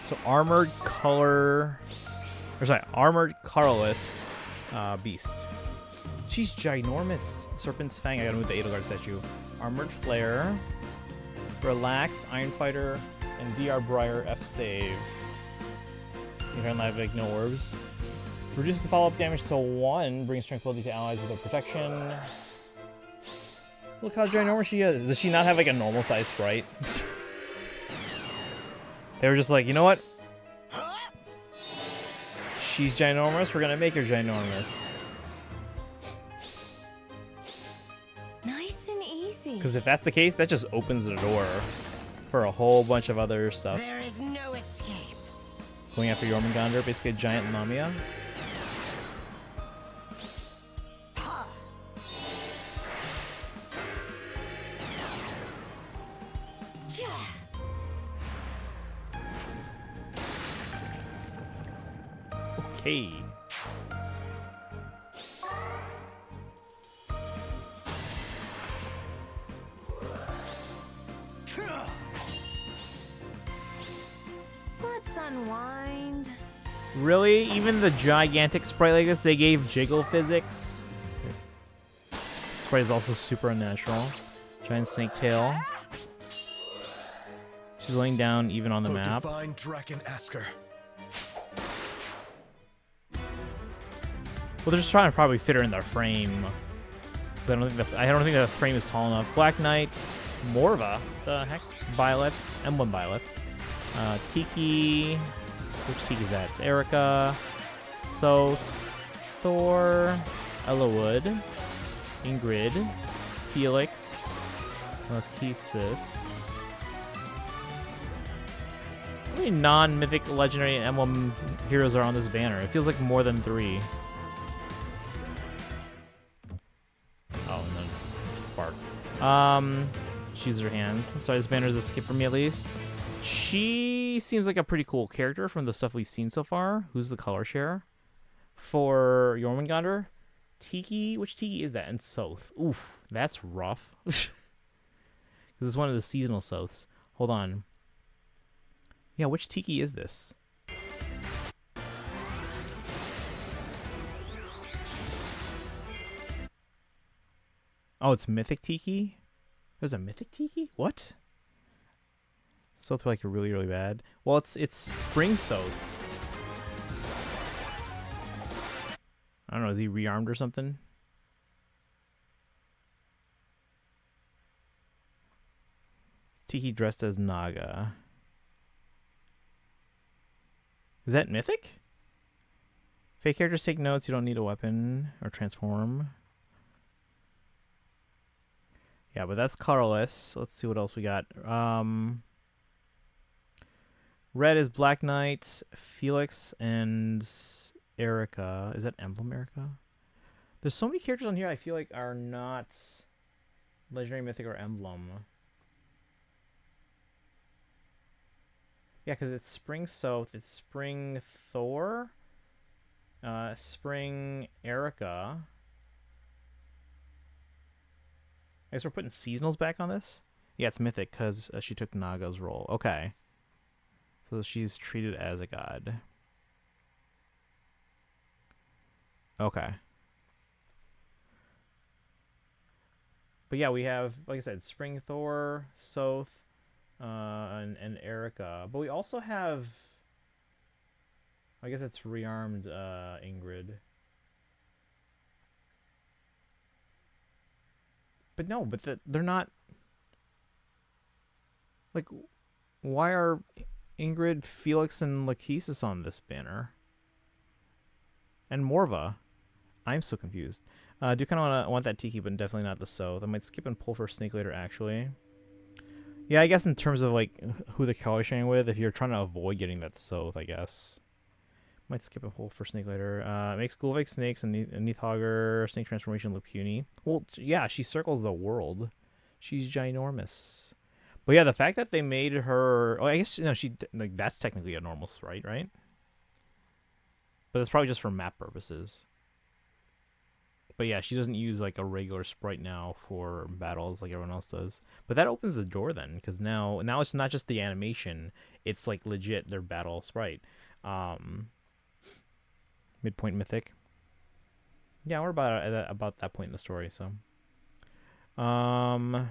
So armored colorless beast. She's ginormous. Serpent's Fang. I gotta move the Edelgard statue. Armored Flare. Relax, Iron Fighter, and DR Briar F save. You can live like no orbs. Reduces the follow-up damage to 1. Brings tranquility to allies with a protection. Look how ginormous she is. Does she not have like a normal size sprite? They were just like, you know what? She's ginormous. We're gonna make her ginormous. Nice and easy. Because if that's the case, that just opens the door for a whole bunch of other stuff. There is no escape. Going after Jormungandr, basically a giant Lamia. Okay. Let's unwind. Really? Even the gigantic sprite like this, they gave jiggle physics? Sprite is also super unnatural. Giant snake tail. She's laying down even on the map. Divine Dragon Asker. Well, they're just trying to probably fit her in their frame. I don't think the frame is tall enough. Black Knight, Morva, the heck? Violet, Emblem Violet. Tiki, which Tiki is that? Erica, Soth, Thor, Ellawood, Ingrid, Felix, Marquesis. How many non-mythic, legendary, and emblem heroes are on this banner? It feels like more than 3. Oh, and then Spark. She uses her hands. Sorry, this banner's a skip for me at least. She seems like a pretty cool character from the stuff we've seen so far. Who's the color share? For Jormungandr? Tiki? Which Tiki is that? And Soth. Oof, that's rough. This is one of the seasonal Soths. Hold on. Yeah, which Tiki is this? Oh, it's Mythic Tiki? There's a Mythic Tiki? What? Soth like really, really bad. Well, it's Spring Soth. I don't know, is he rearmed or something? Tiki dressed as Naga. Is that Mythic? Fake characters take notes, you don't need a weapon or transform. Yeah, but that's colorless. Let's see what else we got. Red is Black Knight, Felix, and Erica. Is that Emblem Erica? There's so many characters on here I feel like are not Legendary, Mythic, or Emblem. Yeah, because it's Spring Soth, it's Spring Thor, Spring Erica. I guess we're putting seasonals back on this? Yeah, it's Mythic because she took Naga's role. Okay. So she's treated as a god. Okay. But yeah, we have, like I said, Spring Thor, Soth, and Erica. But we also have, I guess it's rearmed Ingrid. But no, but they're not. Like, why are Ingrid, Felix, and Lachesis on this banner? And Morva. I'm so confused. I do kind of want that Tiki, but definitely not the Soth. I might skip and pull for Snake later, actually. Yeah, I guess in terms of, like, who the color sharing with, if you're trying to avoid getting that Soth, I guess. Might skip and pull for Snake later. Makes Gulvik Snakes and Neathhogger, Snake Transformation look puny. Well, yeah, she circles the world. She's ginormous. But yeah, the fact that they made her... Oh, I guess, no, like, that's technically a normal sprite, right? But it's probably just for map purposes. But yeah, she doesn't use like a regular sprite now for battles like everyone else does. But that opens the door then, because now it's not just the animation; it's like legit their battle sprite. Midpoint mythic. Yeah, we're about that point in the story. So, but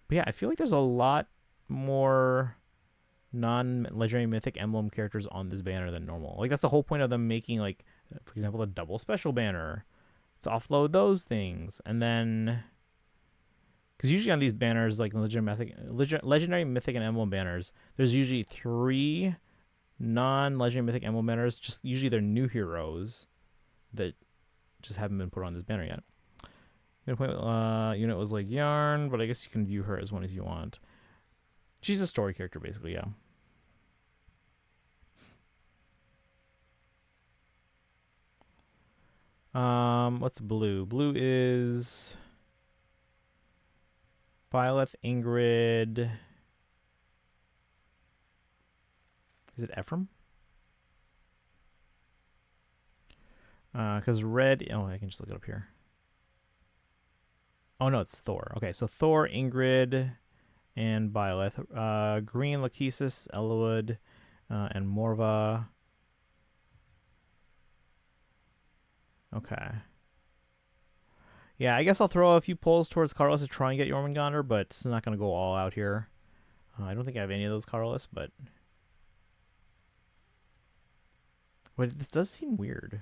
yeah, I feel like there's a lot more non-legendary mythic emblem characters on this banner than normal. Like that's the whole point of them making, like, for example, a double special banner to offload those things. And then because usually on these banners, like legendary mythic and emblem banners, there's usually 3 non-legendary mythic emblem banners. Just usually they're new heroes that just haven't been put on this banner yet. Unit was like Yarn, but I guess you can view her as one as you want. She's a story character, basically, yeah. What's blue? Blue is Violet, Ingrid. Is it Ephraim? Because red. Oh, I can just look it up here. Oh no, it's Thor. Okay, so Thor, Ingrid, and Violet. Green, Lachesis, Elwood, and Morva. Okay. Yeah, I guess I'll throw a few polls towards Carlos to try and get Jormungandr, but it's not going to go all out here. I don't think I have any of those Carlos, but... Wait, this does seem weird.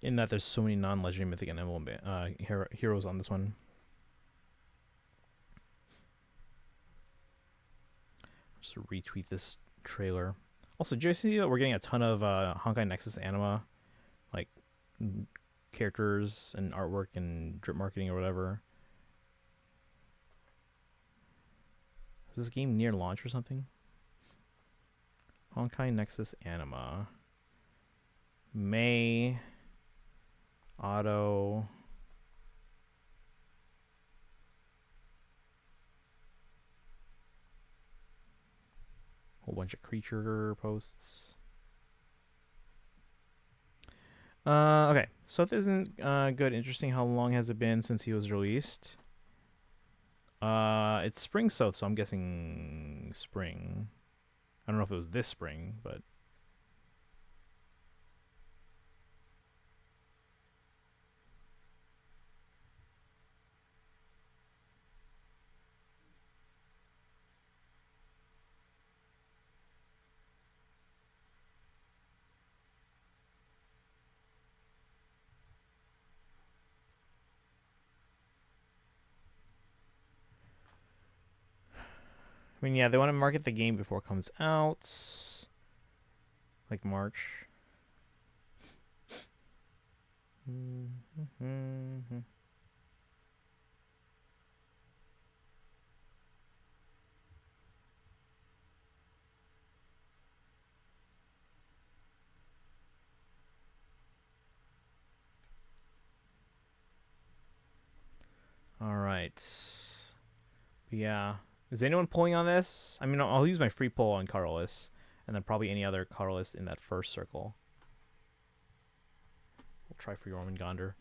In that there's so many non-legendary mythic and emblem heroes on this one. Just retweet this trailer. Also, did you see that we're getting a ton of Honkai Nexus anima, like characters and artwork and drip marketing or whatever? Is this game near launch or something? Honkai Nexus anima. May. Auto. Whole bunch of creature posts. Okay, so if this isn't good, interesting. How long has it been since he was released? It's spring south, so I'm guessing spring. I don't know if it was this spring, but I mean, yeah, they want to market the game before it comes out, like March. All right. But yeah. Is anyone pulling on this? I mean, I'll use my free pull on Carlos, and then probably any other Carlos in that first circle. We'll try for Jormungandr.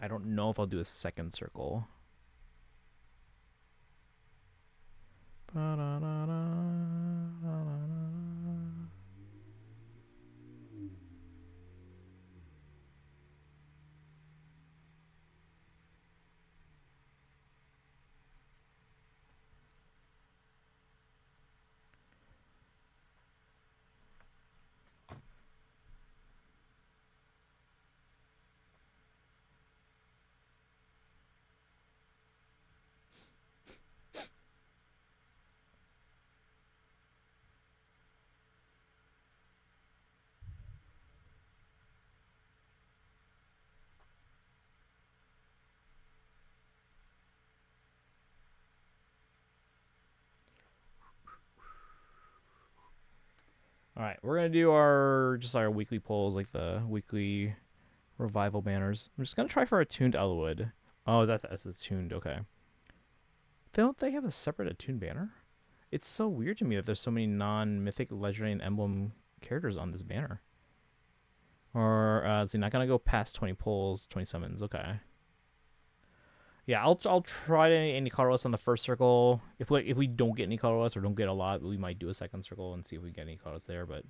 I don't know if I'll do a second circle. All right, we're gonna do our weekly polls, like the weekly revival banners. I'm just gonna try for a tuned Elwood. Oh, that's attuned. Okay. Don't they have a separate attuned banner? It's so weird to me that there's so many non-mythic, legendary, and emblem characters on this banner. Or is he not gonna go past 20 pulls, 20 summons? Okay. Yeah, I'll try any colorless on the first circle. If we don't get any colorless or don't get a lot, we might do a second circle and see if we get any colorless there. But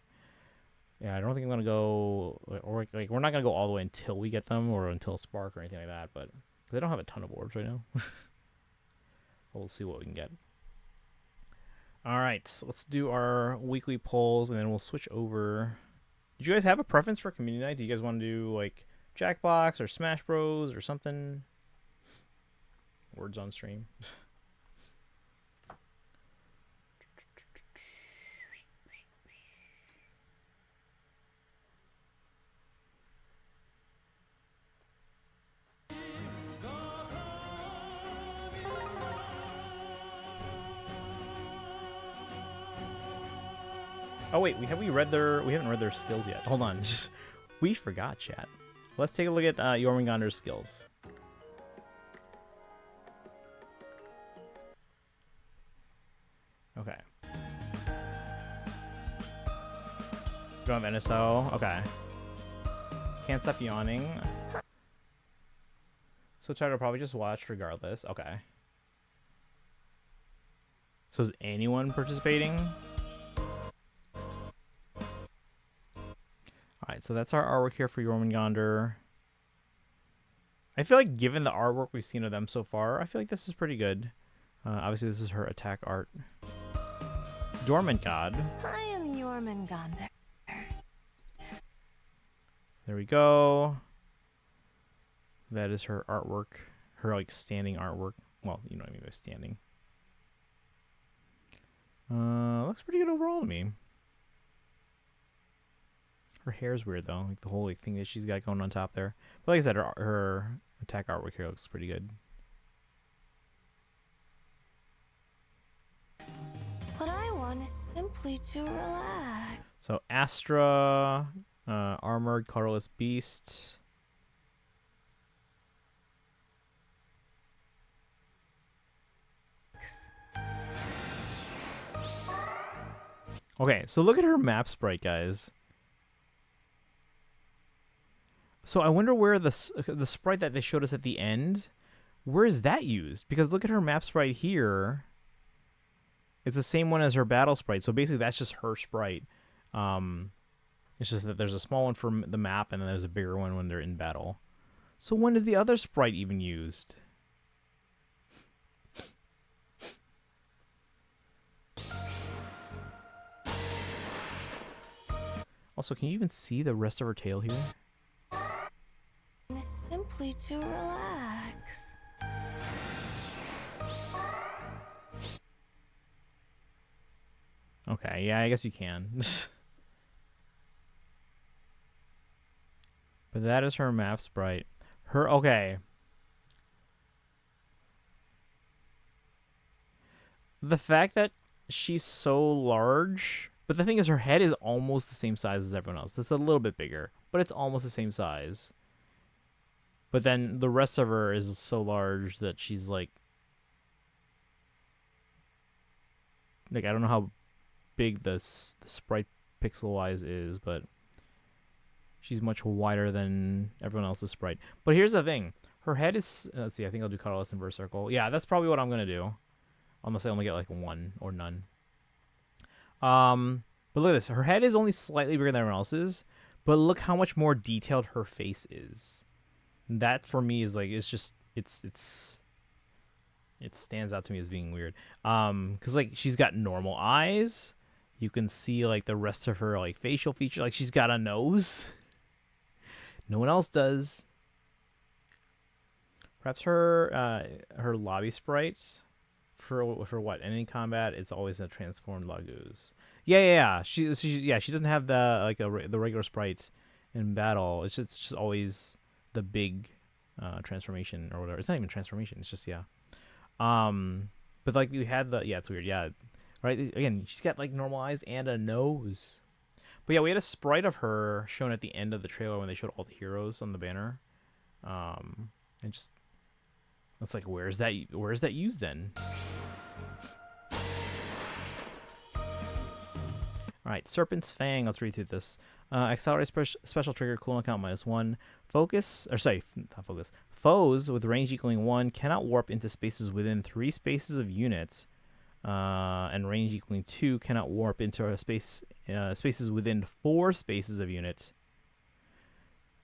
yeah, I don't think I'm gonna go, or like we're not gonna go all the way until we get them or until Spark or anything like that. But they don't have a ton of orbs right now. We'll see what we can get. All right, so let's do our weekly polls and then we'll switch over. Did you guys have a preference for community night? Do you guys want to do like Jackbox or Smash Bros or something? Words on stream. Oh wait, we haven't read their skills yet. Hold on. We forgot, chat. Let's take a look at Jormungandr's skills. Okay. Don't have NSO. Okay. Can't stop yawning. So try to probably just watch regardless. Okay. So is anyone participating? Alright, so that's our artwork here for Jormungandr. I feel like given the artwork we've seen of them so far, I feel like this is pretty good. Obviously this is her attack art. Dormant God. I am Jormungandr. There we go. That is her artwork. Her like standing artwork. Well, you know what I mean by standing. Looks pretty good overall to me. Her hair's weird though, like the whole like thing that she's got going on top there. But like I said, her attack artwork here looks pretty good. What I want is simply to relax. So Astra, armored colorless beast. Okay, so look at her map sprite, guys. So I wonder where the sprite that they showed us at the end, where is that used? Because look at her map sprite here. It's the same one as her battle sprite. So basically that's just her sprite. It's just that there's a small one for the map and then there's a bigger one when they're in battle. So when is the other sprite even used? Also, can you even see the rest of her tail here? Is simply to relax. Okay, yeah, I guess you can. But that is her map sprite. Okay. The fact that she's so large, but the thing is her head is almost the same size as everyone else. It's a little bit bigger, but it's almost the same size. But then the rest of her is so large that she's like I don't know how big the sprite pixel-wise is, but she's much wider than everyone else's sprite. But here's the thing. Her head is... Let's see. I think I'll do colorless inverse circle. Yeah, that's probably what I'm going to do. Unless I only get like one or none. But look at this. Her head is only slightly bigger than everyone else's. But look how much more detailed her face is. That for me is like... It's just... It stands out to me as being weird. Because like she's got normal eyes. You can see like the rest of her like facial feature. Like she's got a nose. No one else does. Perhaps her lobby sprite for what? Any combat, it's always a transformed Laguz. Yeah. She doesn't have the the regular sprites in battle. It's just always the big transformation or whatever. It's not even transformation. It's just but like we had it's weird. Yeah. Right. Again, she's got like normal eyes and a nose. But yeah, we had a sprite of her shown at the end of the trailer when they showed all the heroes on the banner. And just it's like, where's that used then? All Alright, Serpent's Fang. Let's read through this. Accelerate special trigger, cooldown count -1. Focus, or sorry, not focus. Foes with range equaling 1 cannot warp into spaces within 3 spaces of units. And range equaling 2 cannot warp into a spaces within 4 spaces of units.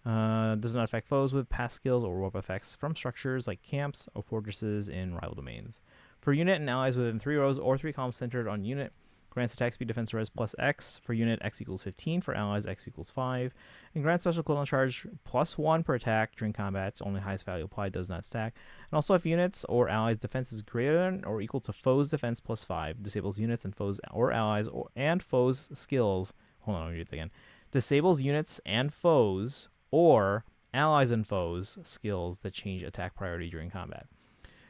Does not affect foes with pass skills or warp effects from structures like camps or fortresses in rival domains. For unit and allies within 3 rows or 3 columns centered on unit, grants attack speed defense res plus X. For unit, X equals 15. For allies, X equals 5. And grants special cooldown charge +1 per attack during combat. Only highest value applied, does not stack. And also if units or allies' defense is greater than or equal to foes' defense +5, disables units and foes or allies and foes' skills. Hold on, let me read it again. Disables units and foes or allies and foes' skills that change attack priority during combat.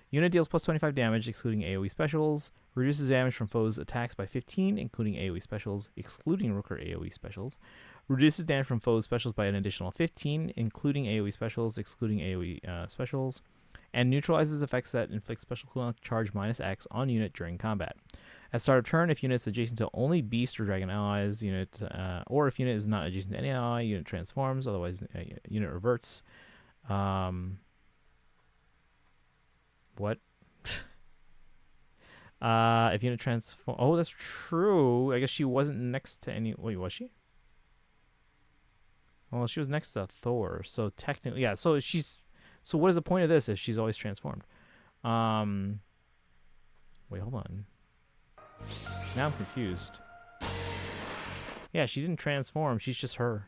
Unit deals +25 damage, excluding AoE specials. Reduces damage from foes' attacks by 15, including AoE specials, excluding Rooker AoE specials. Reduces damage from foes' specials by an additional 15, including AoE specials, excluding AoE specials. And neutralizes effects that inflict special cooldown charge -X on unit during combat. At start of turn, if unit is adjacent to only beast or dragon allies, unit, or if unit is not adjacent to any ally, unit transforms. Otherwise, unit reverts. What? If unit transform... Oh, that's true. I guess she wasn't next to any... Wait, was she? Well, she was next to Thor. So technically... Yeah, so she's... So what is the point of this if she's always transformed? Wait, hold on. Now I'm confused. Yeah, she didn't transform. She's just her.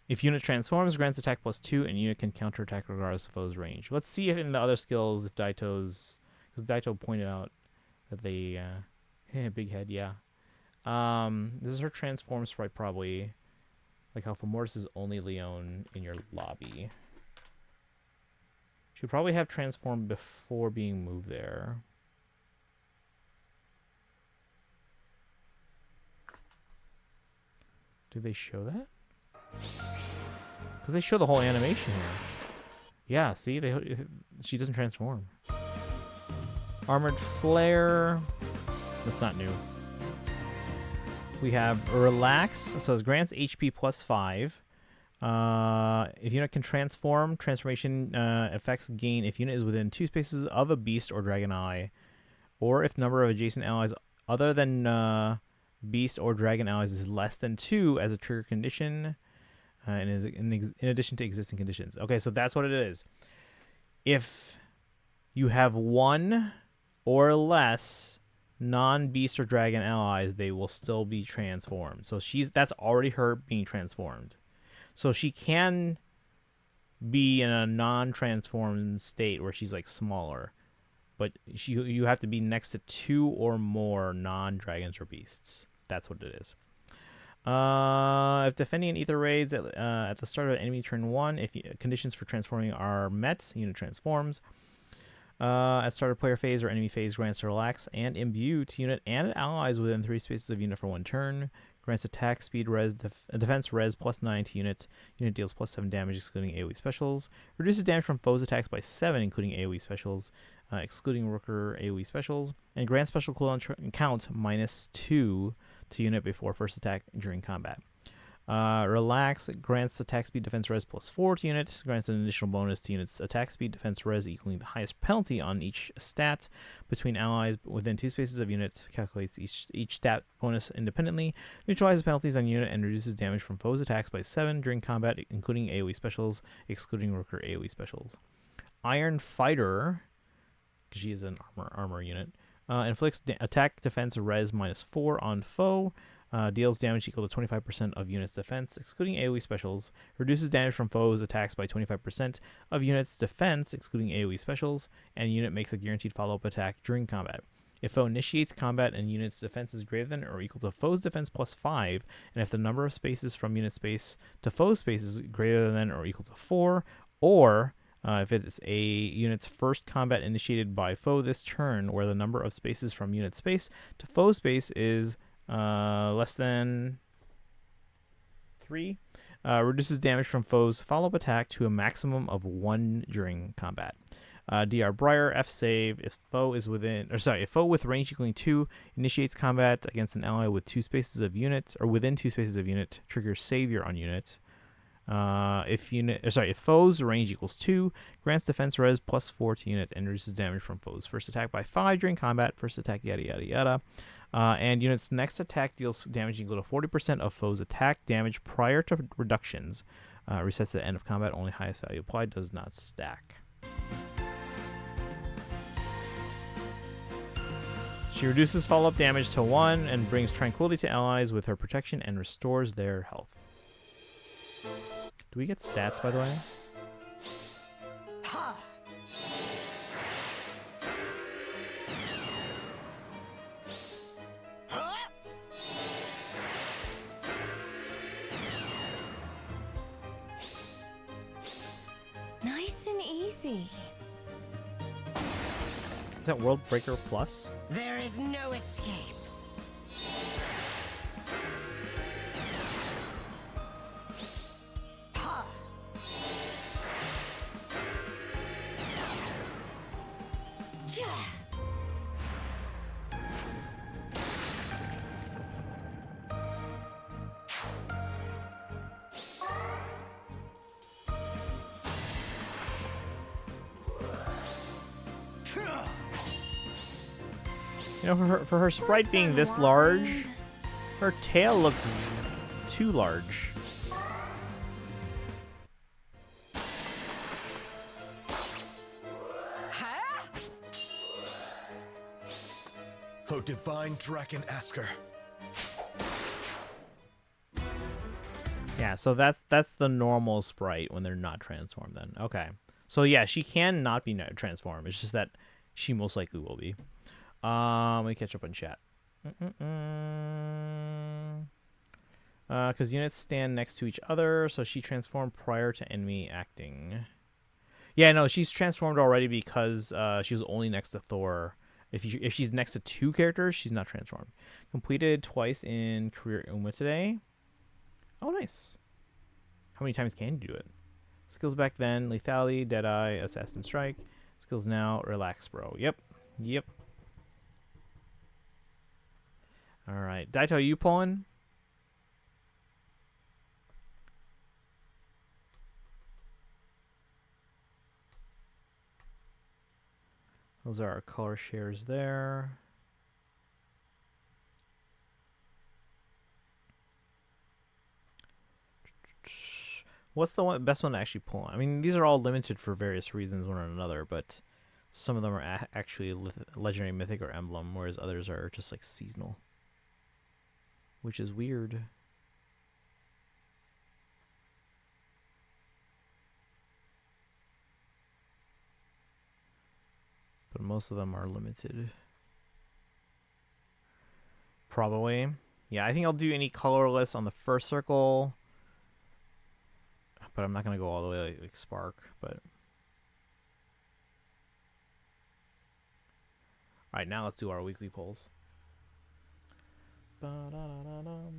If unit transforms, grants attack +2, and unit can counterattack regardless of foe's range. Let's see if in the other skills, if Daito's... Because Daito pointed out that they... big head, yeah. This is her transform sprite, probably. Like how Fomortis is only Leon in your lobby. She would probably have transformed before being moved there. Do they show that? Because they show the whole animation here. Yeah, see? She doesn't transform. Armored Flare. That's not new. We have Relax. So it grants HP +5. If unit can transform, transformation effects gain if unit is within 2 spaces of a beast or dragon eye. Or if number of adjacent allies other than beast or dragon allies is less than 2 as a trigger condition. In addition to existing conditions. Okay, so that's what it is. If you have 1 or less non-beast or dragon allies, they will still be transformed. So that's already her being transformed. So she can be in a non-transformed state where she's like smaller, but you have to be next to 2 or more non-dragons or beasts. That's what it is. If defending an ether raids at the start of enemy turn 1, if conditions for transforming are met, unit transforms. At start of player phase or enemy phase, grants Relax and Imbue to unit and allies within 3 spaces of unit for 1 turn. Grants attack, speed, res, defense, res +9 to unit. Unit deals +7 damage, excluding AoE specials. Reduces damage from foes' attacks by 7, including AoE specials, excluding Rooker AoE specials. And grants special cooldown count -2 to unit before first attack during combat. Relax grants attack speed defense res +4 to unit. Grants an additional bonus to unit's attack speed defense res equaling the highest penalty on each stat between allies within 2 spaces of units. Calculates each stat bonus independently. Neutralizes penalties on unit and reduces damage from foes' attacks by 7 during combat, including AoE specials, excluding Rooker AoE specials. Iron Fighter, because she is an armor unit, inflicts attack defense res -4 on foe. Deals damage equal to 25% of unit's defense, excluding AoE specials. Reduces damage from foes' attacks by 25% of unit's defense, excluding AoE specials. And unit makes a guaranteed follow-up attack during combat. If foe initiates combat and unit's defense is greater than or equal to foe's defense +5, and if the number of spaces from unit space to foe's space is greater than or equal to 4, or if it's a unit's first combat initiated by foe this turn, where the number of spaces from unit space to foe space is less than 3, reduces damage from foes' follow-up attack to a maximum of 1 during combat. DR Briar, F save. If foe is within, or sorry, if foe with range equaling 2 initiates combat against an ally with 2 spaces of unit or within 2 spaces of unit, triggers savior on unit. If foe's range equals 2, grants defense res +4 to unit and reduces damage from foe's first attack by 5 during combat. First attack, yada yada yada. And unit's next attack deals damage equal to 40% of foe's attack damage prior to reductions. Resets at the end of combat. Only highest value applied. Does not stack. She reduces follow-up damage to 1 and brings tranquility to allies with her protection and restores their health. Do we get stats, by the way? Nice and easy. Is that World Breaker Plus? There is no escape. You know, for her sprite being this large, her tail looked too large. O divine Draken Asker. Yeah, so that's the normal sprite when they're not transformed then. Okay. So yeah, she can not be transformed. It's just that she most likely will be. Let me catch up on chat. Because units stand next to each other, so she transformed prior to enemy acting. Yeah, no, she's transformed already because she was only next to Thor. If she's next to 2 characters, she's not transformed. Completed twice in Career Uma today. Oh, nice. How many times can you do it? Skills back then, Lethality, Deadeye, Assassin Strike. Skills now, Relax, bro. Yep. All right. Daito, you pulling? Those are our color shares there. What's the best one to actually pull? I mean, these are all limited for various reasons, one or another, but some of them are actually legendary, mythic, or emblem, whereas others are just like seasonal, which is weird. But most of them are limited. Probably. Yeah, I think I'll do any colorless on the first circle. But I'm not going to go all the way like Spark. But alright, now let's do our weekly polls. Ba-da-da-da-dum.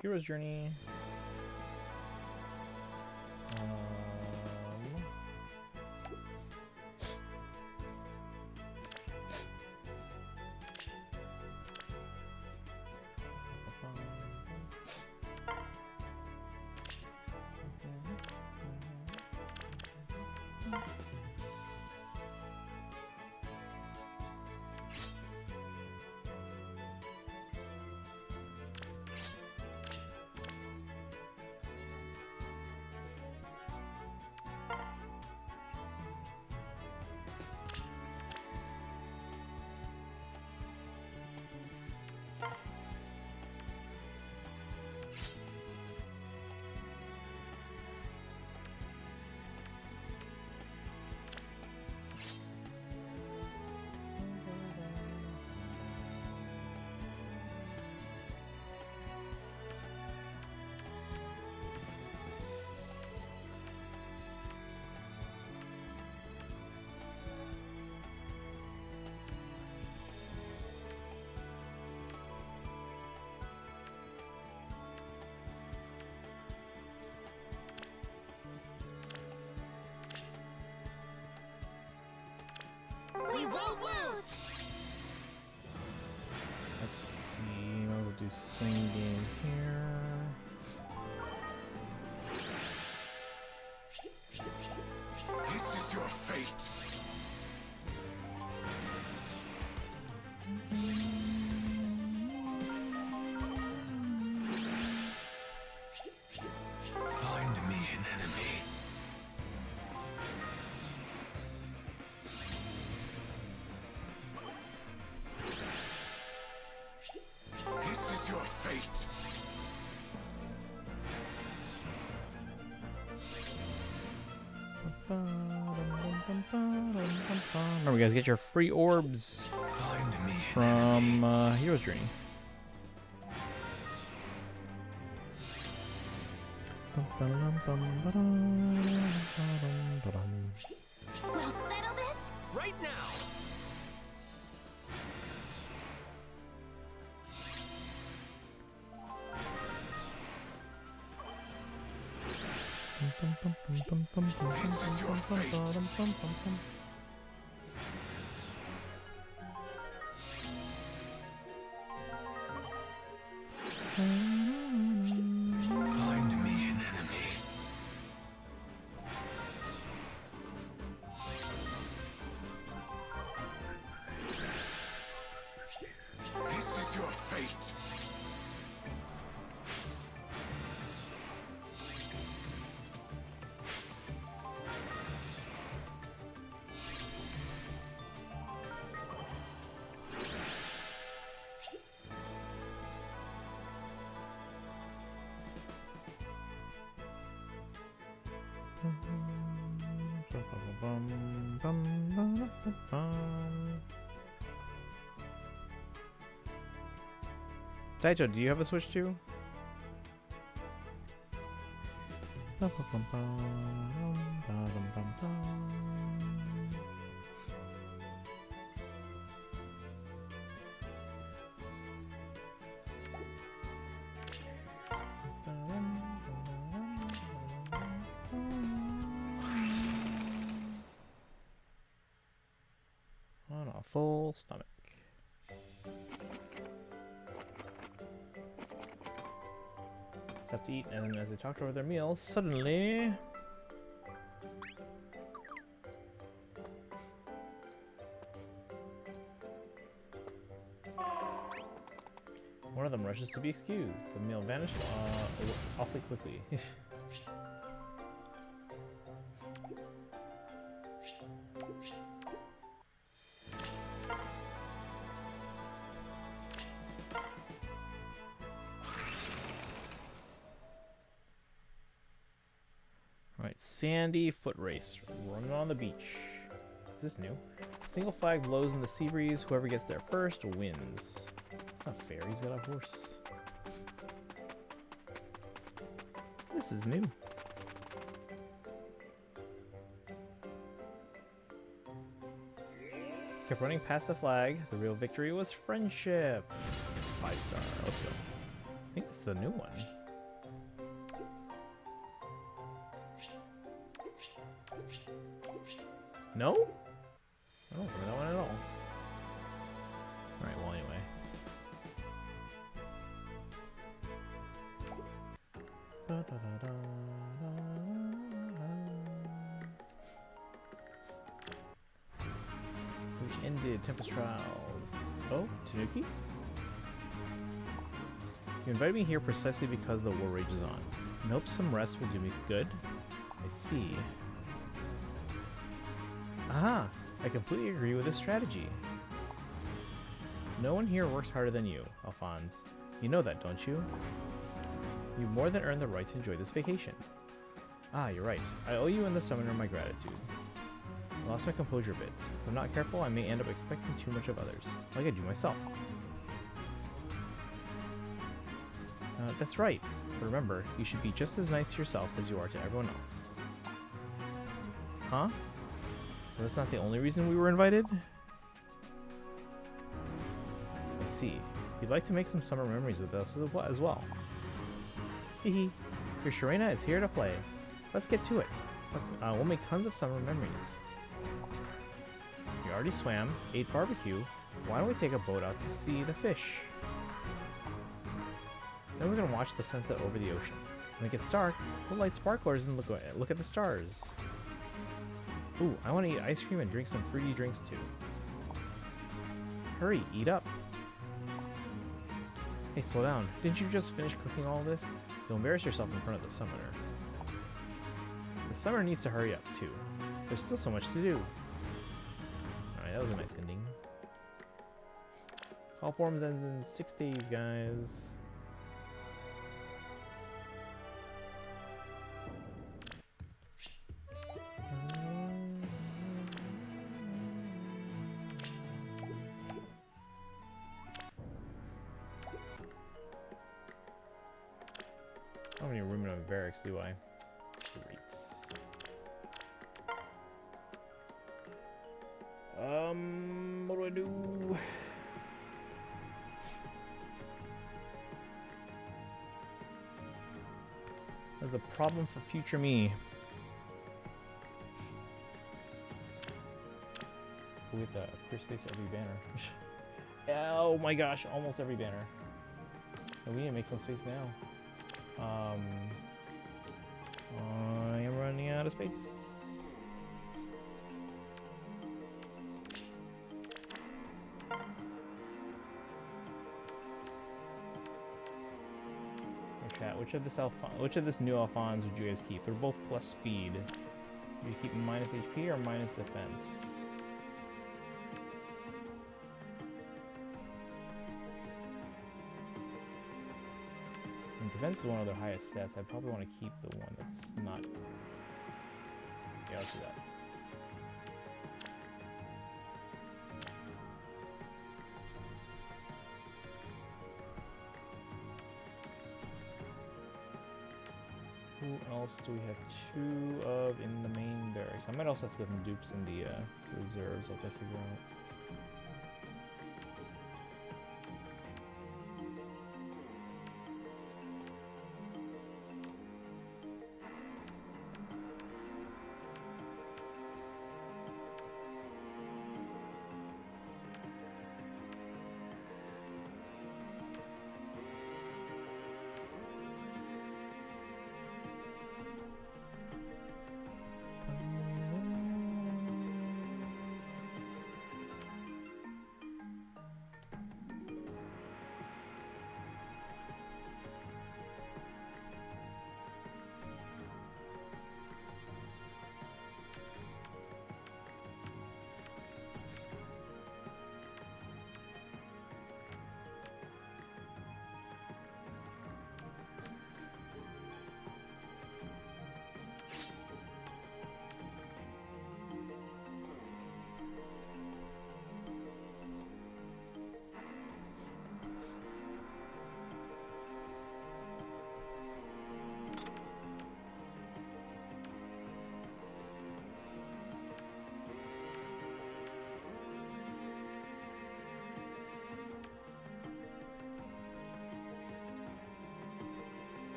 Hero's Journey. fate. Find me an enemy. This is your fate. Remember, guys, get your free orbs Find me an from Hero's Journey. We'll settle this? Right now! This is your fate. Find me an enemy. This is your fate. Daito, do you have a Switch too? On a full stomach. Except to eat, and as they talked over their meal, suddenly... one of them rushes to be excused. The meal vanished awfully quickly. Alright, sandy foot race. Running on the beach. Is this new? Single flag blows in the sea breeze. Whoever gets there first wins. It's not fair. He's got a horse. This is new. Kept running past the flag. The real victory was friendship. 5-star. Let's go. I think it's the new one. No? I don't remember that one at all. Alright, well, anyway. We ended Tempest Trials. Oh, Tanuki? You invited me here precisely because the war rages on. And hope some rest will do me good. I see. Aha! I completely agree with this strategy. No one here works harder than you, Alphonse. You know that, don't you? You more than earned the right to enjoy this vacation. Ah, you're right. I owe you and the summoner my gratitude. I lost my composure a bit. If I'm not careful, I may end up expecting too much of others, like I do myself. That's right. But remember, you should be just as nice to yourself as you are to everyone else. Huh? So that's not the only reason we were invited? I see. You'd like to make some summer memories with us as well. Hehe. Your Sharena is here to play. Let's get to it. We'll make tons of summer memories. You already swam, ate barbecue. Why don't we take a boat out to see the fish? Then we're gonna watch the sunset over the ocean. When it gets dark, we'll light sparklers and look at the stars. Ooh, I want to eat ice cream and drink some fruity drinks too. Hurry, eat up. Hey, slow down. Didn't you just finish cooking all this? You'll embarrass yourself in front of the summoner. The summoner needs to hurry up too. There's still so much to do. Alright, that was a nice ending. All forms ends in 6 days, guys. I don't have any room in my barracks, do I? Great. What do I do? That's a problem for future me. With a clear space every banner. Oh my gosh, almost every banner. And we need to make some space now. I am running out of space. Chat, which of this new Alphons would you guys keep? They're both plus speed. Would you keep minus HP or minus defense? And defense is one of their highest stats. I probably want to keep the one that's not. Yeah, let's do that. Who else do we have 2 of in the main barracks? I might also have some dupes in the reserves. I'll have to figure out.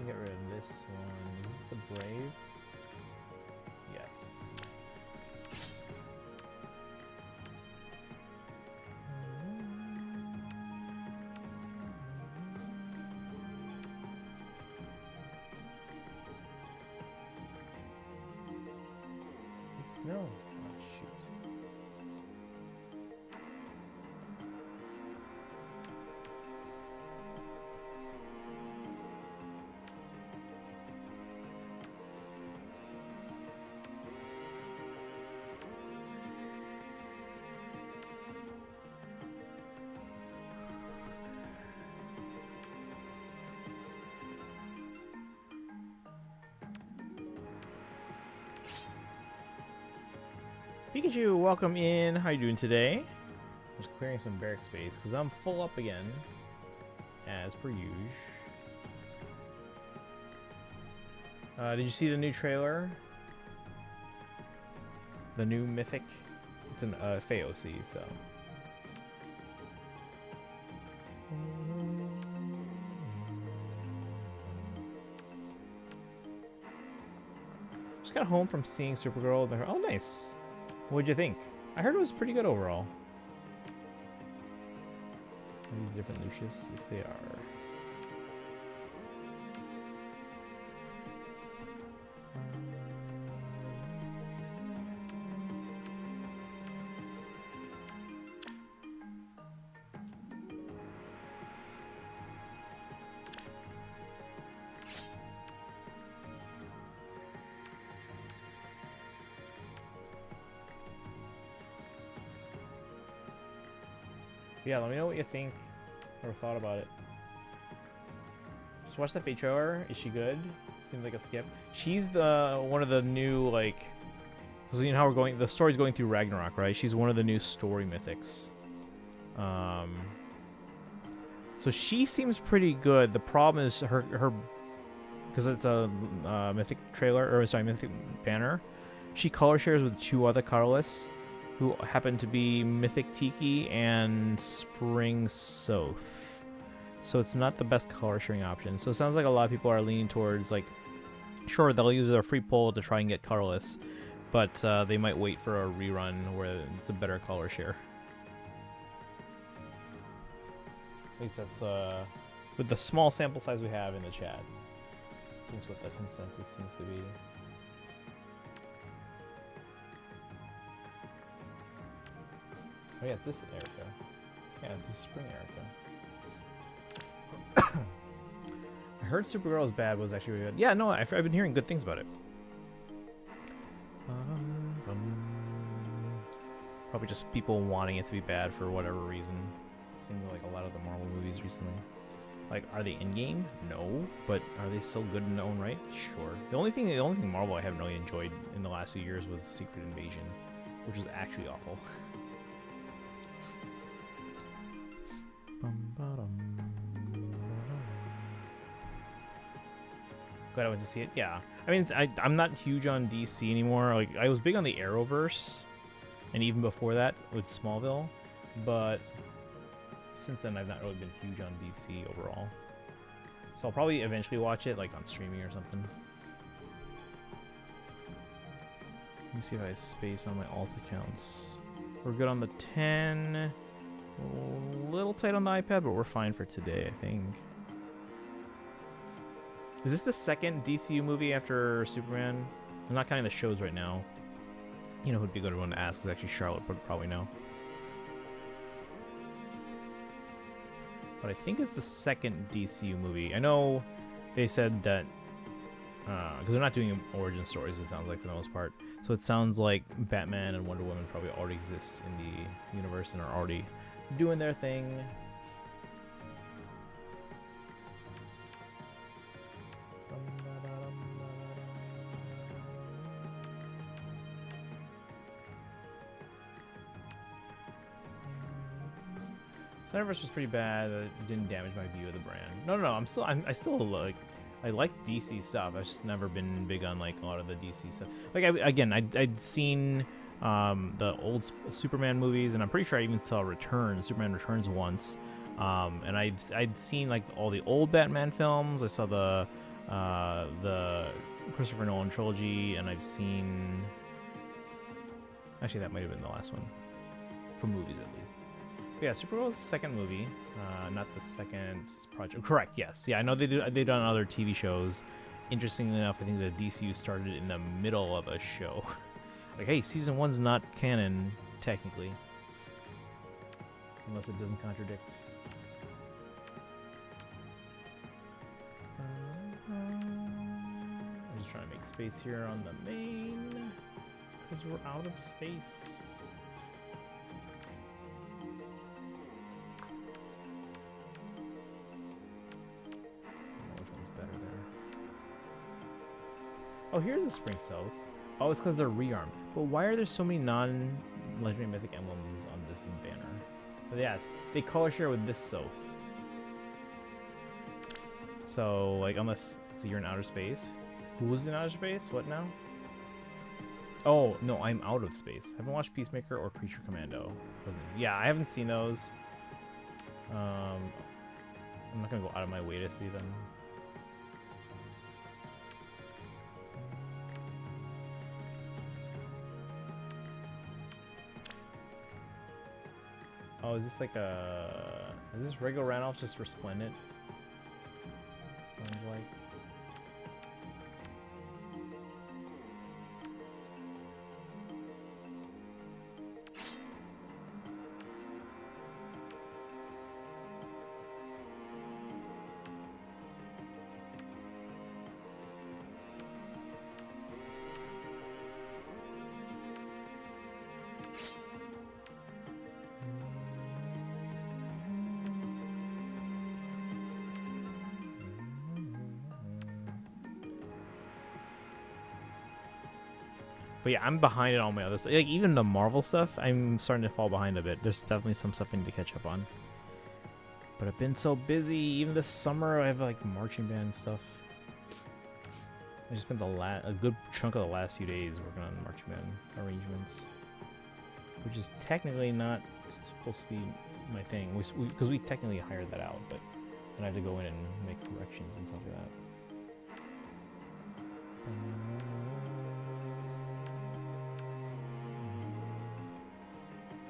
Get rid of this one. Is this the Brave? Yes. Oops, no. Oh, shoot. Pikachu, welcome in. How you doing today? Just clearing some barrack space because I'm full up again, as per usual. Did you see the new trailer? The new Mythic? It's an FEH, so. Just got home from seeing Supergirl. Oh, nice. What'd you think? I heard it was pretty good overall. Are these different Lucius? Yes, they are. Yeah, let me know what you think or thought about it. Just watch the FEH trailer. Is she good? Seems like a skip. She's the one of the new, like, because you know how we're going. The story's going through Ragnarok, right? She's one of the new story mythics. So she seems pretty good. The problem is her because it's a mythic trailer, or sorry, mythic banner. She color shares with 2 other colorless, who happen to be Mythic Tiki and Spring Soph. So it's not the best color sharing option. So it sounds like a lot of people are leaning towards, like, sure, they'll use their free pull to try and get colorless, but they might wait for a rerun where it's a better color share. At least that's with the small sample size we have in the chat. Seems what the consensus seems to be. Oh yeah, it's this Erica. Yeah, it's this spring Erica. I heard Supergirl is bad, was actually really good. Yeah, no, I've been hearing good things about it. Probably just people wanting it to be bad for whatever reason. Seems like a lot of the Marvel movies recently. Like, are they in game? No, but are they still good in their own right? Sure. The only thing Marvel I haven't really enjoyed in the last few years was Secret Invasion, which is actually awful. Glad I went to see it. Yeah, I mean, I'm not huge on DC anymore. Like, I was big on the Arrowverse, and even before that with Smallville, but since then I've not really been huge on DC overall. So I'll probably eventually watch it, like on streaming or something. Let me see if I have space on my alt accounts. We're good on the 10. A little tight on the iPad, but we're fine for today, I think. Is this the second DCU movie after Superman? I'm not counting the shows right now. You know who'd be a good one to ask is actually Charlotte, but probably no. But I think it's the second DCU movie. I know they said that because they're not doing origin stories, it sounds like, for the most part. So it sounds like Batman and Wonder Woman probably already exist in the universe and are already doing their thing. Snyderverse was pretty bad. It didn't damage my view of the brand. No. I still like. I like DC stuff. I've just never been big on like a lot of the DC stuff. Like I'd seen the old Superman movies, and I'm pretty sure I even saw Superman Returns once. And I'd seen like all the old Batman films. I saw the Christopher Nolan trilogy, and I've seen. Actually, that might have been the last one for movies at least. But yeah, Supergirl's second movie, not the second project. Correct. Yes. Yeah, I know they've done other TV shows. Interestingly enough, I think the DCU started in the middle of a show. Like, hey, season 1's not canon technically, unless it doesn't contradict. I'm just trying to make space here on the main because we're out of space. Oh, here's the Spring South. Oh, it's because they're rearmed. But why are there so many non-legendary mythic emblems on this banner? But yeah, they color share with this Soph. So, like, unless you're in outer space. Who's in outer space? What now? Oh, no, I'm out of space. I haven't watched Peacemaker or Creature Commando. Yeah, I haven't seen those. I'm not going to go out of my way to see them. Oh, is this like a... Is this regular Randolph just resplendent? Sounds like. But yeah, I'm behind in all my other stuff. Like, even the Marvel stuff, I'm starting to fall behind a bit. There's definitely some stuff I need to catch up on. But I've been so busy. Even this summer, I have like marching band stuff. I just spent a good chunk of the last few days working on marching band arrangements, which is technically not supposed to be my thing. Because we technically hired that out, but then I have to go in and make corrections and stuff like that.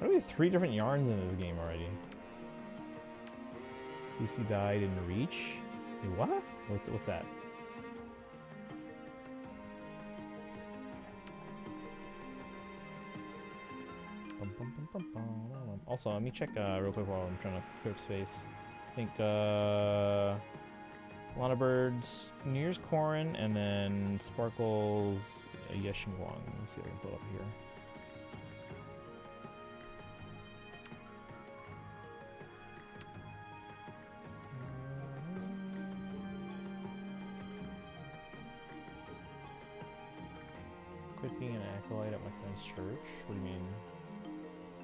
Why do we have 3 different yarns in this game already? PC died in Reach? Wait, what? What's that? Also, let me check real quick while I'm trying to clear up space. I think Lana Bird's New Year's Corrin, and then Sparkle's Yeshingwang. Let me see if I can pull it up here. Quit being an acolyte at my friend's church? What do you mean?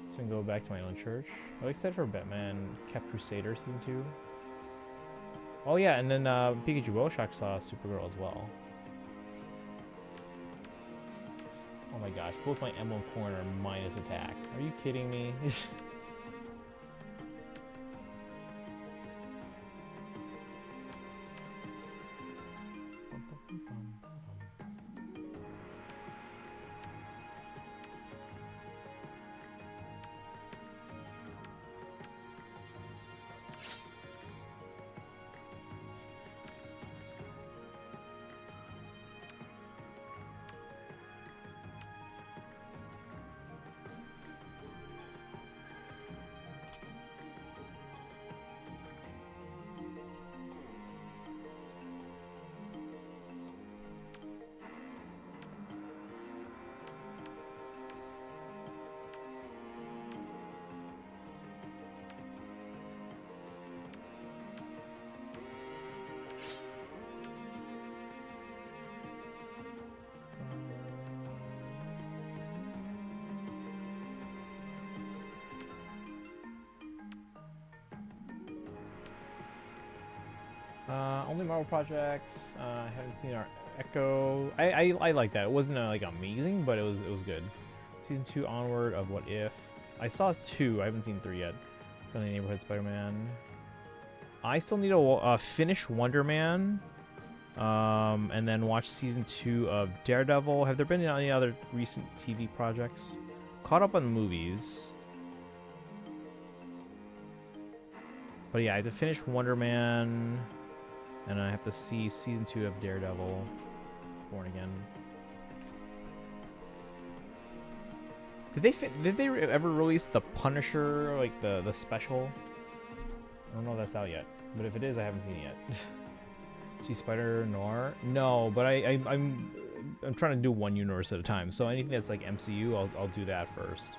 So I can go back to my own church? I'm excited for Batman Cap Crusader Season 2. Oh yeah, and then Pikachu Boshak saw Supergirl as well. Oh my gosh, both my emblem corn are minus attack. Are you kidding me? Only Marvel projects. I haven't seen our Echo. I like that. It wasn't like amazing, but it was good. Season 2 onward of What If. I saw 2. I haven't seen 3 yet. Friendly Neighborhood Spider-Man. I still need to finish Wonder Man, and then watch season 2 of Daredevil. Have there been any other recent TV projects? Caught up on the movies. But yeah, I have to finish Wonder Man, and I have to see season 2 of Daredevil, Born Again. Did they ever release the Punisher, like the special? I don't know if that's out yet, but if it is, I haven't seen it yet. See Spider Noir? No, but I'm trying to do one universe at a time. So anything that's like MCU, I'll do that first.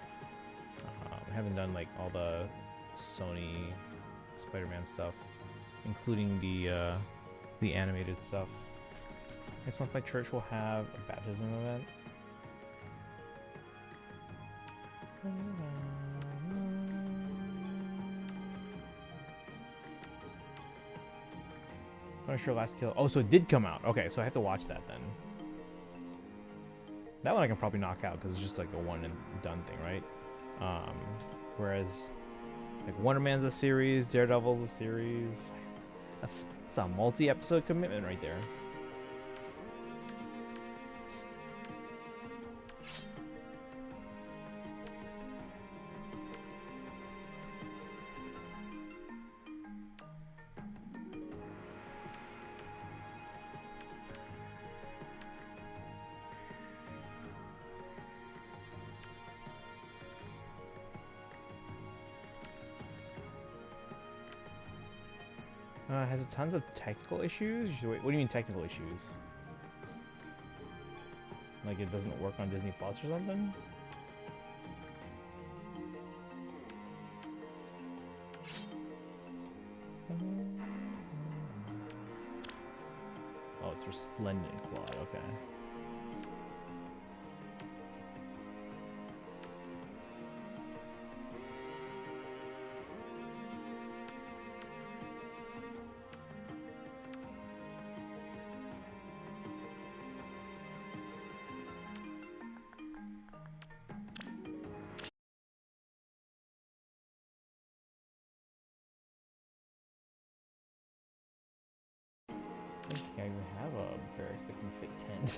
I haven't done like all the Sony Spider-Man stuff, including the animated stuff. Next month, my church will have a baptism event. Punisher Last Kill. Oh, so it did come out. Okay, so I have to watch that then. That one I can probably knock out because it's just like a one and done thing, right? Whereas like Wonder Man's a series, Daredevil's a series. That's a multi-episode commitment right there. Has it tons of technical issues? Wait, what do you mean technical issues? Like it doesn't work on Disney Plus or something? Oh, it's Resplendent Claude, okay. I don't think I even have a barracks that can fit 10.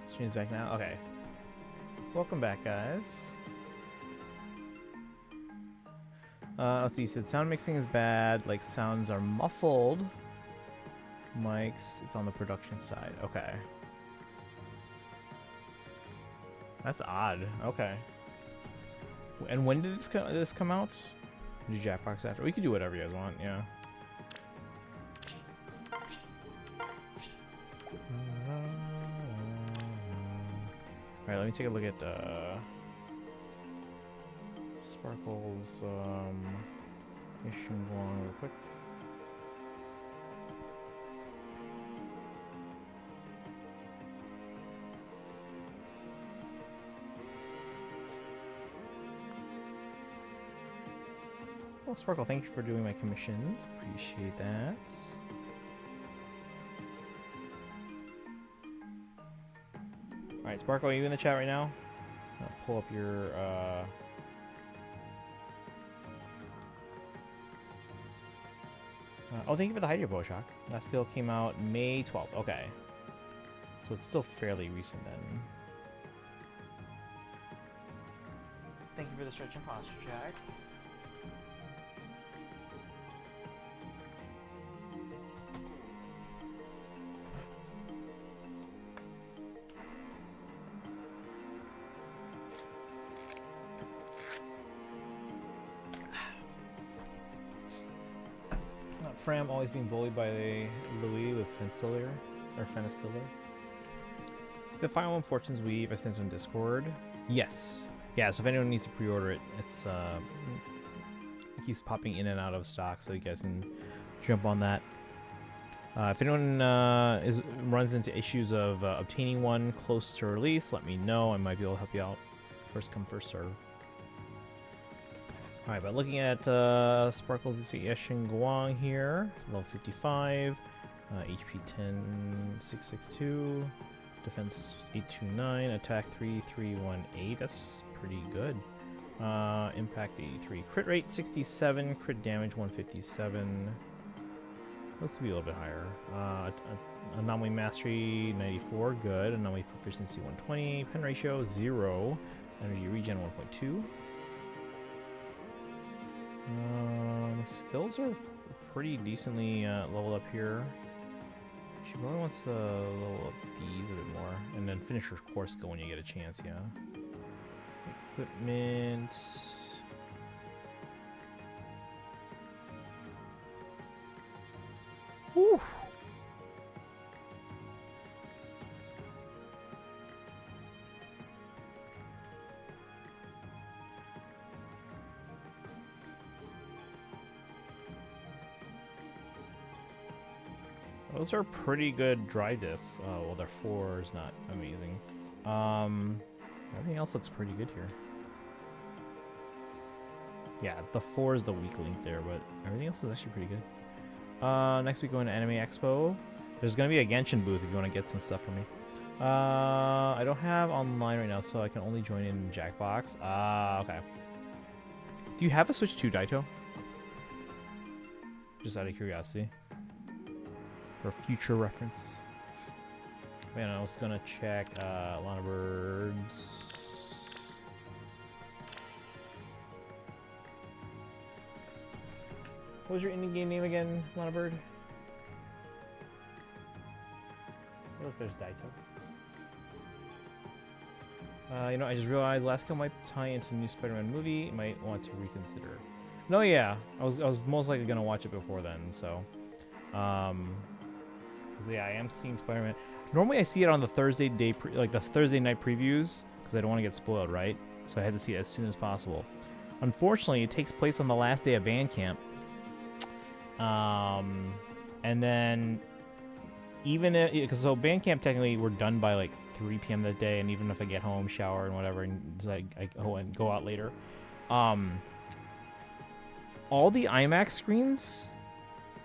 Stream's back now? Okay. Welcome back, guys. Let's see, you said sound mixing is bad, like sounds are muffled. Mics, it's on the production side. Okay. That's odd. Okay. And when did this come out? Did you Jackbox after? We could do whatever you guys want, yeah. Alright, let me take a look at Sparkle's issue along real quick. Well, Sparkle, thank you for doing my commissions. Appreciate that. Alright, Sparkle, are you in the chat right now? I'll pull up your oh, thank you for the Hydro Shock. That still came out May 12th. Okay. So it's still fairly recent then. Thank you for the stretch and posture check. Fram always being bullied by Louis with Fencilier or Fenicilla. The Final One Fortune's Weave I sent on Discord. Yes. Yeah, so if anyone needs to pre-order it, it's it keeps popping in and out of stock, so you guys can jump on that. If anyone runs into issues of obtaining one close to release, let me know. I might be able to help you out. First come, first serve. Alright, but looking at Sparkles, you see Yeshin Guang here, level 55, HP 10,662, defense 829, attack 3318. That's pretty good. Impact 83, crit rate 67, crit damage 157. That could be a little bit higher. Anomaly mastery 94, good. Anomaly proficiency 120, pen ratio 0, energy regen 1.2. Skills are pretty decently leveled up here. She probably wants to level up these a bit more, and then finish her core skill when you get a chance. Yeah. Equipment. Whew. Those are pretty good dry discs. Oh, well, their 4 is not amazing. Everything else looks pretty good here. Yeah, the 4 is the weak link there, but everything else is actually pretty good. Next we go into Anime Expo. There's gonna be a Genshin booth if you want to get some stuff from me. I don't have online right now, so I can only join in Jackbox. Okay. Do you have a Switch 2, Daito? Just out of curiosity. For future reference. Man, I was gonna check Lana Birds. What was your indie game name again, Lana Bird? Oh, look, there's Daito. You know, I just realized last kill might tie into the new Spider-Man movie. Might want to reconsider. No, yeah, I was most likely gonna watch it before then. So, yeah, I am seeing Spider-Man. Normally, I see it on the Thursday day, like the Thursday night previews, because I don't want to get spoiled, right? So I had to see it as soon as possible. Unfortunately, it takes place on the last day of Bandcamp. And then even if, because so Bandcamp technically we're done by like 3 p.m. that day, and even if I get home, shower and whatever, and I go out later, all the IMAX screens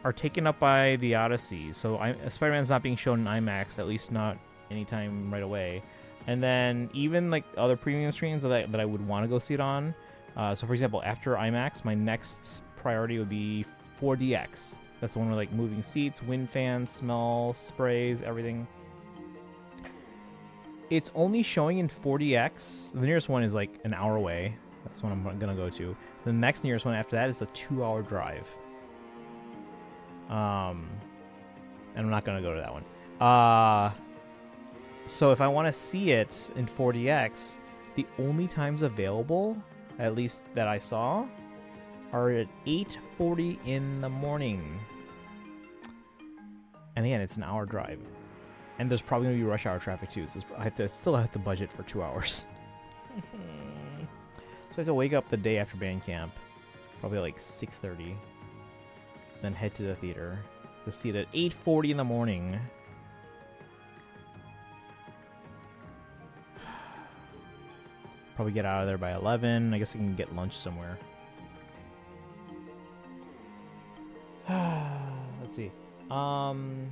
are taken up by the Odyssey. So Spider-Man's not being shown in IMAX, at least not anytime right away. And then even like other premium screens that I would want to go see it on. So for example, after IMAX, my next priority would be 4DX. That's the one with like moving seats, wind fans, smell, sprays, everything. It's only showing in 4DX. The nearest one is like an hour away. That's what I'm gonna go to. The next nearest one after that is a 2-hour drive. And I'm not gonna go to that one. So if I want to see it in 4DX, the only times available, at least that I saw, are at 8:40 in the morning. And again, it's an hour drive. And there's probably gonna be rush hour traffic too, so I still have to budget for 2 hours. So I have to wake up the day after Bandcamp, probably like 6:30, then head to the theater to see it at 8:40 in the morning. Probably get out of there by 11. I guess I can get lunch somewhere. Let's see. 1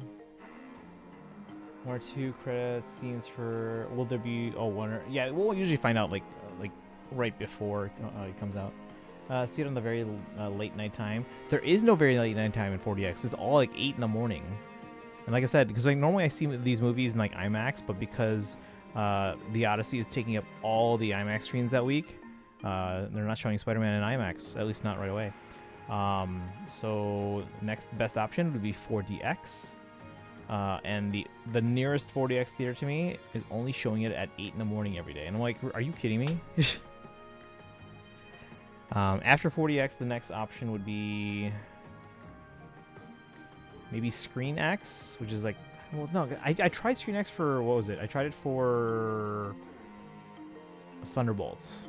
or 2 credit scenes for. Will there be? Oh, one or yeah. We'll usually find out like right before it comes out. See it on the very late night time. There is no very late night time in 4DX. It's all like 8 in the morning. And like I said, because like normally I see these movies in like IMAX, but because the Odyssey is taking up all the IMAX screens that week, they're not showing Spider-Man in IMAX, at least not right away. So next best option would be 4DX. And the nearest 4DX theater to me is only showing it at 8 in the morning every day. And I'm like, are you kidding me? After 4DX, the next option would be maybe Screen X, which is like, well, no, I tried Screen X for, what was it? I tried it for Thunderbolts.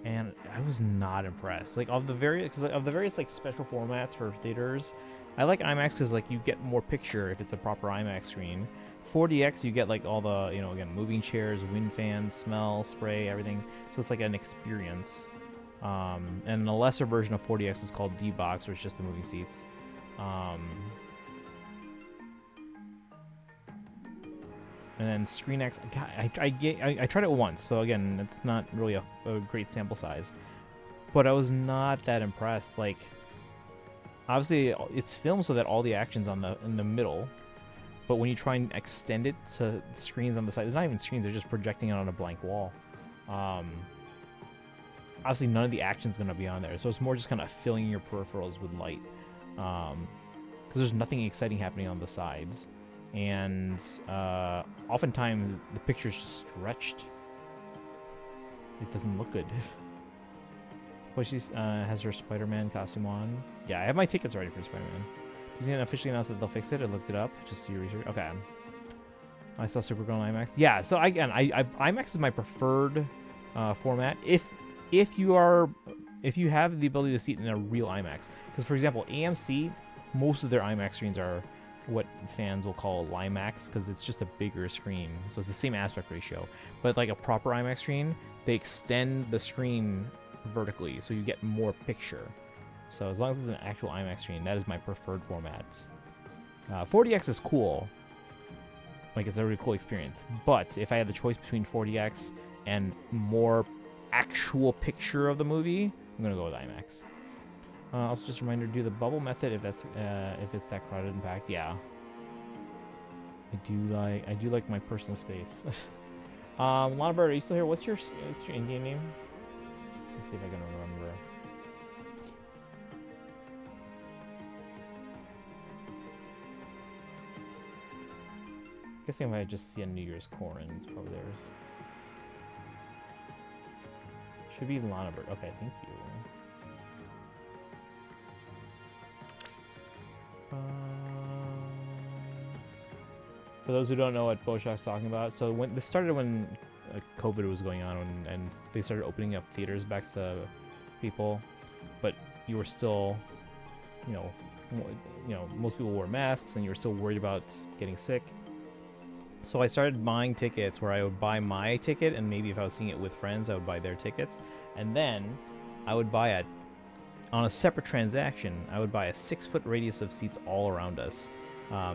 And I was not impressed. Like of the various like special formats for theaters, I like IMAX because like you get more picture if it's a proper IMAX screen. 4DX you get like all the, you know, again, moving chairs, wind fans, smell, spray, everything. So it's like an experience. And the lesser version of 4DX is called D-Box, where it's just the moving seats. And then Screen X, I tried it once, so again, it's not really a great sample size. But I was not that impressed. Like, obviously, it's filmed so that all the action's in the middle. But when you try and extend it to screens on the side, there's not even screens, they're just projecting it on a blank wall. Obviously, none of the action's going to be on there, so it's more just kind of filling your peripherals with light. Because there's nothing exciting happening on the sides. And oftentimes, the picture's just stretched. It doesn't look good. But she has her Spider-Man costume on. Yeah, I have my tickets ready for Spider-Man. Disney officially announced that they'll fix it. I looked it up just to do research. Okay. I saw Supergirl in IMAX. Yeah, so again, IMAX is my preferred format. If you have the ability to see it in a real IMAX, because for example, AMC, most of their IMAX screens are what fans will call IMAX because it's just a bigger screen, so it's the same aspect ratio. But like a proper IMAX screen, they extend the screen vertically, so you get more picture. So as long as it's an actual IMAX screen, that is my preferred format. 40x is cool. Like, it's a really cool experience. But if I had the choice between 40x and more actual picture of the movie, I'm gonna go with IMAX. Also, just a reminder: do the bubble method if it's that crowded and packed. Yeah, I do like my personal space. Lana Bird, are you still here? What's your in-game name? Let's see if I can remember. Guessing if I just see a New Year's Corn, it's probably theirs. Should be Lana Bird. Okay, thank you. For those who don't know what Boshak's talking about, so when this started when COVID was going on and they started opening up theaters back to people, but you were still, you know, most people wore masks and you were still worried about getting sick. So I started buying tickets where I would buy my ticket, and maybe if I was seeing it with friends, I would buy their tickets, and then I would buy on a separate transaction, I would buy a 6-foot radius of seats all around us.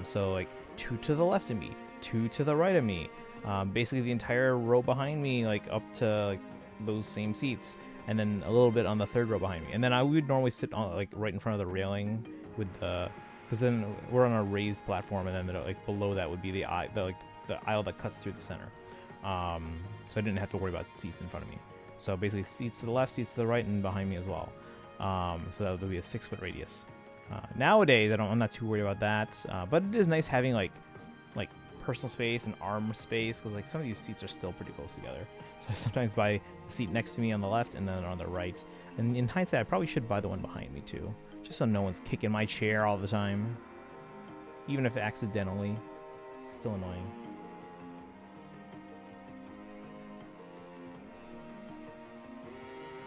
So like 2 to the left of me, 2 to the right of me, basically the entire row behind me, like up to like those same seats, and then a little bit on the third row behind me. And then I would normally sit on like right in front of the railing with the, because then we're on a raised platform, and then like below that would be the aisle that cuts through the center. So I didn't have to worry about seats in front of me. So basically seats to the left, seats to the right, and behind me as well. So that would be a 6-foot radius. Nowadays, I'm not too worried about that, but it is nice having like personal space and arm space, because like some of these seats are still pretty close together. So I sometimes buy the seat next to me on the left and then on the right. And in hindsight, I probably should buy the one behind me too, just so no one's kicking my chair all the time, even if accidentally. It's still annoying.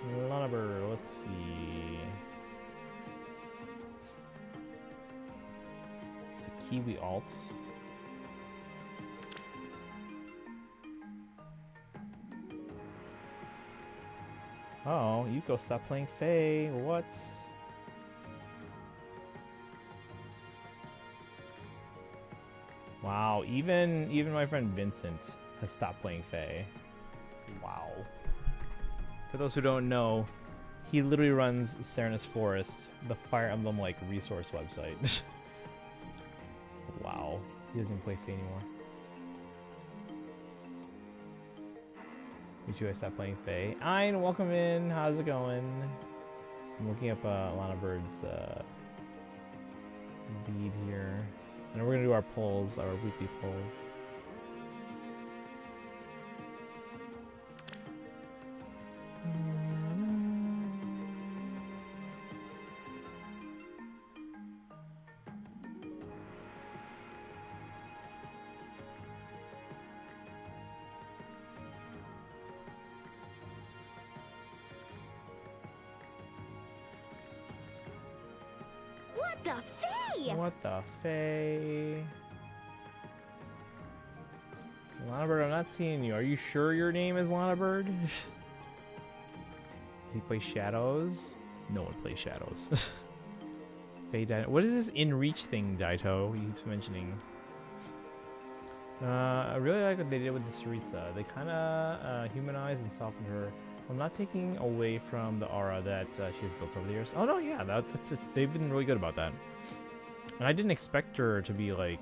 Lunaber, let's see. It's a Kiwi alt. Oh, Yuko, stop playing Faye. What? Wow, even my friend Vincent has stopped playing Faye. Wow. For those who don't know, he literally runs Serenus Forest, the Fire Emblem like resource website. Wow, he doesn't even play Faye anymore. Me too, I stopped playing Faye. Ein, welcome in. How's it going? I'm looking up Lana Bird's lead here. And we're gonna do our polls, our weekly polls. What the Faye? What the Faye? Lana Bird, I'm not seeing you. Are you sure your name is Lana Bird? Does he play Shadows? No one plays Shadows. Faye Daito. What is this in reach thing, Daito? He keeps mentioning. I really like what they did with the Saritsa. They kind of humanized and softened her. I'm not taking away from the aura that she has built over the years. Oh no, yeah, they've been really good about that. And I didn't expect her to be like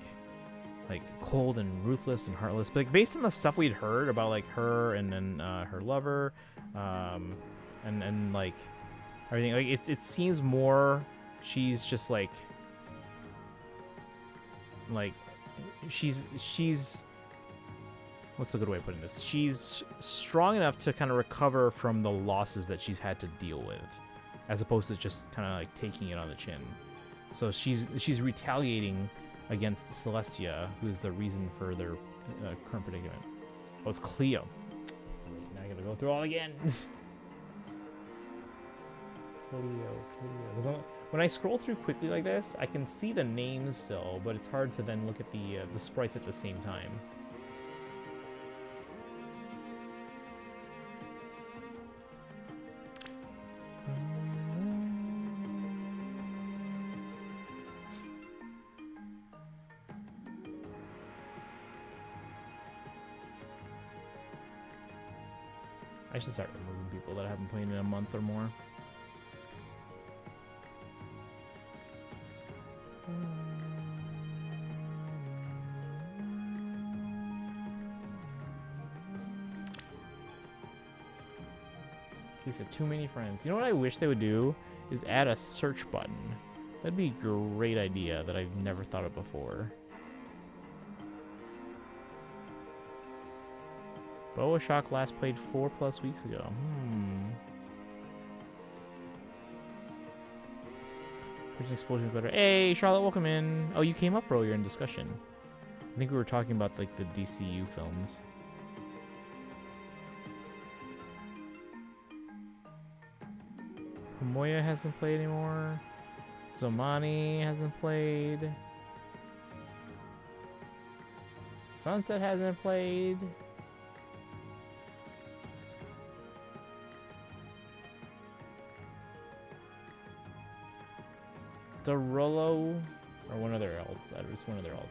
cold and ruthless and heartless, but like based on the stuff we'd heard about like her and then her lover, and like everything, like it seems more she's just like she's what's a good way of putting this? She's strong enough to kind of recover from the losses that she's had to deal with, as opposed to just kind of like taking it on the chin. So she's retaliating against Celestia, who's the reason for their current predicament. Oh, it's Cleo. Wait, now I gotta go through all again. Cleo. when I scroll through quickly like this, I can see the names still, but it's hard to then look at the sprites at the same time. I should start removing people that I haven't played in a month or more. He said too many friends. You know what I wish they would do is add a search button. That'd be a great idea that I've never thought of before. Shock last played 4+ weeks ago. There's an explosion better. Hey, Charlotte, welcome in. Oh, you came up earlier in discussion. I think we were talking about like the DCU films. Moya hasn't played anymore. Zomani hasn't played. Sunset hasn't played. Derolo, or one other else. Just one other else.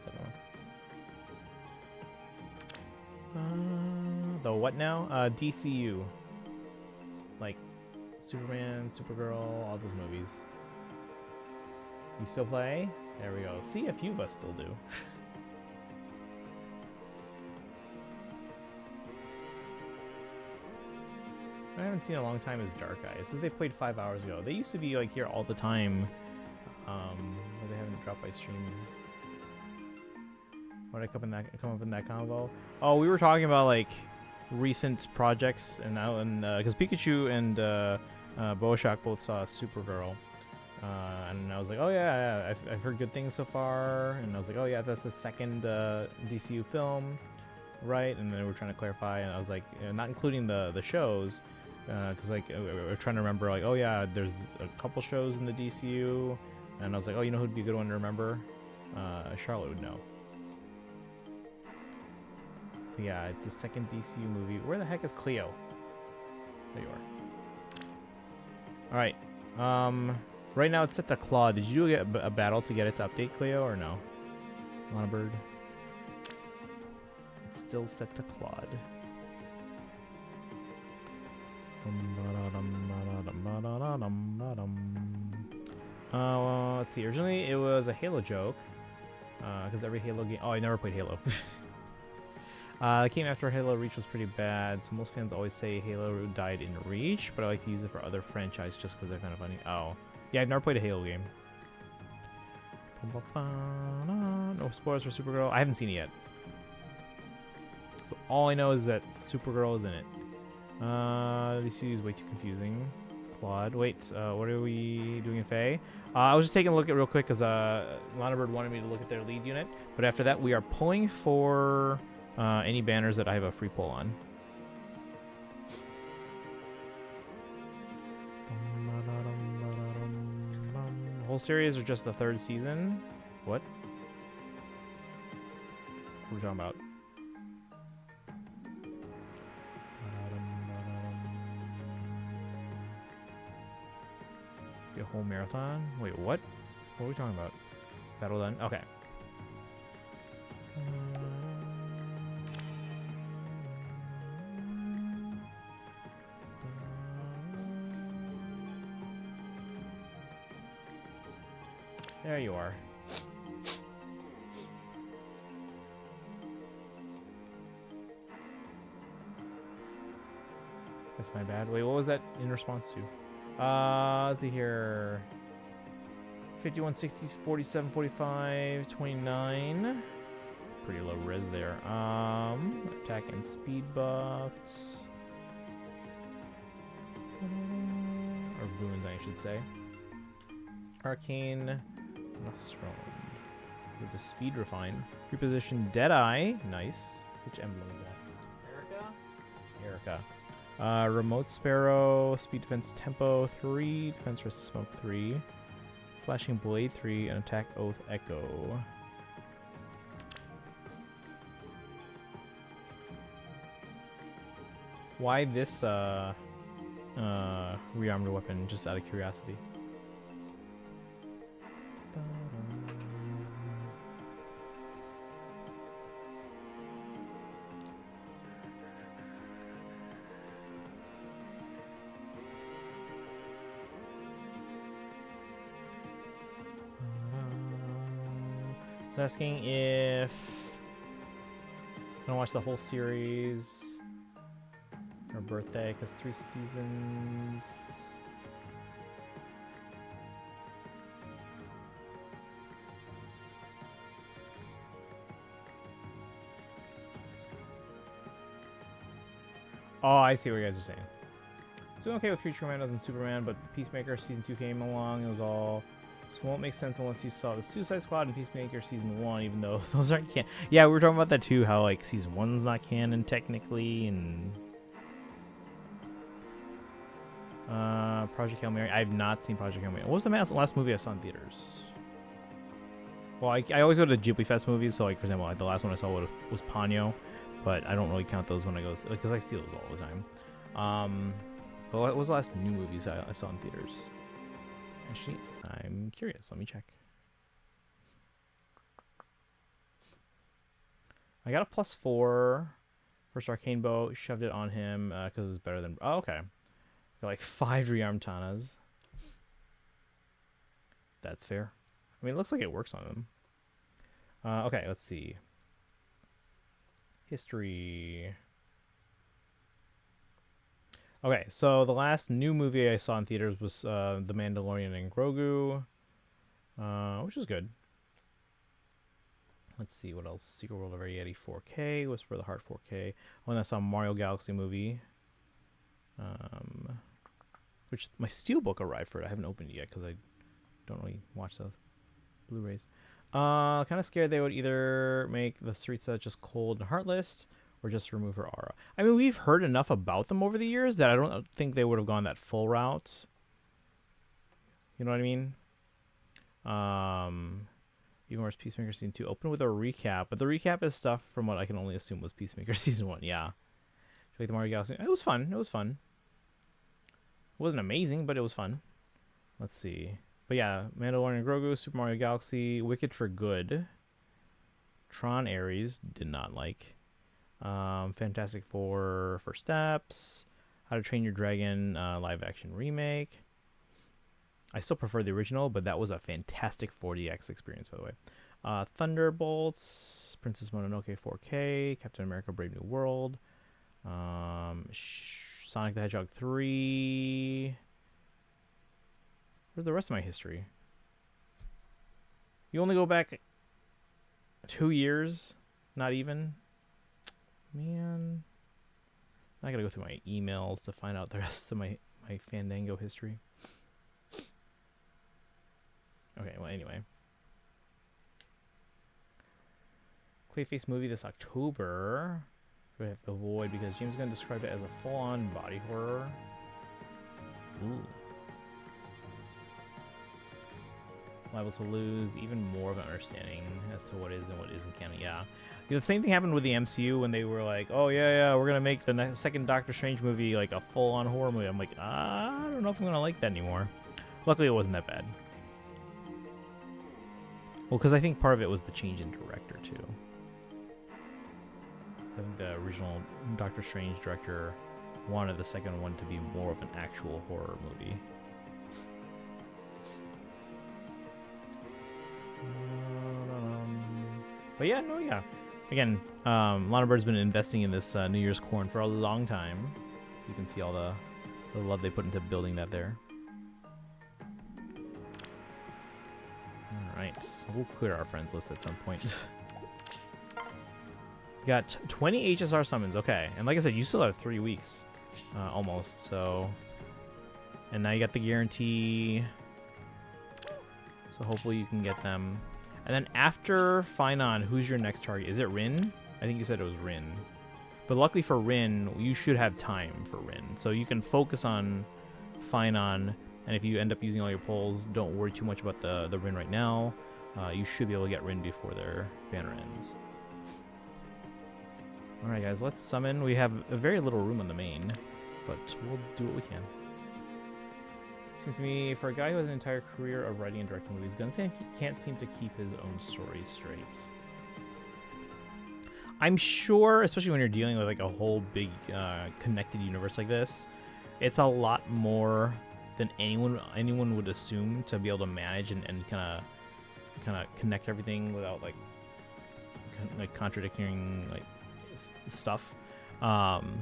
I don't know. The what now? DCU. Like Superman, Supergirl, all those movies. You still play? There we go. See, a few of us still do. I haven't seen in a long time is Dark Eye. It says they played 5 hours ago. They used to be like here all the time. But they haven't dropped by stream. Why did I come up in that convo? Oh, we were talking about like recent projects, and now, and because Pikachu and Boshak both saw Supergirl, and I was like, oh yeah, I've heard good things so far, and I was like, oh yeah, that's the second DCU film, right? And then we were trying to clarify, and I was like, not including the shows, because like we're trying to remember, like, oh yeah, there's a couple shows in the DCU. And I was like, oh, you know who'd be a good one to remember? Charlotte would know. But yeah, it's the second DCU movie. Where the heck is Cleo? There you are. Alright. Right now it's set to Claude. Did you do a battle to get it to update Cleo or no? Lana Bird. It's still set to Claude. Let's see. Originally, it was a Halo joke, because every Halo game. Oh, I never played Halo. It came after Halo Reach was pretty bad, so most fans always say Halo died in Reach, but I like to use it for other franchises just because they're kind of funny. Oh, yeah, I've never played a Halo game. No spoilers for Supergirl. I haven't seen it yet, so all I know is that Supergirl is in it. This is way too confusing. Claude. Wait, what are we doing in FEH? I was just taking a look at real quick because Lana Bird wanted me to look at their lead unit. But after that, we are pulling for any banners that I have a free pull on. The whole series or just the 3rd season? What? What are we talking about? A whole marathon? Wait, what? What are we talking about? Battle done? Okay. There you are. That's my bad. Wait, what was that in response to? Let's see here. 51, 60, 47, 45, 29. Pretty low res there. Attack and speed buffed. Or boons, I should say. Arcane Nostrum. With the speed refine. Reposition Deadeye. Nice. Which emblem is that? Erica. Remote Sparrow, Speed Defense Tempo 3, Defense Resist Smoke 3. Flashing Blade 3 and Attack Oath Echo. Why this rearmed weapon, just out of curiosity? It's asking if I want to watch the whole series. Her birthday, because 3 seasons. Oh, I see what you guys are saying. So okay with Future Commandos and Superman, but Peacemaker Season 2 came along. It was all... This won't make sense unless you saw the Suicide Squad and Peacemaker Season 1, even though those aren't canon. Yeah, we were talking about that too, how like Season 1's not canon technically, and... Project Hail Mary. I have not seen Project Hail Mary. What was the last movie I saw in theaters? Well, I always go to Ghibli Fest movies, so like for example, like, the last one I saw was Ponyo, but I don't really count those when I go, because I see those all the time. But what was the last new movies I saw in theaters? Actually, I'm curious. Let me check. I got a +4 for Arcane Bow. Shoved it on him because it was better than... Oh, okay. Got like 5 rearmed Tanas. That's fair. I mean, it looks like it works on them. Okay, let's see. History. Okay, so the last new movie I saw in theaters was The Mandalorian and Grogu, which is good. Let's see what else. Secret World of Yeti 4K, Whisper of the Heart 4K. Oh, and I saw a Mario Galaxy movie, which my Steelbook arrived for it. I haven't opened it yet because I don't really watch those Blu-rays. Kind of scared they would either make the Saritsa just cold and heartless, or just remove her aura. I mean, we've heard enough about them over the years that I don't think they would have gone that full route. You know what I mean? Even worse, Peacemaker Season 2 opened with a recap, but the recap is stuff from what I can only assume was Peacemaker Season 1. Yeah. Like the Mario Galaxy. It was fun. It was fun. It wasn't amazing, but it was fun. Let's see. But yeah, Mandalorian and Grogu, Super Mario Galaxy, Wicked for Good, Tron Ares, did not like. Fantastic Four First Steps, How to Train Your Dragon live action remake. I still prefer the original, but that was a fantastic 4DX experience, by the way. Thunderbolts, Princess Mononoke 4K, Captain America Brave New World, Sonic the Hedgehog 3. Where's the rest of my history? You only go back 2 years, not even. Man, I gotta go through my emails to find out the rest of my Fandango history. Okay, well, anyway. Clayface movie this October. We have to avoid because James is going to describe it as a full-on body horror. Ooh. Liable to lose even more of an understanding as to what is and what isn't canon. Yeah. The same thing happened with the MCU when they were like, oh, yeah, we're going to make the second Doctor Strange movie like a full-on horror movie. I'm like, I don't know if I'm going to like that anymore. Luckily, it wasn't that bad. Well, because I think part of it was the change in director, too. I think the original Doctor Strange director wanted the second one to be more of an actual horror movie. But yeah, no, yeah. Again, Lana Bird's been investing in this New Year's corn for a long time. So you can see all the love they put into building that there. Alright, we'll clear our friends list at some point. Got 20 HSR summons, okay. And like I said, you still have 3 weeks, almost, so. And now you got the guarantee. So hopefully you can get them. And then after Finon, who's your next target? Is it Rin? I think you said it was Rin. But luckily for Rin, you should have time for Rin. So you can focus on Finon And if you end up using all your pulls, don't worry too much about the Rin right now. You should be able to get Rin before their banner ends. Alright guys, let's summon. We have very little room on the main, but we'll do what we can. Seems to me, for a guy who has an entire career of writing and directing movies, Genshin can't seem to keep his own story straight. I'm sure, especially when you're dealing with like a whole big connected universe like this, it's a lot more than anyone would assume to be able to manage and kind of connect everything without like contradicting like stuff. And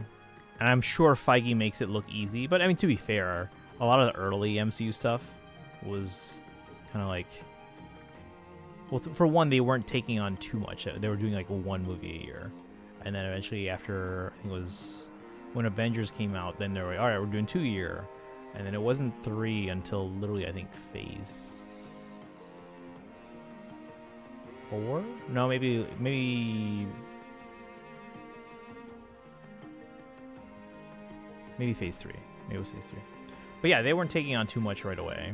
I'm sure Feige makes it look easy, but I mean, to be fair, a lot of the early MCU stuff was kind of like, well, for one, they weren't taking on too much. They were doing like one movie a year, and then eventually after, I think it was when Avengers came out, then they were like, all right, we're doing 2 a year, and then it wasn't 3 until literally I think Phase 4. No, maybe Phase 3. Maybe it was Phase 3. But yeah, they weren't taking on too much right away.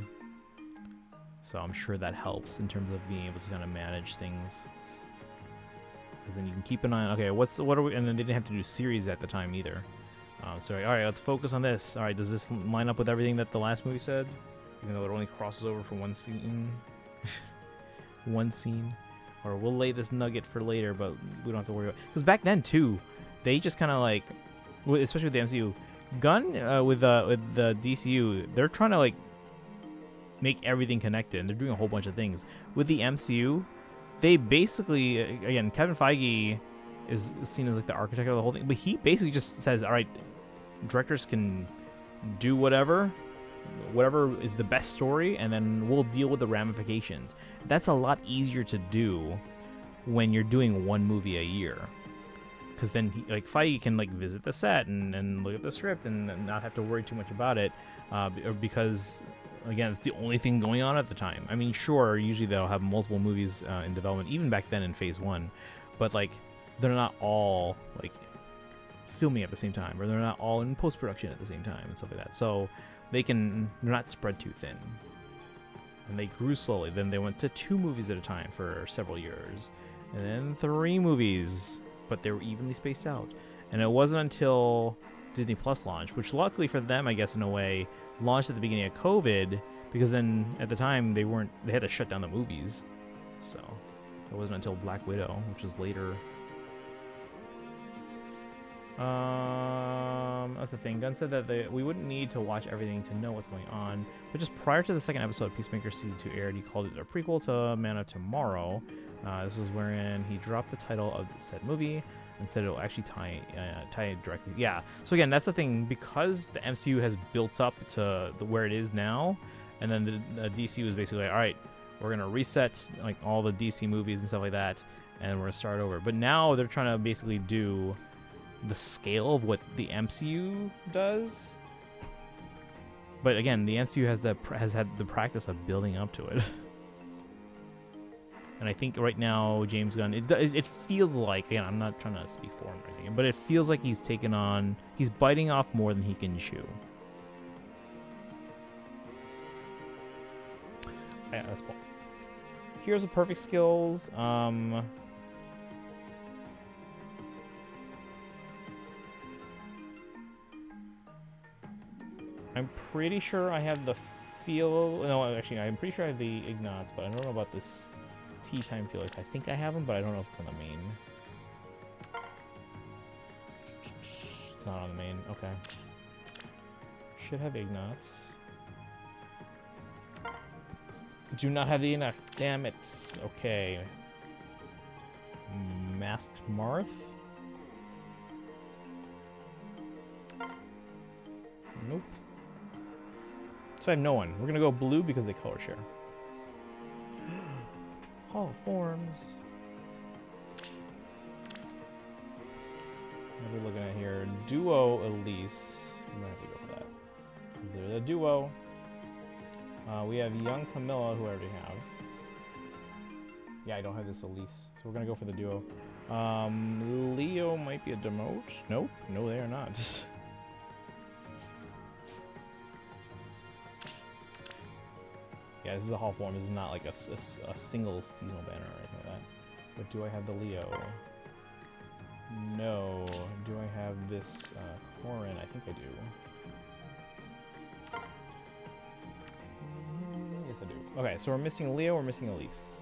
So I'm sure that helps in terms of being able to kind of manage things. Because then you can keep an eye on, okay, what are we, and then they didn't have to do series at the time either. So, all right, let's focus on this. All right, does this line up with everything that the last movie said? Even though it only crosses over for one scene. One scene. Or we'll lay this nugget for later, but we don't have to worry about it. Because back then, too, they just kind of like, especially with the MCU, with the DCU, they're trying to like make everything connected, and they're doing a whole bunch of things. With the MCU, they basically, again, Kevin Feige is seen as like the architect of the whole thing, but he basically just says, all right, directors can do whatever is the best story, and then we'll deal with the ramifications. That's a lot easier to do when you're doing one movie a year. Because then, like, Feige can like visit the set and look at the script and not have to worry too much about it, because again, it's the only thing going on at the time. I mean, sure, usually they'll have multiple movies in development, even back then in Phase 1, but like they're not all like filming at the same time, or they're not all in post-production at the same time and stuff like that. So they're not spread too thin, and they grew slowly. Then they went to 2 movies at a time for several years, and then 3 movies. But they were evenly spaced out. And it wasn't until Disney Plus launched, which luckily for them, I guess in a way, launched at the beginning of COVID, because then at the time they had to shut down the movies. So it wasn't until Black Widow, which was later. That's the thing. Gunn said that we wouldn't need to watch everything to know what's going on, but just prior to the second episode of Peacemaker Season 2 aired, he called it a prequel to Man of Tomorrow. This is wherein he dropped the title of said movie and said it'll actually tie directly. Yeah. So again, that's the thing, because the MCU has built up to where it is now, and then the DC was basically like, all right, we're gonna reset like all the DC movies and stuff like that, and we're gonna start over. But now they're trying to basically do the scale of what the MCU does. But again, the MCU has had the practice of building up to it. And I think right now, James Gunn, it feels like, again, I'm not trying to speak for him or anything, but it feels like he's biting off more than he can chew. Yeah, that's cool. Heroes of Perfect Skills. I'm pretty sure I have the feel. No, actually, I'm pretty sure I have the Ignats, but I don't know about this Tea Time feelers. I think I have them, but I don't know if it's on the main. It's not on the main. Okay. Should have Ignats. Do not have the Ignats. Damn it. Okay. Masked Marth. Nope. So I have no one. We're gonna go blue because they color share. Hall of Forms. What are we looking at here? Duo Elise. I'm gonna have to go for that. Because they're the duo. We have Young Camilla, who I already have. Yeah, I don't have this Elise. So we're gonna go for the duo. Leo might be a demote. Nope. No, they are not. Yeah, this is a hall form. This is not like a single seasonal banner or anything like that. But do I have the Leo? No. Do I have this Corin? I think I do. Yes, I do. Okay, so we're missing Leo. We're missing Elise.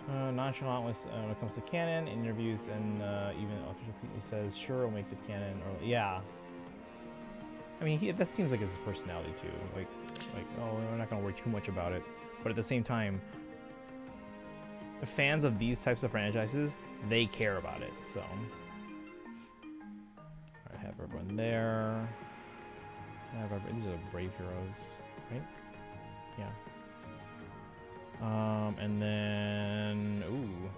Nonchalant when it comes to canon, interviews, and even official he says, sure, we'll make the canon. Or yeah. I mean, that seems like his personality too. Like, oh, we're not gonna worry too much about it. But at the same time, the fans of these types of franchises, they care about it. So, I have everyone there. These are brave heroes, right? Yeah. And then, ooh,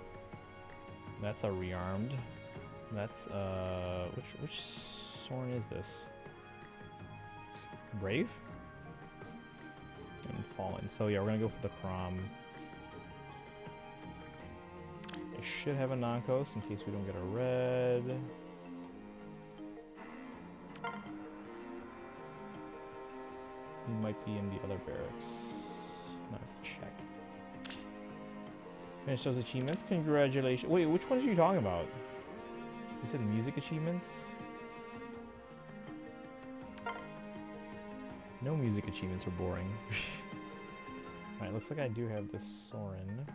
that's a rearmed. That's which Soren is this? Brave and Fallen. So yeah, we're gonna go for the Crom. I should have a non-coast in case we don't get a red. He might be in the other barracks. I have to check. Finish those achievements. Congratulations. Wait, which ones are you talking about? You said music achievements? No music achievements are boring. Alright, looks like I do have this Soren.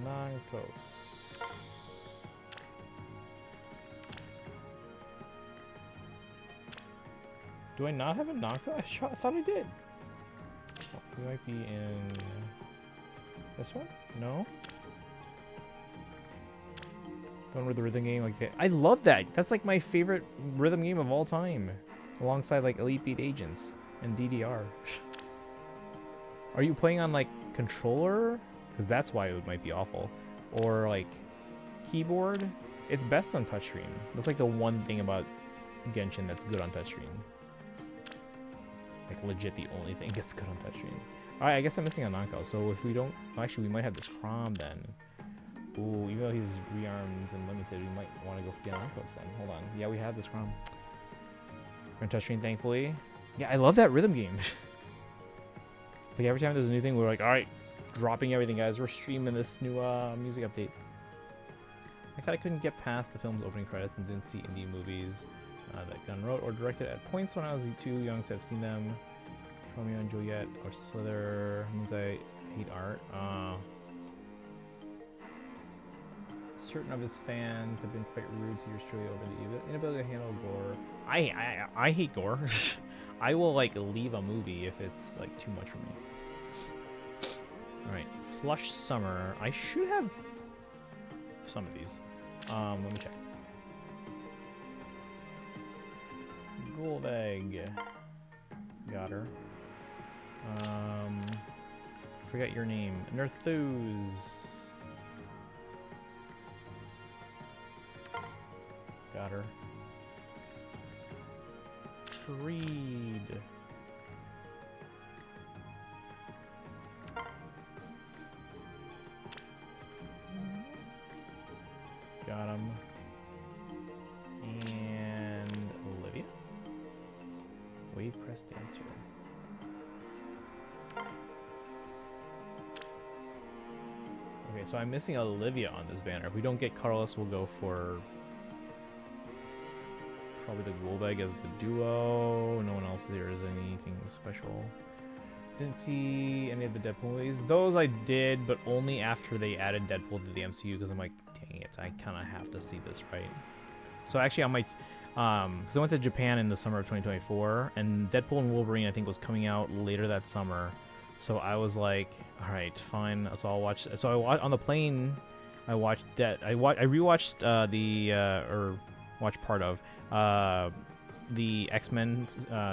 Non-coast. Do I not have a non-coast? I thought I did. Oh, we might be in this one? No? Going with the rhythm game like that. I love that. That's like my favorite rhythm game of all time. Alongside like Elite Beat Agents and DDR. Are you playing on like controller? Because that's why it might be awful. Or like keyboard? It's best on touchscreen. That's like the one thing about Genshin that's good on touchscreen. Like legit the only thing that's good on touchscreen. Alright, I guess I'm missing a knockout. So if we don't... Actually, we might have this Crom then. Ooh, even though he's rearmed and limited, we might want to go for the knockouts then. Hold on. Yeah, we have this Crom. We're on touchscreen, thankfully. Yeah, I love that rhythm game. Like every time there's a new thing, we're like, alright, dropping everything, guys. We're streaming this new music update. I thought I couldn't get past the film's opening credits and didn't see indie movies that Gunn wrote or directed at points when I was too young to have seen them. Romeo and Juliet or Slither means I hate art. Certain of his fans have been quite rude to yours truly over the inability to handle gore. I hate gore. I will like leave a movie if it's like too much for me. All right, Flush Summer. I should have some of these. Let me check. Golbeg. Got her. Forget your name. Nerthuz. Got her. Creed. Got him. And Olivia. Wave Press Dancer. Okay, so I'm missing Olivia on this banner. If we don't get Carlos, we'll go for probably the Golbeg as the duo. No one else here is anything special. Didn't see any of the Deadpool movies. Those I did, but only after they added Deadpool to the MCU because I'm like, dang it, I kind of have to see this, right? So actually, I might, because I went to Japan in the summer of 2024, and Deadpool and Wolverine I think was coming out later that summer. So I was like, all right, fine. So I'll watch. So on the plane, I watched I rewatched watched part of the X-Men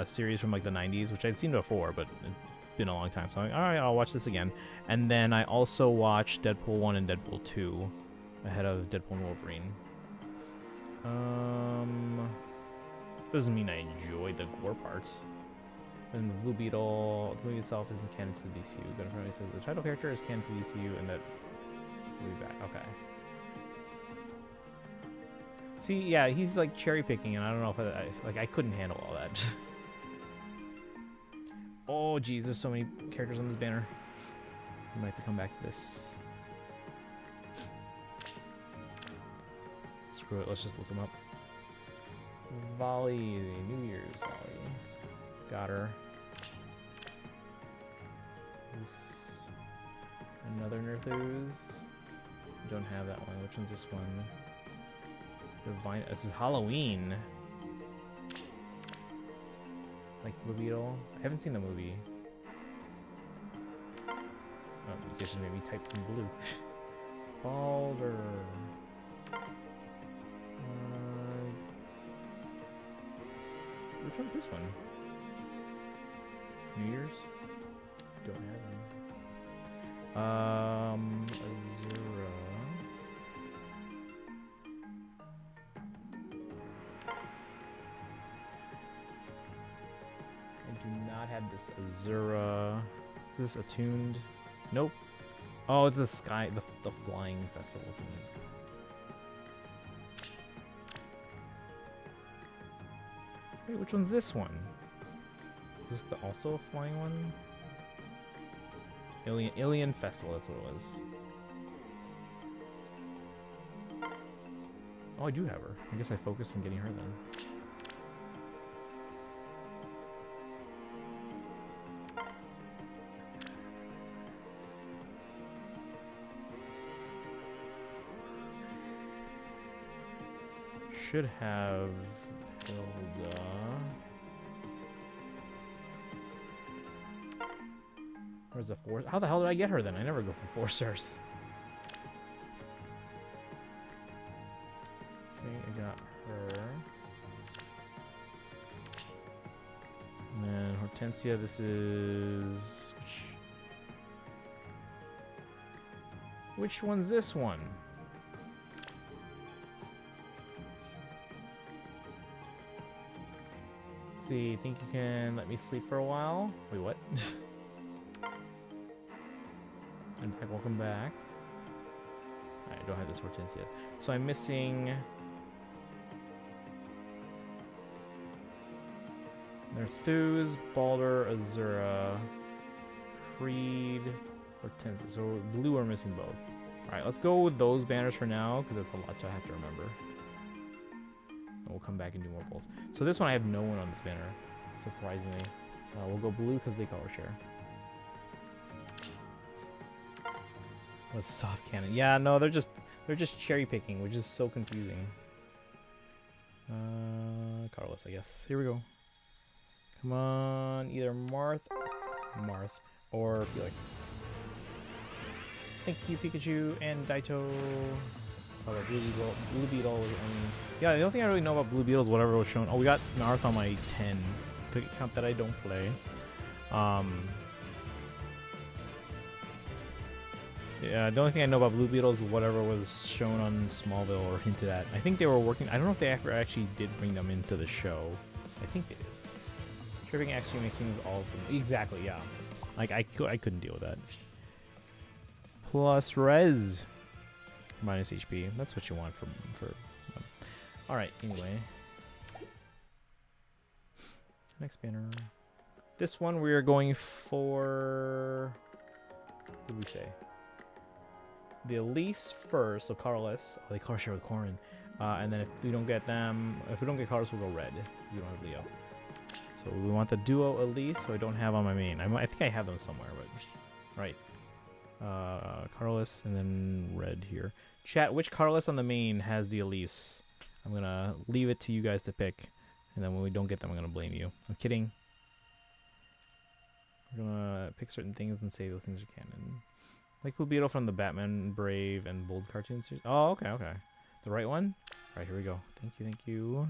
series from like the 90s, which I'd seen before, but it's been a long time. So I'm like, all right, I'll watch this again. And then I also watched Deadpool 1 and Deadpool 2 ahead of Deadpool and Wolverine. Doesn't mean I enjoyed the gore parts. And Blue Beetle, the movie itself isn't canon to the DCU. Gunn says the title character is canon to the DCU, and that We'll be back. Okay. See, yeah, he's like cherry picking, and I don't know if I couldn't handle all that. Oh, geez, there's so many characters on this banner. We might have to come back to this. Screw it, let's just look them up. Volley, New Year's Volley. Got her. Another Nerthus. Don't have that one. Which one's this one? Divine. This is Halloween. Like Blue Beetle. I haven't seen the movie. Oh, you guys just made me type in blue. Balder. Which one's this one? New Year's? Don't have them. Azura. I do not have this Azura. Is this attuned? Nope. Oh, it's the sky, the flying festival thing. Wait, which one's this one? Is this also a flying one? Alien Festival, that's what it was. Oh, I do have her. I guess I focused on getting her then. Should have Hilda. Where's the 4? How the hell did I get her then? I never go for 4 stars. Okay, I got her. And then Hortensia, this is... Which one's this one? Let's see, think you can let me sleep for a while? Wait, what? And back, welcome back. I don't have this Hortensia. So I'm missing... Nerthus, Balder, Azura, Creed, Hortensia. So blue are missing both. Alright, let's go with those banners for now, because that's a lot I have to remember. And we'll come back and do more polls. So this one I have no one on this banner, surprisingly. We'll go blue because they color share. What a soft cannon. Yeah, no, they're just cherry picking, which is so confusing. Carlos, I guess. Here we go. Come on, either Marth, or Felix. Thank you, Pikachu and Daito. Talk about Blue Beetle was only... Yeah, the only thing I really know about Blue Beetle is whatever was shown. Oh, we got Marth on my 10. To count that I don't play. Yeah, the only thing I know about Blue Beetle is whatever was shown on Smallville or hinted at. I think they were working... I don't know if they actually did bring them into the show. I think they did. Tripping actually mixing is all of them. Exactly, yeah. Like, I couldn't deal with that. Plus res. Minus HP. That's what you want for Alright, anyway. Next banner. This one we are going for... What did we say? The Elise first, so Carlos. Oh, they color share with Corin. And then if we don't get them... If we don't get Carlos, we'll go red. We don't have Leo. So we want the duo Elise, so I don't have on my main. I think I have them somewhere, but... Right. Carlos, and then red here. Chat, which Carlos on the main has the Elise? I'm gonna leave it to you guys to pick. And then when we don't get them, I'm gonna blame you. I'm kidding. We're gonna pick certain things and say those things are canon. Like Blue Beetle from the Batman, Brave, and Bold cartoon series. Oh, okay, okay. The right one? Alright, here we go. Thank you, thank you.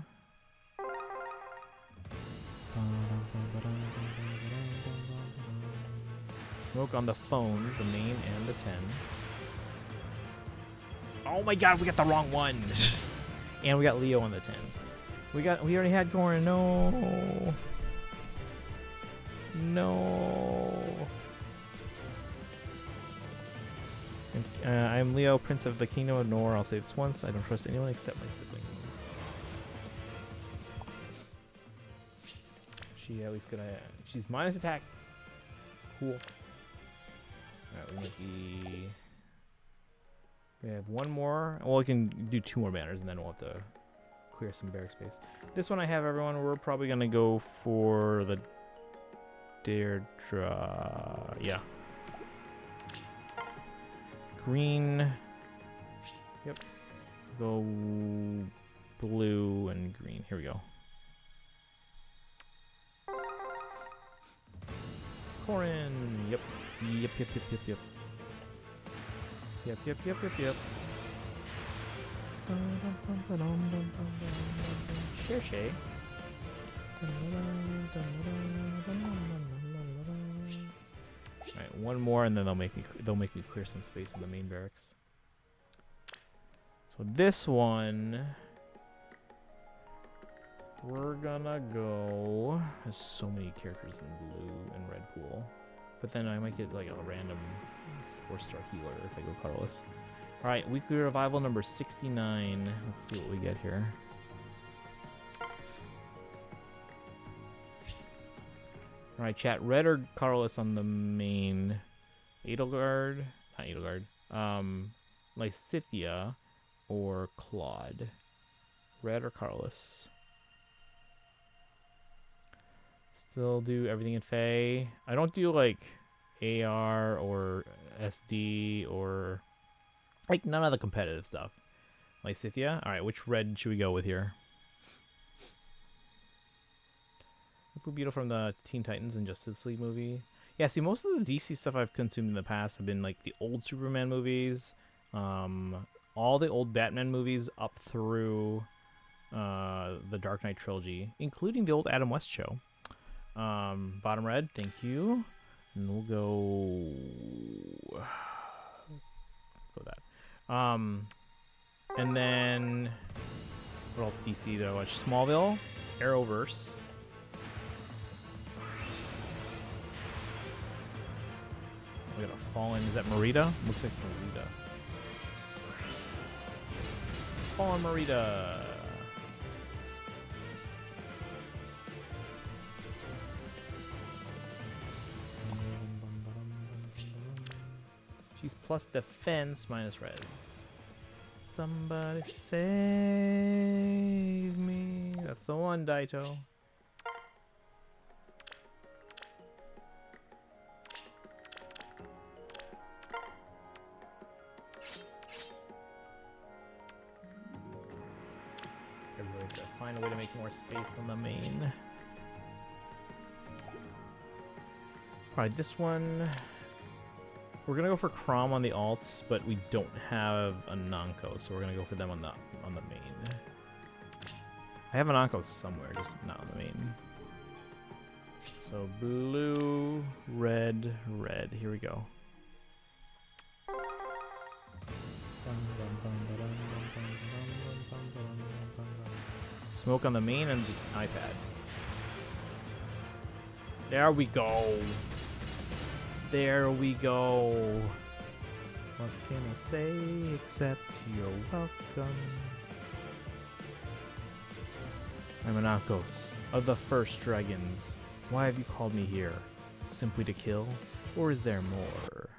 Smoke on the phone, the main and the 10. Oh my god, we got the wrong one. And we got Leo on the 10. We already had Goran. No. No. I'm Leo, Prince of the Kingdom of Nor. I'll say this once. I don't trust anyone except my siblings. She at least gonna. She's minus attack. Cool. Alright, we might be. We have one more. Well, we can do 2 more banners and then we'll have to clear some barrack space. This one I have, everyone. We're probably gonna go for the Deirdre. Yeah. Green. Yep. Go blue and green. Here we go. Corin. Yep. Yep. Shay. Alright, one more and then they'll make me clear some space in the main barracks. So this one we're gonna go. There's so many characters in blue and red pool. But then I might get like a random 4-star healer if I go colorless. Alright, weekly revival number 69. Let's see what we get here. Alright, chat. Red or colorless on the main. Edelgard. Not Edelgard. Lysithia or Claude. Red or colorless. Still do everything in Fae. I don't do like AR or SD or like none of the competitive stuff. Lysithia. Alright, which red should we go with here? Beetle from the Teen Titans and Justice League movie. Yeah, see, most of the DC stuff I've consumed in the past have been like the old Superman movies, all the old Batman movies up through the Dark Knight trilogy, including the old Adam West show. Bottom red, thank you. And we'll go that. And then what else DC though? Watch Smallville, Arrowverse. We got a Fallen. Is that Merida? Looks like Merida. Fallen Merida. She's plus defense minus res. Somebody save me. That's the one, Daito. Find a way to make more space on the main. Alright, this one we're gonna go for Crom on the alts, but we don't have a Nanko, so we're gonna go for them on the main. I have a Nanko somewhere, just not on the main. So blue, red, red. Here we go. Smoke on the main and the iPad. There we go. There we go. What can I say except you're welcome? I'm Anakos of the First Dragons. Why have you called me here? Simply to kill? Or is there more?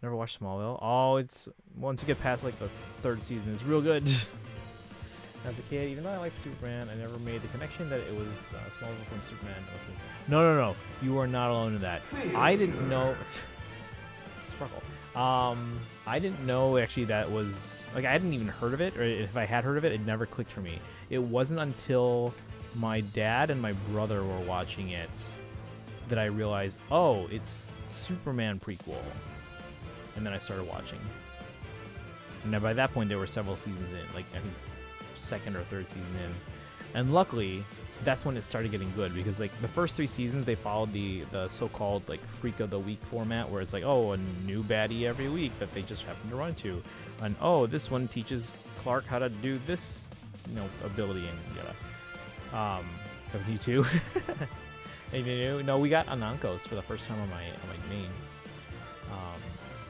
Never watched Smallville. Oh, it's once you get past like the 3rd season, it's real good. As a kid, even though I liked Superman, I never made the connection that it was Smallville from Superman. No. You are not alone in that. I didn't know. Sparkle. I didn't know actually that was like I hadn't even heard of it, or if I had heard of it, it never clicked for me. It wasn't until my dad and my brother were watching it that I realized, oh, it's Superman prequel. And then I started watching. And then by that point, there were several seasons in, like I think 2nd or 3rd season in, and luckily that's when it started getting good, because like the first 3 seasons they followed the so-called like Freak of the Week format, where it's like, oh, a new baddie every week that they just happen to run to, and oh, this one teaches Clark how to do this, ability, and yada. Have you too? No, we got Anankos for the first time on my main.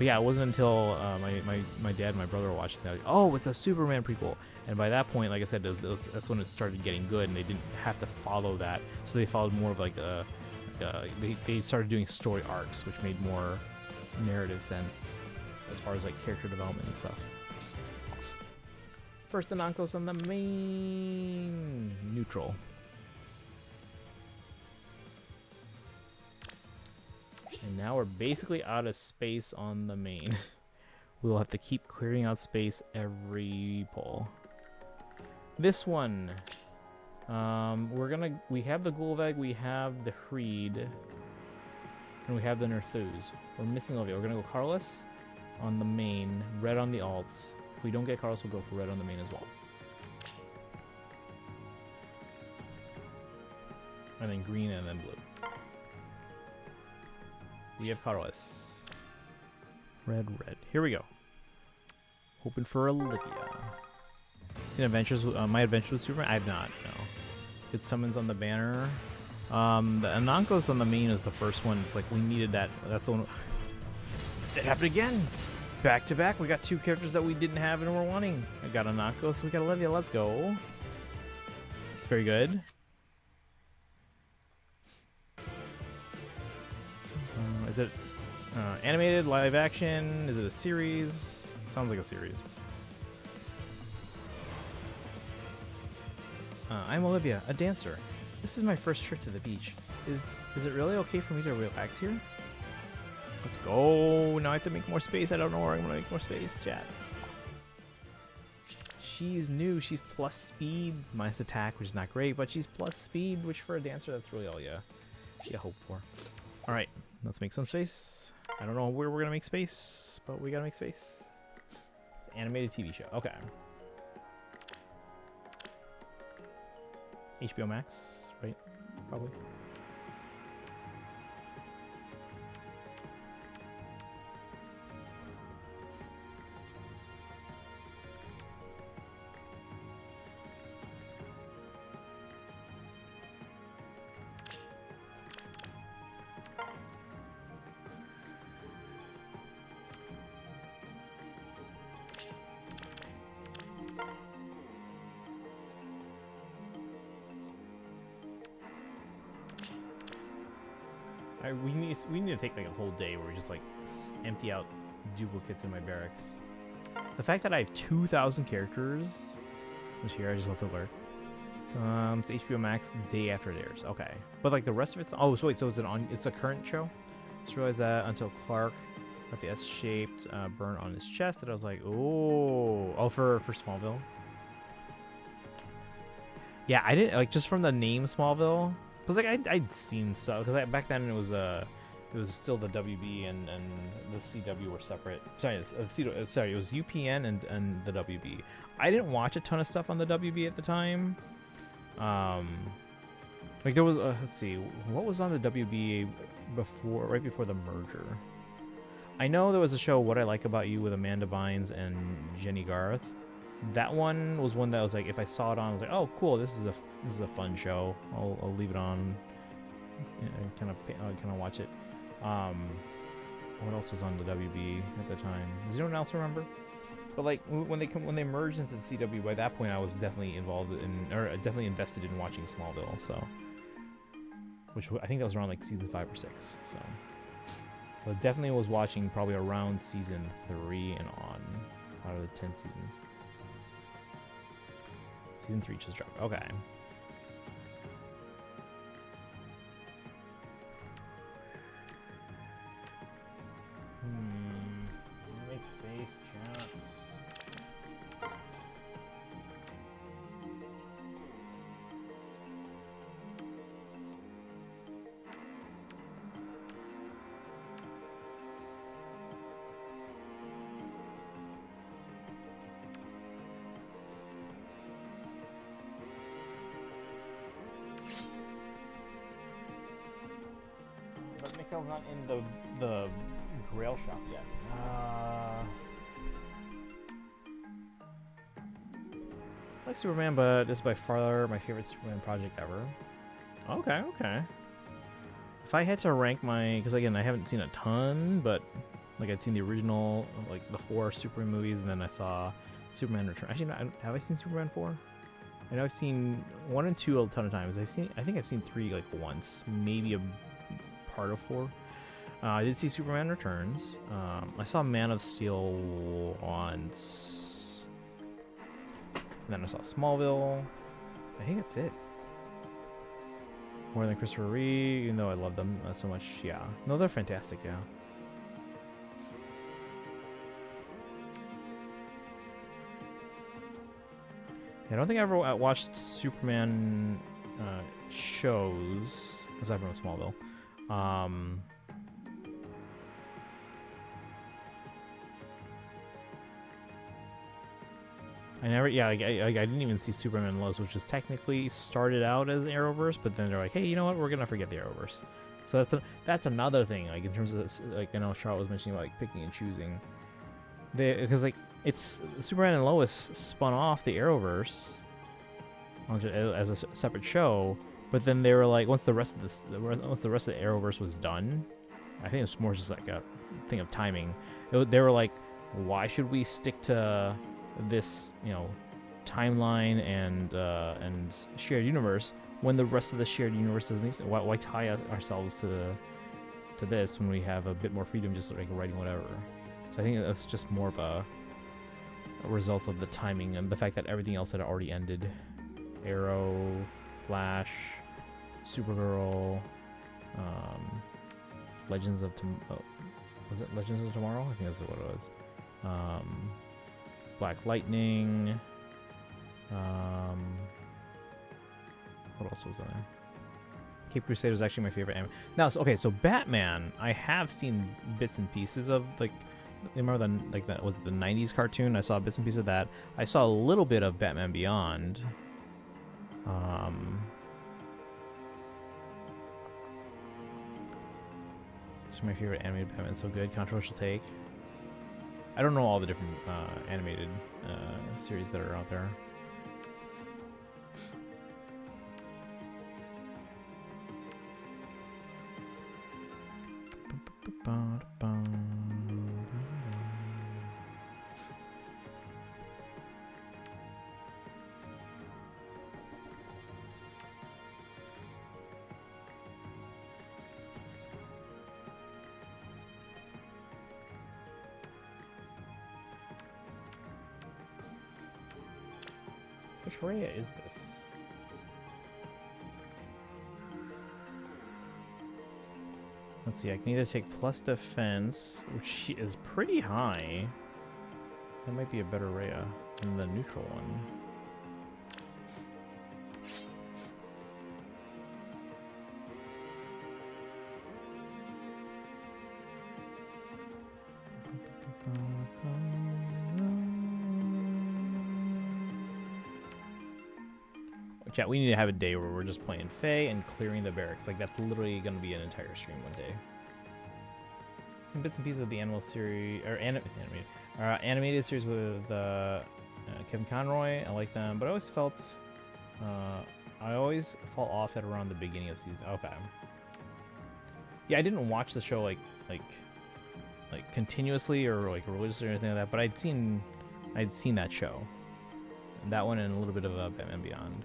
But yeah, it wasn't until my dad and my brother were watching that. Like, oh, it's a Superman prequel. And by that point, like I said, that's when it started getting good, and they didn't have to follow that. So they followed more of like they started doing story arcs, which made more narrative sense as far as like character development and stuff. First Anankos on the main neutral. And now we're basically out of space on the main. We'll have to keep clearing out space every pull. This one, we have the Gulveg, we have the Hreed, and we have the Nerthuz. We're missing Olivia. We're gonna go Carlos on the main, red on the alts. If we don't get Carlos, we'll go for red on the main as well. And then green and then blue. We have Carlos. Red, red. Here we go. Hoping for Olivia. Seen Adventures, My Adventures with Superman? I have not, no. Good summons on the banner. The Anankos on the main is the first one. It's like we needed that. That's the one. It happened again. Back to back. We got two characters that we didn't have and we're wanting. I got Anankos, we got Olivia. Let's go. It's very good. Is it animated, live action? Is it a series? Sounds like a series. I'm Olivia, a dancer. This is my first trip to the beach. Is it really okay for me to relax here? Let's go. Now I have to make more space. I don't know where I'm gonna make more space, chat. She's new. She's plus speed minus attack, which is not great, but she's plus speed, which for a dancer, that's really all you hope for. All right, let's make some space. I don't know where we're gonna make space, but we gotta make space. It's an animated TV show. Okay. HBO Max, right? Probably. We need to take like a whole day where we just like empty out duplicates in my barracks. The fact that I have 2,000 characters was here. I just left the alert. It's HBO Max the day after it airs. Okay, but like the rest of it's so wait, so it's a current show. Just realized that until Clark got the S-shaped burn on his chest that I was like, oh for Smallville. Yeah, I didn't like just from the name Smallville. Cause like I'd seen stuff because back then it was still the WB and the CW were separate. Sorry, it was UPN and the WB. I didn't watch a ton of stuff on the WB at the time. Like there was let's see, what was on the WB right before the merger. I know there was a show What I Like About You with Amanda Bynes and Jenny Garth. That one was one that was like, if I saw it on, I was like, oh cool, this is a fun show. I'll leave it on, and kind of watch it. What else was on the WB at the time? Does anyone else remember? But like when they merged into the CW, by that point I was definitely definitely invested in watching Smallville. So, which I think that was around like season 5 or 6. So I definitely was watching probably around season 3 and on out of the 10 seasons. Season 3 just dropped. Okay. Make space, chat. But Mikhail's not in the Grail shop yet. I like Superman, but this is by far my favorite Superman project ever. Okay. If I had to rank because again, I haven't seen a ton, but Like I'd seen the original, like the 4 Superman movies, and then I saw Superman Return. Actually, no, have I seen Superman 4? I know I've seen 1 and 2 a ton of times. I think I've seen 3 like once, maybe a part of 4. I did see Superman Returns. I saw Man of Steel once. And then I saw Smallville. I think that's it. More than Christopher Reeve, even though I love them so much. Yeah. No, they're fantastic, yeah. I don't think I ever watched Superman shows, aside from Smallville. I never, yeah, I didn't even see Superman Lois, which is technically started out as Arrowverse, but then they're like, hey, you know what? We're gonna forget the Arrowverse. So that's another thing. Like in terms of this, like I know Charlotte was mentioning about like picking and choosing. Because like it's Superman and Lois spun off the Arrowverse as a separate show, but then they were like, once the rest of the Arrowverse was done, I think it's more just like a thing of timing. They were like, why should we stick to this, you know, timeline and shared universe when the rest of the shared universe doesn't exist? Why tie ourselves to this when we have a bit more freedom, just like writing whatever? So I think that's just more of a result of the timing and the fact that everything else had already ended. Arrow, Flash, Supergirl, Legends of was it Legends of Tomorrow? I think that's what it was. Black Lightning. What else was there? Cape Crusader is actually my favorite anime. Now, so Batman, I have seen bits and pieces of, like, remember that was the 90s cartoon? I saw bits and pieces of that. I saw a little bit of Batman Beyond. This is my favorite animated Batman. So good. Controversial take. I don't know all the different animated series that are out there. Which Rhea is this? Let's see, I can either take plus defense, which is pretty high. That might be a better Rhea than the neutral one. Chat, we need to have a day where we're just playing Fae and clearing the barracks. Like, that's literally going to be an entire stream one day. Some bits and pieces of the animal series, or animated series with Kevin Conroy. I like them, but I always fall off at around the beginning of season. Okay. Yeah, I didn't watch the show like continuously or like religiously or anything like that, but I'd seen that show, that one, and a little bit of Batman Beyond.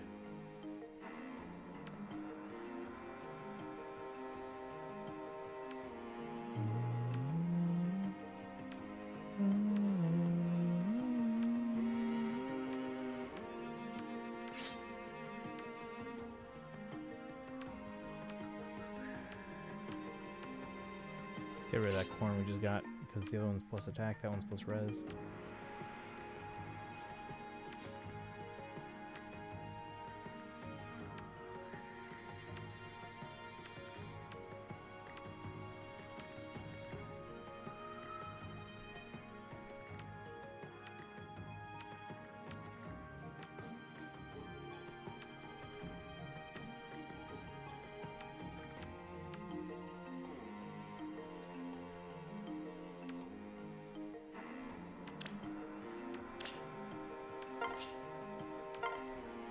Get rid of that corn we just got, because the other one's plus attack, that one's plus res.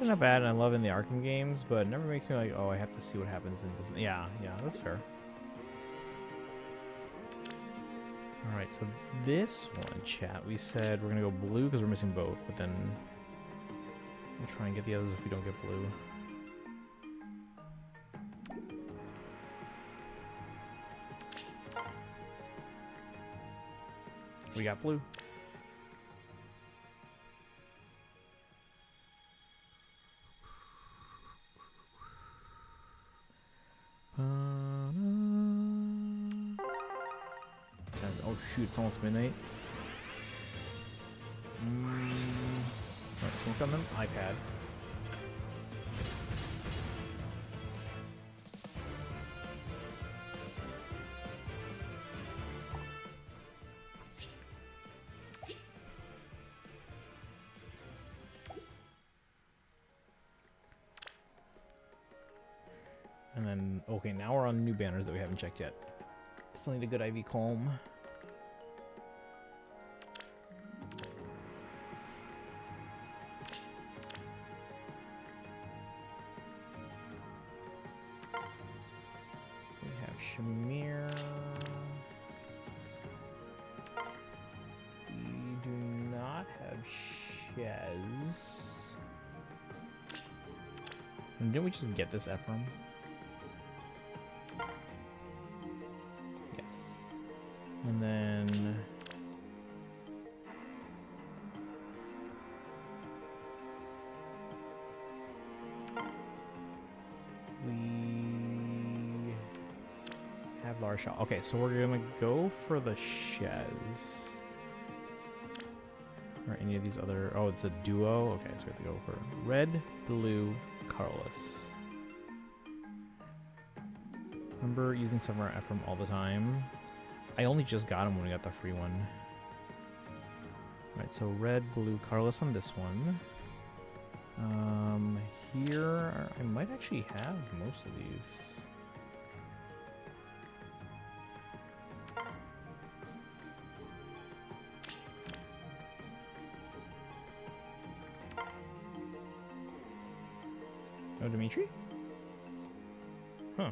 They're not bad, and I love in the Arkham games, but it never makes me like, oh, I have to see what happens in this. Yeah, that's fair. Alright, so this one, chat, we said we're gonna go blue because we're missing both, but then we'll try and get the others if we don't get blue. We got blue. Oh shoot, it's almost midnight. Alright, smoke on them. iPad. And then, okay, now we're on new banners that we haven't checked yet. Still need a good IV comb. We have Shamir. We do not have Shez. And didn't we just get this Ephraim? Yes. And then we have Larshaw. Okay, so we're gonna go for the Shez. Or any of these other... Oh, it's a duo? Okay, so we have to go for red, blue, Carlos. Remember using Summer Ephraim all the time? I only just got him when we got the free one. Alright, so red, blue, Carlos on this one. Here, I might actually have most of these. Oh, Dimitri? Huh.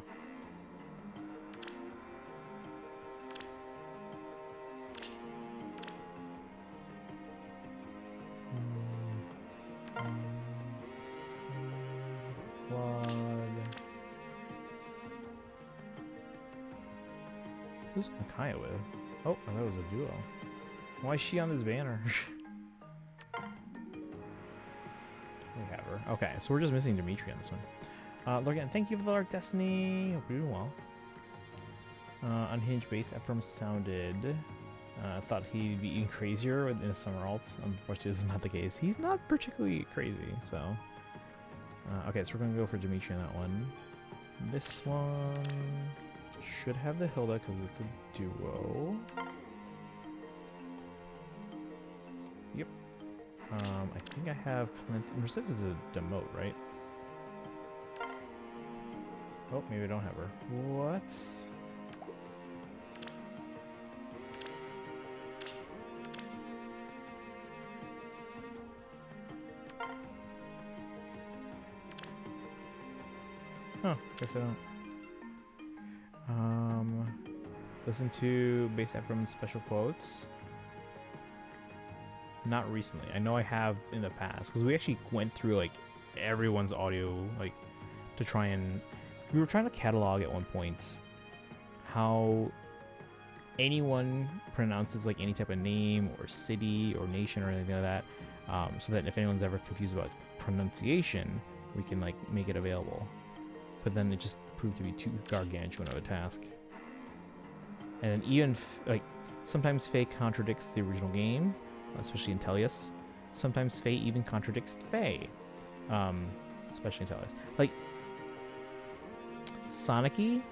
Who's Micaiah with? Oh, I thought it was a duo. Why is she on this banner? We have her. Okay, so we're just missing Dimitri on this one. Logan, thank you for the Lark Destiny. Hope you're doing well. Unhinged base Ephraim sounded. Thought he'd be even crazier in a summer alt. Unfortunately, this is not the case. He's not particularly crazy, so. Okay, so we're gonna go for Dimitri on that one. This one should have the Hilda because it's a duo. Yep. I think I have plenty. Mercedes is a demote, right? Oh, maybe I don't have her. What? Huh, guess I don't. Listen to Base Ephraim's special quotes. Not recently. I know I have in the past because we actually went through like everyone's audio, like to try and we were trying to catalog at one point how anyone pronounces like any type of name or city or nation or anything like that, so that if anyone's ever confused about pronunciation, we can like make it available. But then it just proved to be too gargantuan of a task. And even like sometimes Faye contradicts the original game, especially in Tellius. Sometimes Faye even contradicts Faye, especially in Tellius. Like Sonicy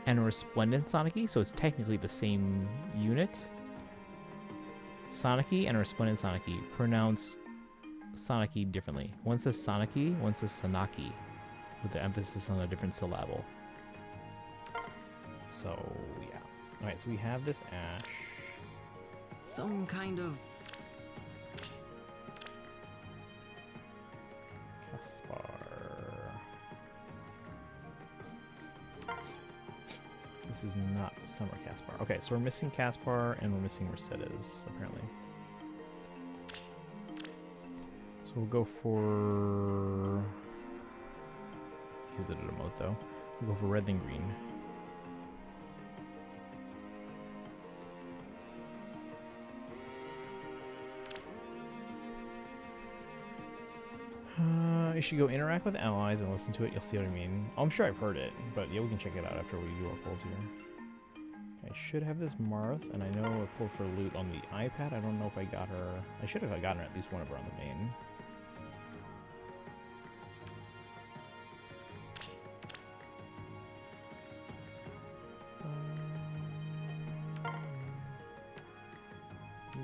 and Resplendent Sonicy, so it's technically the same unit. Sonicy and Resplendent Sonicy pronounce Sonicy differently. One says Sonicy, one says Sanaki, with the emphasis on a different syllable. So yeah. Alright, so we have this Ash. Some kind of... Caspar. This is not Summer Caspar. Okay, so we're missing Caspar and we're missing Mercedes, apparently. So we'll go for... He's the remote though. We'll go for red then green. You should go interact with allies and listen to it. You'll see what I mean. I'm sure I've heard it, but yeah, we can check it out after we do our polls here. I should have this Marth, and I know I pulled for loot on the iPad. I don't know if I got her. I should have gotten her at least one of her on the main.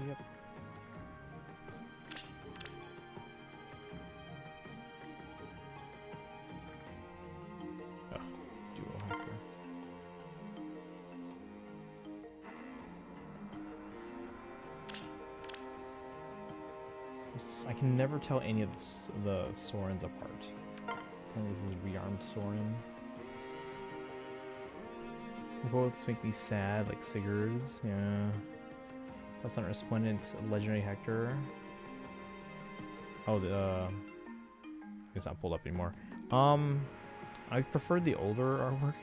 Yep. Duo hacker. I can never tell any of the Sorens apart. Apparently this is rearmed Soren. Some quotes make me sad, like Sigurd's. Yeah. That's not resplendent legendary Hector. Oh, it's not pulled up anymore. I prefer the older artwork.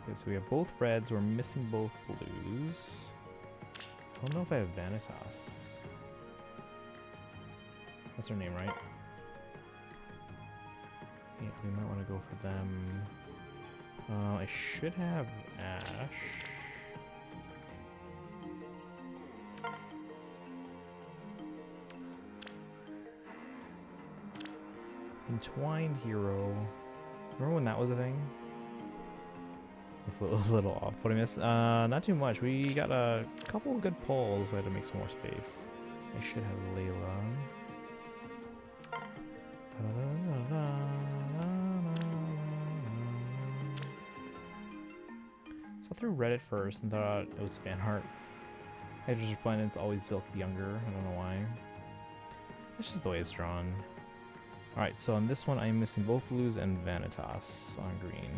Okay, so we have both reds. We're missing both blues. I don't know if I have Vanitas. That's her name, right? Yeah, we might want to go for them. I should have Ash. Entwined Hero. Remember when that was a thing? That's a little off. What I missed? Not too much. We got a couple good pulls. So I had to make some more space. I should have Layla. So I threw Reddit first and thought it was fan art. Hydra's Resplendent's always looked younger. I don't know why. That's just the way it's drawn. Alright, so on this one I'm missing both blues and Vanitas on green.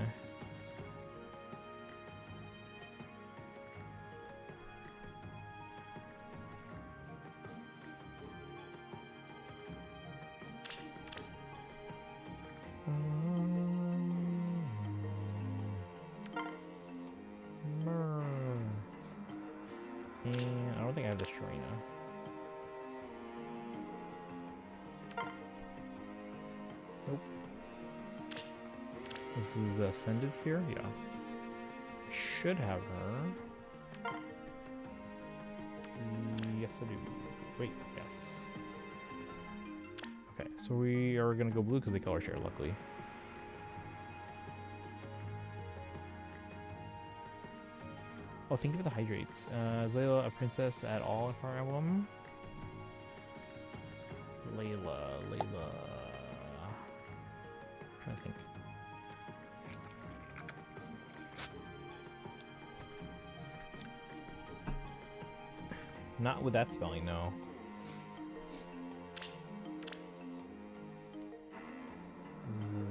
And I don't think I have the Sharina. Nope. This is Ascended Fear? Yeah. Should have her. Yes, I do. Wait, yes. Okay, so we are gonna go blue because they color share, luckily. Oh, thank you for the hydrates. Is Layla a princess at all in Fire Emblem? Layla. Trying to think. Not with that spelling, no.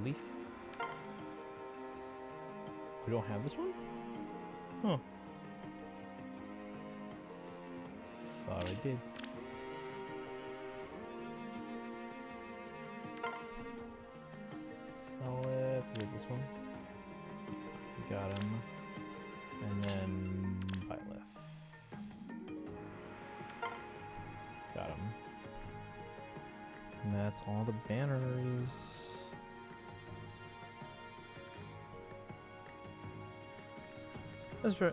Leaf. We don't have this one? Huh. Thought I did. Solid. Get this one. Got him. And then Byleth. Got him. And that's all the banners.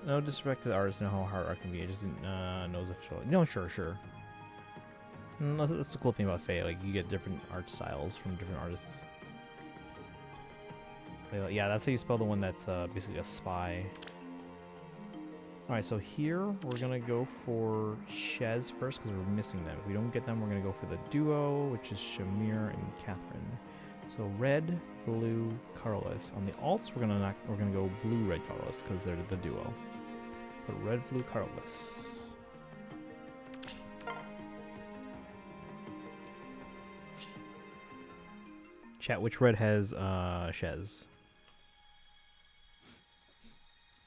No disrespect to the artist, know how hard art can be. I just didn't know the official. No, sure. That's the cool thing about FEH. Like, you get different art styles from different artists. Yeah, that's how you spell the one that's basically a spy. Alright, so here we're gonna go for Shez first because we're missing them. If we don't get them, we're gonna go for the duo, which is Shamir and Catherine. So red, blue, Carlos. On the alts, we're gonna go blue, red, Carlos because they're the duo. But red, blue, Carlos. Chat, which red has Shez?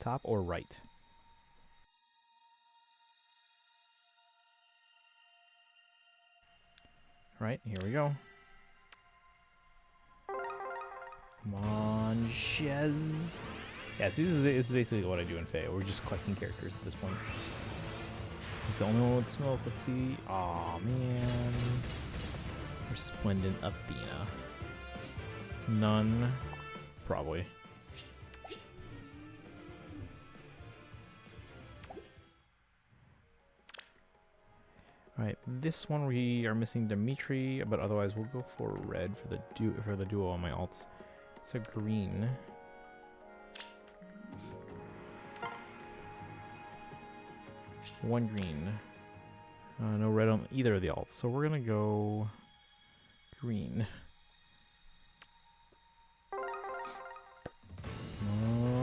Top or right? Right, here we go. Come on, Shez. Yeah, see, this is basically what I do in FEH. We're just collecting characters at this point. It's the only one with smoke. Let's see. Aw, man. Resplendent Athena. None. Probably. Alright, this one we are missing Dimitri, but otherwise we'll go for red for the duo on my alts. So green. One green. No red on either of the alts, so we're gonna go green. Come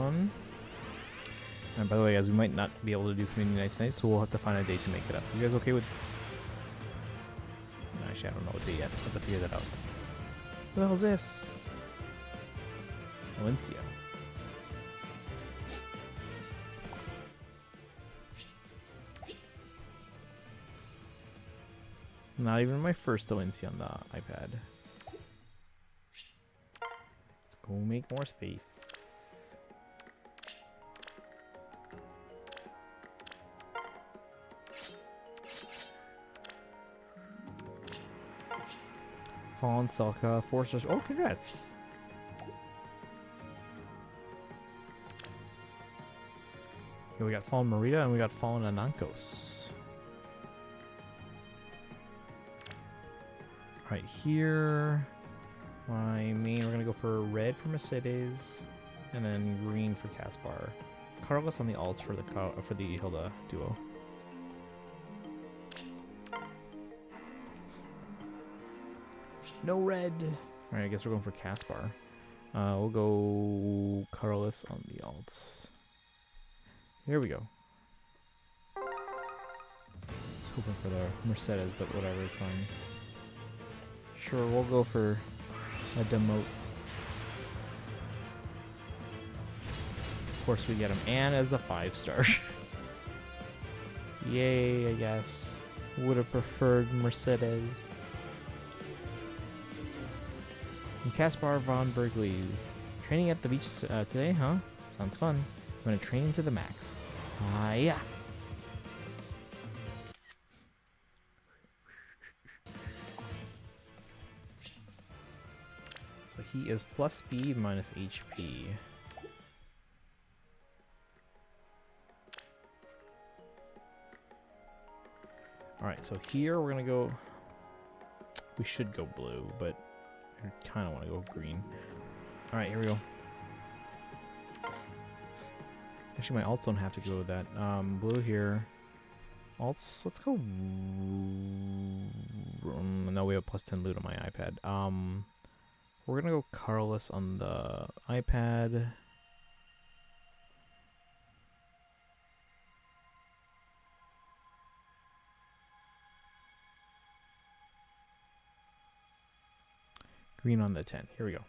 on. And by the way, guys, we might not be able to do community night tonight, so we'll have to find a day to make it up. You guys okay with? No, actually, I don't know what day yet. I'll have to figure that out. What the hell is this? Valencia. It's not even my first Valencia on the iPad. Let's go make more space. Fallen Selka, 4 stars. Oh, congrats! Okay, we got Fallen Marita and we got Fallen Anankos. Right here, my main, we're gonna go for red for Mercedes, and then green for Caspar. Carlos on the alts for the Hilda duo. No red. Alright, I guess we're going for Caspar. We'll go Carlos on the alts. Here we go. Just hoping for the Mercedes, but whatever, it's fine. Sure, we'll go for a demote. Of course we get him, and as a 5-star. Yay, I guess. Would have preferred Mercedes. And Caspar von Bergleys. Training at the beach today, huh? Sounds fun. I'm gonna train to the max. Yeah. So he is plus speed minus HP. Alright, so here we're gonna go. We should go blue, but I kind of want to go green. Alright, here we go. Actually, my alts don't have to go with that. Blue here. Alts, let's go. No, we have plus 10 loot on my iPad. We're gonna go Carlos on the iPad. Green on the 10. Here we go.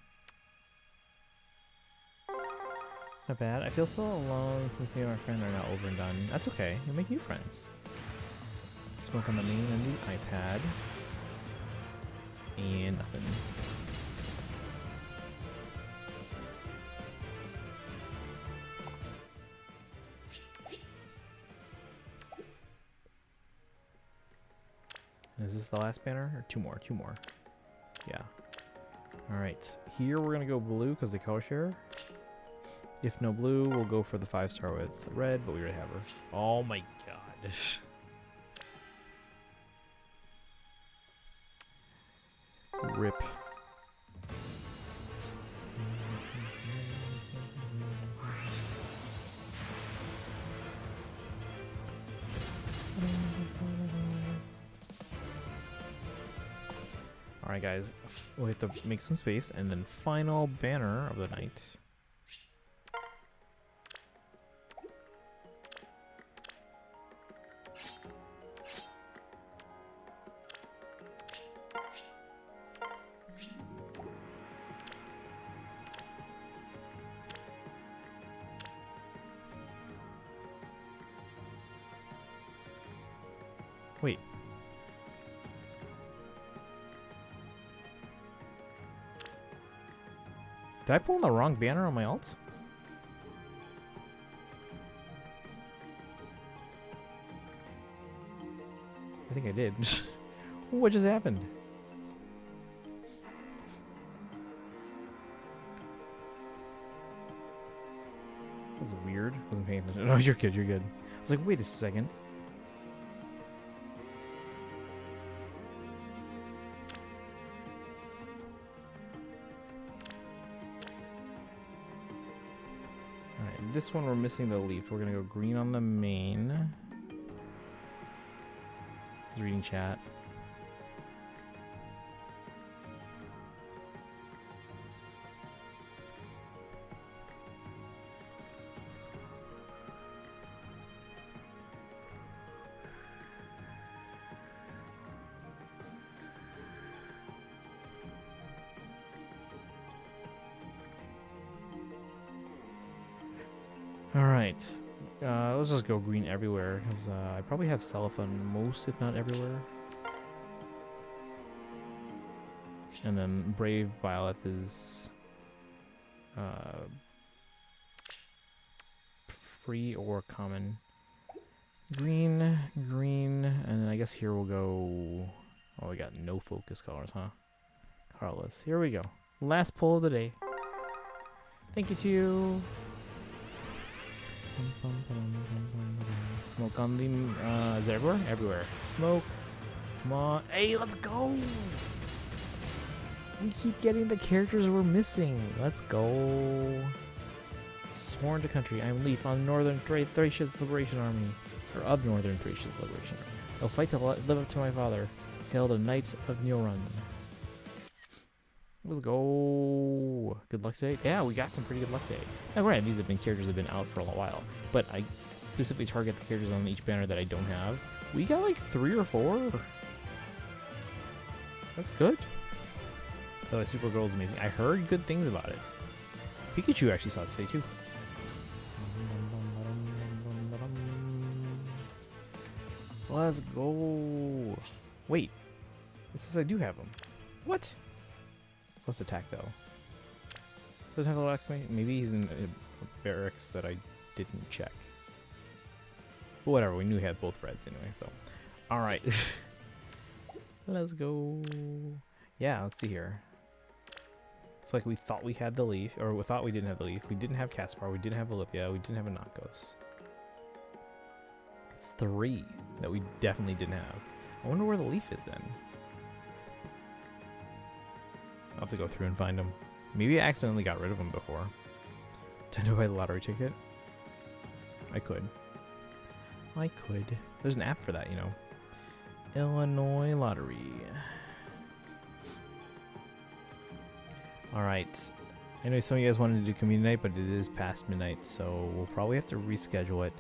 Not bad. I feel so alone since me and my friend are now over and done. That's okay. You'll make new friends. Smoke on the main and the iPad. And nothing. Is this the last banner? Or two more? Two more. Yeah. Alright, here we're going to go blue because the color share. If no blue, we'll go for the 5-star with red, but we already have her. Oh my god. Rip. Alright guys, we'll have to make some space, and then final banner of the night. Wait. Did I pull in the wrong banner on my alts? I think I did. What just happened? That was weird. Wasn't paying attention. No, you're good. You're good. I was like, wait a second. Alright, this one we're missing the leaf. We're gonna go green on the main. Just reading chat. Alright. Let's just go green everywhere, because I probably have cellophane most, if not everywhere. And then Brave Violet is free or common. Green, green, and then I guess here we'll go... Oh, we got no focus colors, huh? Carlos. Here we go. Last pull of the day. Thank you to you. Smoke on the... is it everywhere? Everywhere. Smoke. Come on. Hey, let's go! We keep getting the characters we're missing. Let's go. Sworn to country. I'm Leaf on Northern Thracia's Liberation Army. Or of Northern Thracia's Liberation Army. I'll fight to live up to my father. Hail the Knight of Neorun. Let's go. Good luck today. Yeah, we got some pretty good luck today. Now, granted, these have been characters that have been out for a while, but I specifically target the characters on each banner that I don't have. We got like 3 or 4. That's good. Though Supergirl is amazing. I heard good things about it. Pikachu actually saw it today too. Let's go. Wait. It says I do have them. What? Plus attack though. Doesn't have a little exclamation. Maybe he's in a barracks that I didn't check. But whatever, we knew he had both reds anyway, so. Alright. Let's go. Yeah, let's see here. It's like we thought we had the leaf, or we thought we didn't have the leaf. We didn't have Caspar, we didn't have Olivia, we didn't have a Nakos. It's 3 that we definitely didn't have. I wonder where the leaf is then. I'll have to go through and find them. Maybe I accidentally got rid of them before. Time to buy the lottery ticket. I could. There's an app for that, you know. Illinois Lottery. Alright. I know some of you guys wanted to do community night, but it is past midnight, so we'll probably have to reschedule it.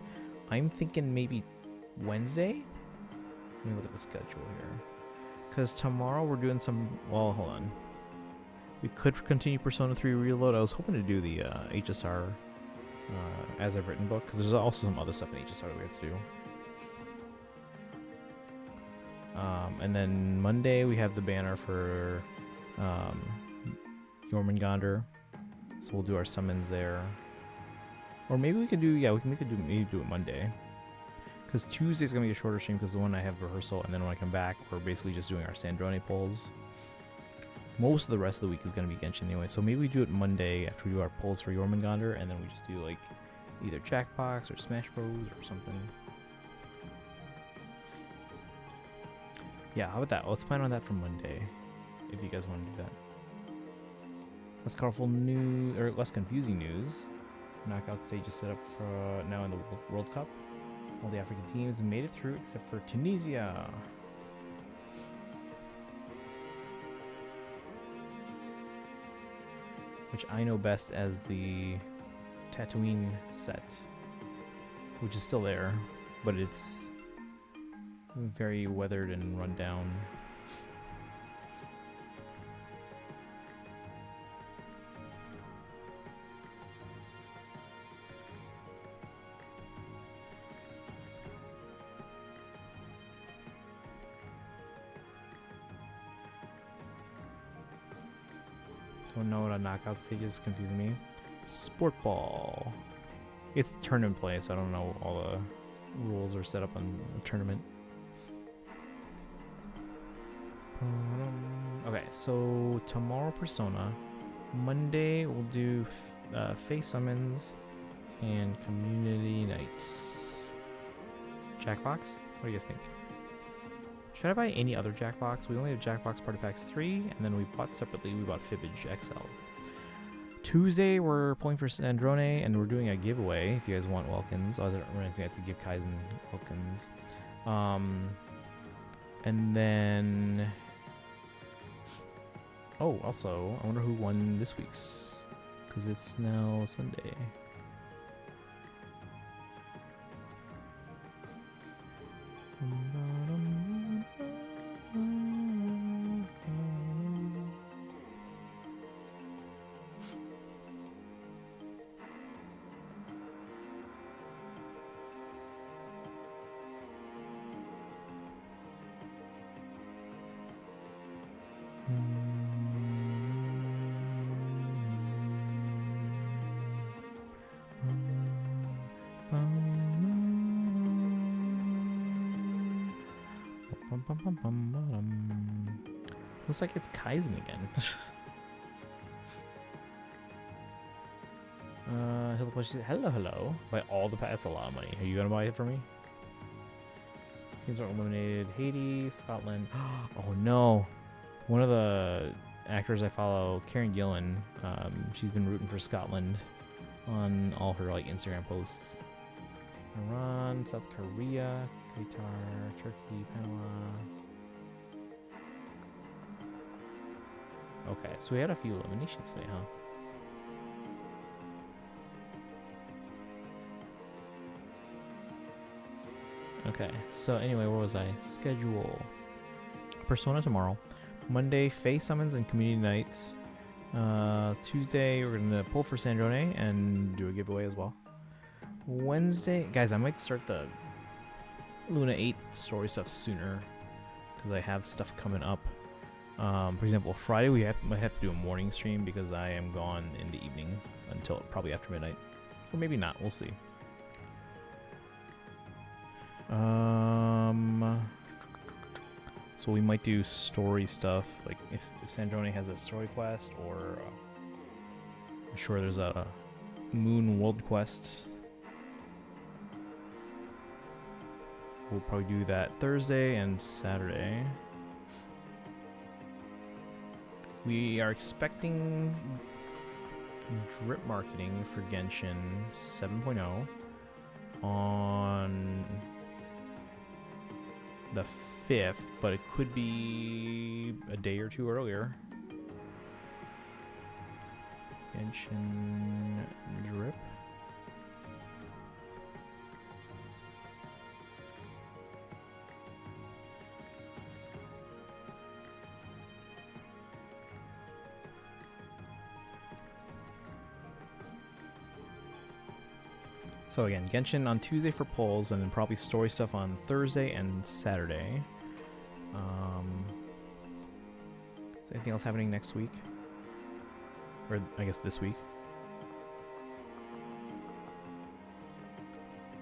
I'm thinking maybe Wednesday? Let me look at the schedule here. Because tomorrow we're doing some... Well, hold on. We could continue Persona 3 Reload. I was hoping to do the HSR as I've written book, because there's also some other stuff in HSR that we have to do. And then Monday we have the banner for Jormungandr, so we'll do our summons there. Or maybe we could do, yeah, we could do it Monday. Because Tuesday's going to be a shorter stream because the one I have rehearsal, and then when I come back, we're basically just doing our Sandrone polls. Most of the rest of the week is going to be Genshin anyway, so maybe we do it Monday after we do our polls for Jormungandr, and then we just do like either Jackbox or Smash Bros or something. Yeah, how about that? Let's plan on that for Monday, if you guys want to do that. Less colorful news, or less confusing news. Knockout stage is set up for now in the World Cup. All the African teams made it through except for Tunisia. Which I know best as the Tatooine set, which is still there, but it's very weathered and run down. Don't know what a knockout stage is, confusing me. Sport ball. It's tournament play, so I don't know all the rules are set up on a tournament. Okay, so tomorrow Persona. Monday we'll do face summons and community nights. Jackbox? What do you guys think? Should I buy any other Jackbox? We only have Jackbox Party Packs 3, and then we bought separately, we bought Fibbage XL. Tuesday, we're pulling for Sandrone, and we're doing a giveaway if you guys want Welkins. Oh, that reminds me, I have to give Kaizen Welkins. And then... Oh, also, I wonder who won this week's, because it's now Sunday. Looks like it's Kaizen again. Hello. Buy all the packs. That's a lot of money. Are you gonna buy it for me? Teams are eliminated. Haiti, Scotland. Oh no. One of the actors I follow, Karen Gillan, she's been rooting for Scotland on all her like Instagram posts. Iran, South Korea, Qatar, Turkey, Panama. Okay, so we had a few eliminations today, huh? Okay, so anyway, where was I? Schedule. Persona tomorrow. Monday, face summons and community nights. Tuesday, we're gonna pull for Sandrone and do a giveaway as well. Wednesday, guys, I might start the Luna 8 story stuff sooner because I have stuff coming up. For example, Friday might have to do a morning stream because I am gone in the evening until probably after midnight, or maybe not. We'll see. So we might do story stuff, like if Sandrone has a story quest, or I'm sure there's a Moon World quest. We'll probably do that Thursday and Saturday. We are expecting drip marketing for Genshin 7.0 on the 5th, but it could be a day or two earlier. Genshin drip. So again, Genshin on Tuesday for polls, and then probably story stuff on Thursday and Saturday. Is anything else happening next week? Or I guess this week?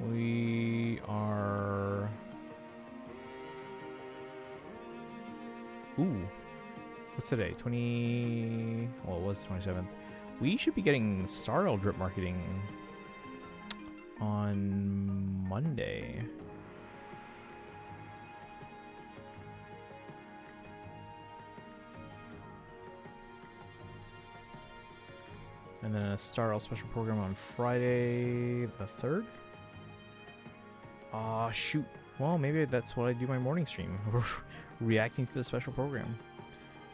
We are... Ooh. What's today? Well, it was the 27th. We should be getting Starl drip marketing on Monday. And then a Starl special program on Friday the 3rd. Aw, shoot. Well, maybe that's what I do my morning stream. Reacting to the special program.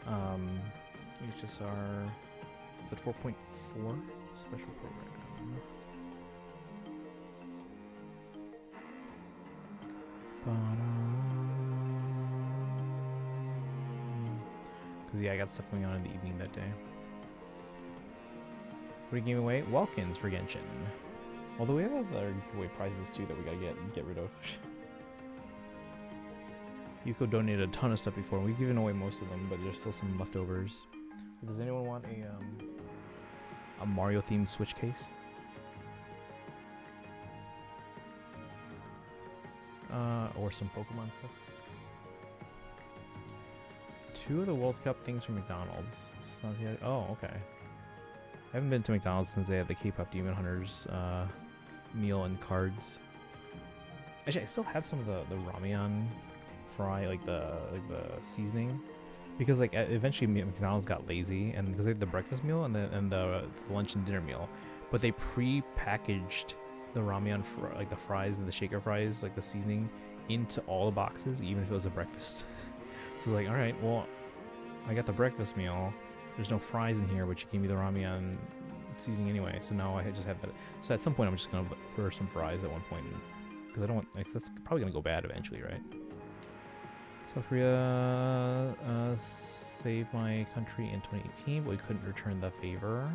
HSR, is it 4.4? Special program. Because, yeah, I got stuff going on in the evening that day. What are you giving away? Welkins for Genshin. Although we have other giveaway prizes, too, that we gotta get rid of. Yuko donated a ton of stuff before. We've given away most of them, but there's still some leftovers. Does anyone want a Mario themed Switch case? Or some Pokemon stuff. 2 of the World Cup things from McDonald's. Oh, okay. I haven't been to McDonald's since they had the K-pop Demon Hunters meal and cards. Actually, I still have some of the ramyeon fry, like the seasoning, because like eventually McDonald's got lazy, and because they had the breakfast meal and the lunch and dinner meal, but they pre-packaged the ramyeon like the fries and the shaker fries, like the seasoning, into all the boxes, even if it was a breakfast. So it's like, all right, well, I got the breakfast meal. There's no fries in here, but you gave me the ramyeon seasoning anyway. So now I just have that. So at some point, I'm just gonna order some fries at one point, because I don't want. Like, that's probably gonna go bad eventually, right? South Korea saved my country in 2018, but we couldn't return the favor.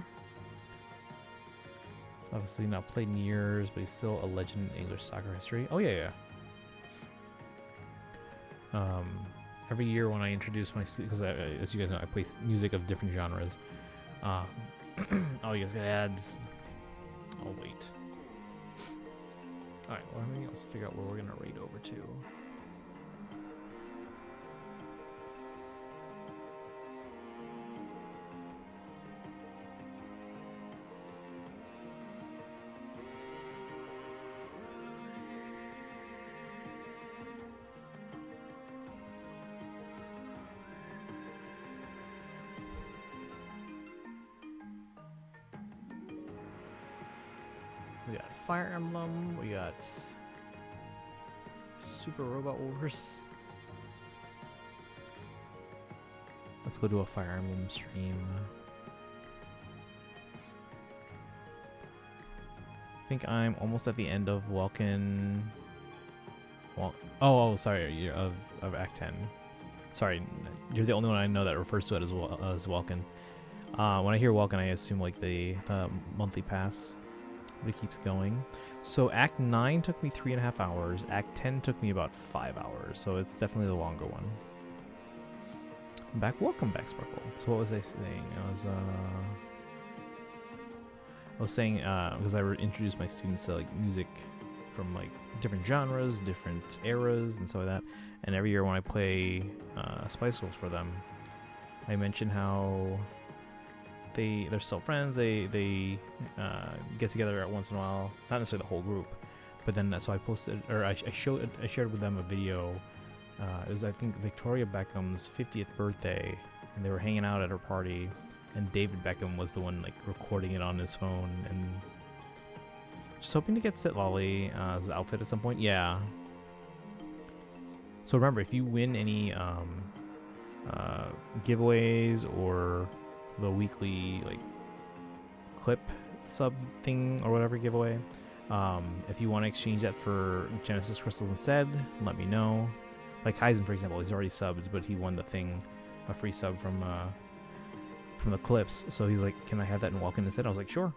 So obviously not played in years, but he's still a legend in English soccer history. Oh yeah. Every year when I introduce my, because as you guys know, I play music of different genres. Oh, you guys got ads. I'll wait. All right. Well, let me also figure out where we're gonna raid over to. We got Fire Emblem, we got Super Robot Wars. Let's go do a Fire Emblem stream. I think I'm almost at the end of Welkin. Oh, sorry, of Act 10. Sorry, you're the only one I know that refers to it as Welkin. When I hear Welkin, I assume like the monthly pass. But it keeps going. So Act 9 took me 3.5 hours. Act 10 took me about 5 hours. So it's definitely the longer one. I'm back. Welcome back, Sparkle. So what was I saying? I was saying because I introduced my students to like music from like different genres, different eras, and stuff like that. And every year when I play Spice Girls for them, I mention how they're still friends. They get together once in a while, not necessarily the whole group, but then so I posted, or I shared with them a video. It was, I think, Victoria Beckham's 50th birthday, and they were hanging out at her party, and David Beckham was the one like recording it on his phone, and just hoping to get Sit Lolly's outfit at some point. Yeah. So remember, if you win any giveaways or the weekly like clip sub thing or whatever giveaway, if you want to exchange that for Genesis crystals instead, let me know. Like Kaizen, for example, he's already subbed, but he won the thing, a free sub from the clips. So he's like, "Can I have that and walk in instead?" I was like, "Sure."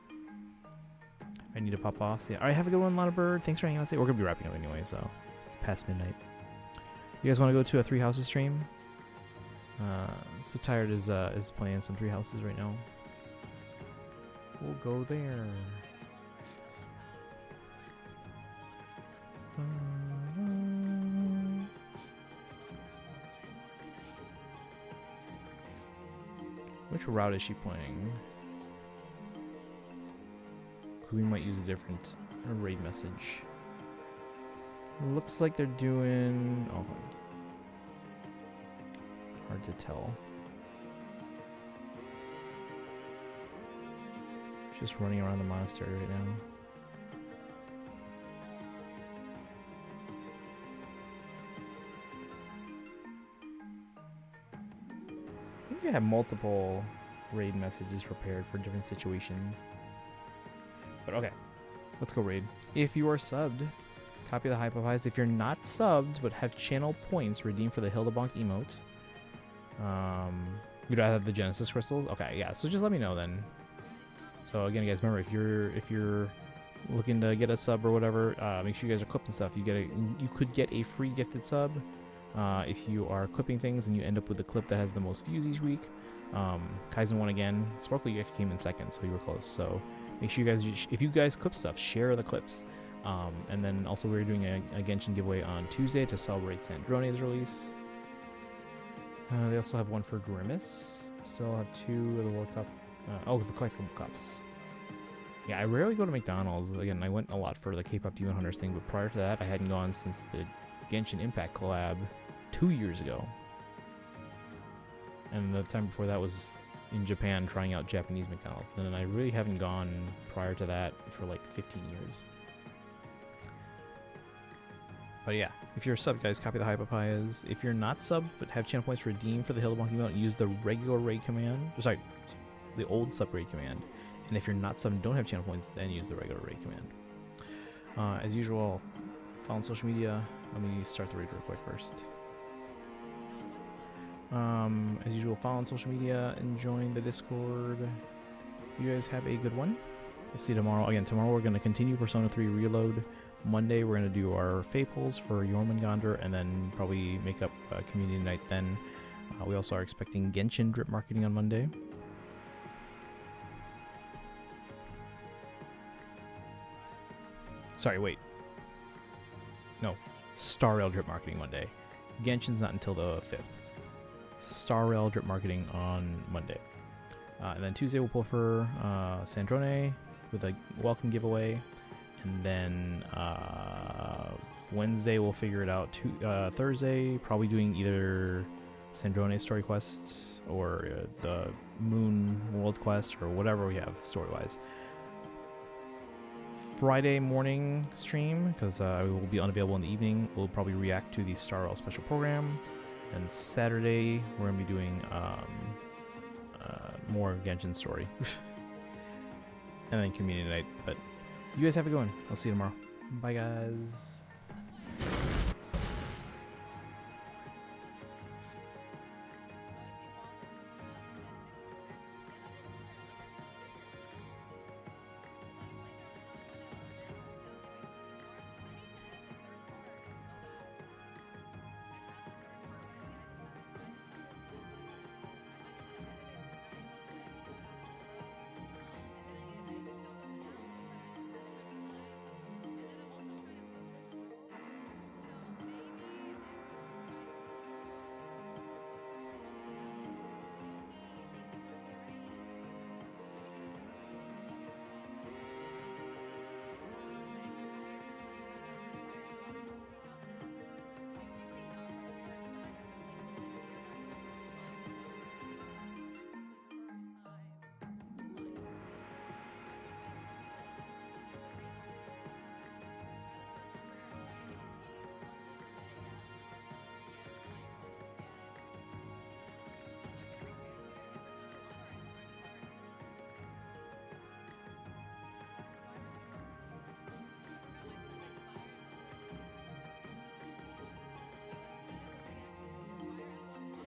I need to pop off. Yeah. All right, have a good one, Lana Bird. Thanks for hanging out today. We're gonna be wrapping up anyway, so it's past midnight. You guys want to go to a Three Houses stream? So Tired is playing some Three Houses right now. We'll go there. Which route is she playing? We might use a different raid message. Looks like they're doing... Oh. Hard to tell. Just running around the monastery right now. I think you have multiple raid messages prepared for different situations. But okay, let's go raid. If you are subbed, copy the Hypophize. If you're not subbed but have channel points, redeem for the Hildebonk emote. You don't have the Genesis crystals? Okay, yeah, so just let me know then. So again, guys, remember, if you're looking to get a sub or whatever, make sure you guys are clipping stuff. You could get a free gifted sub if you are clipping things and you end up with a clip that has the most views each week. Kaizen won again. Sparkle, you actually came in second, so you were close. So make sure you guys, if you guys clip stuff, share the clips. And then also we're doing a Genshin giveaway on Tuesday to celebrate Sandrone's release. They also have one for Grimace. Still have 2 of the World Cup. The collectible cups. Yeah, I rarely go to McDonald's. Again, I went a lot for the K-pop Demon Hunters thing, but prior to that, I hadn't gone since the Genshin Impact collab 2 years ago. And the time before that was in Japan trying out Japanese McDonald's. And then I really haven't gone prior to that for like 15 years. But yeah, if you're a sub, guys, copy the Hypophias. If you're not sub but have channel points redeemed for the Hill Monkey Mount, use the regular raid command. Sorry, the old sub raid command. And if you're not sub and don't have channel points, then use the regular raid command. As usual, follow on social media. Let me start the raid real quick first. As usual, follow on social media and join the Discord. You guys have a good one. We'll see you tomorrow. Again, tomorrow we're going to continue Persona 3 Reload. Monday we're going to do our Fae polls for Jormungandr and then probably make up community night then. We also are expecting Genshin drip marketing on Monday. Sorry, wait. No, Star Rail drip marketing Monday. Genshin's not until the 5th. Star Rail drip marketing on Monday. And then Tuesday we'll pull for Sandrone with a welcome giveaway. And then Wednesday we'll figure it out. Thursday probably doing either Sandrone story quests or the Moon World quest or whatever we have story-wise. Friday morning stream, because we will be unavailable in the evening, we'll probably react to the Star Rail special program. And Saturday we're going to be doing more Genshin story. And then community night. But you guys have a good one. I'll see you tomorrow. Bye, guys.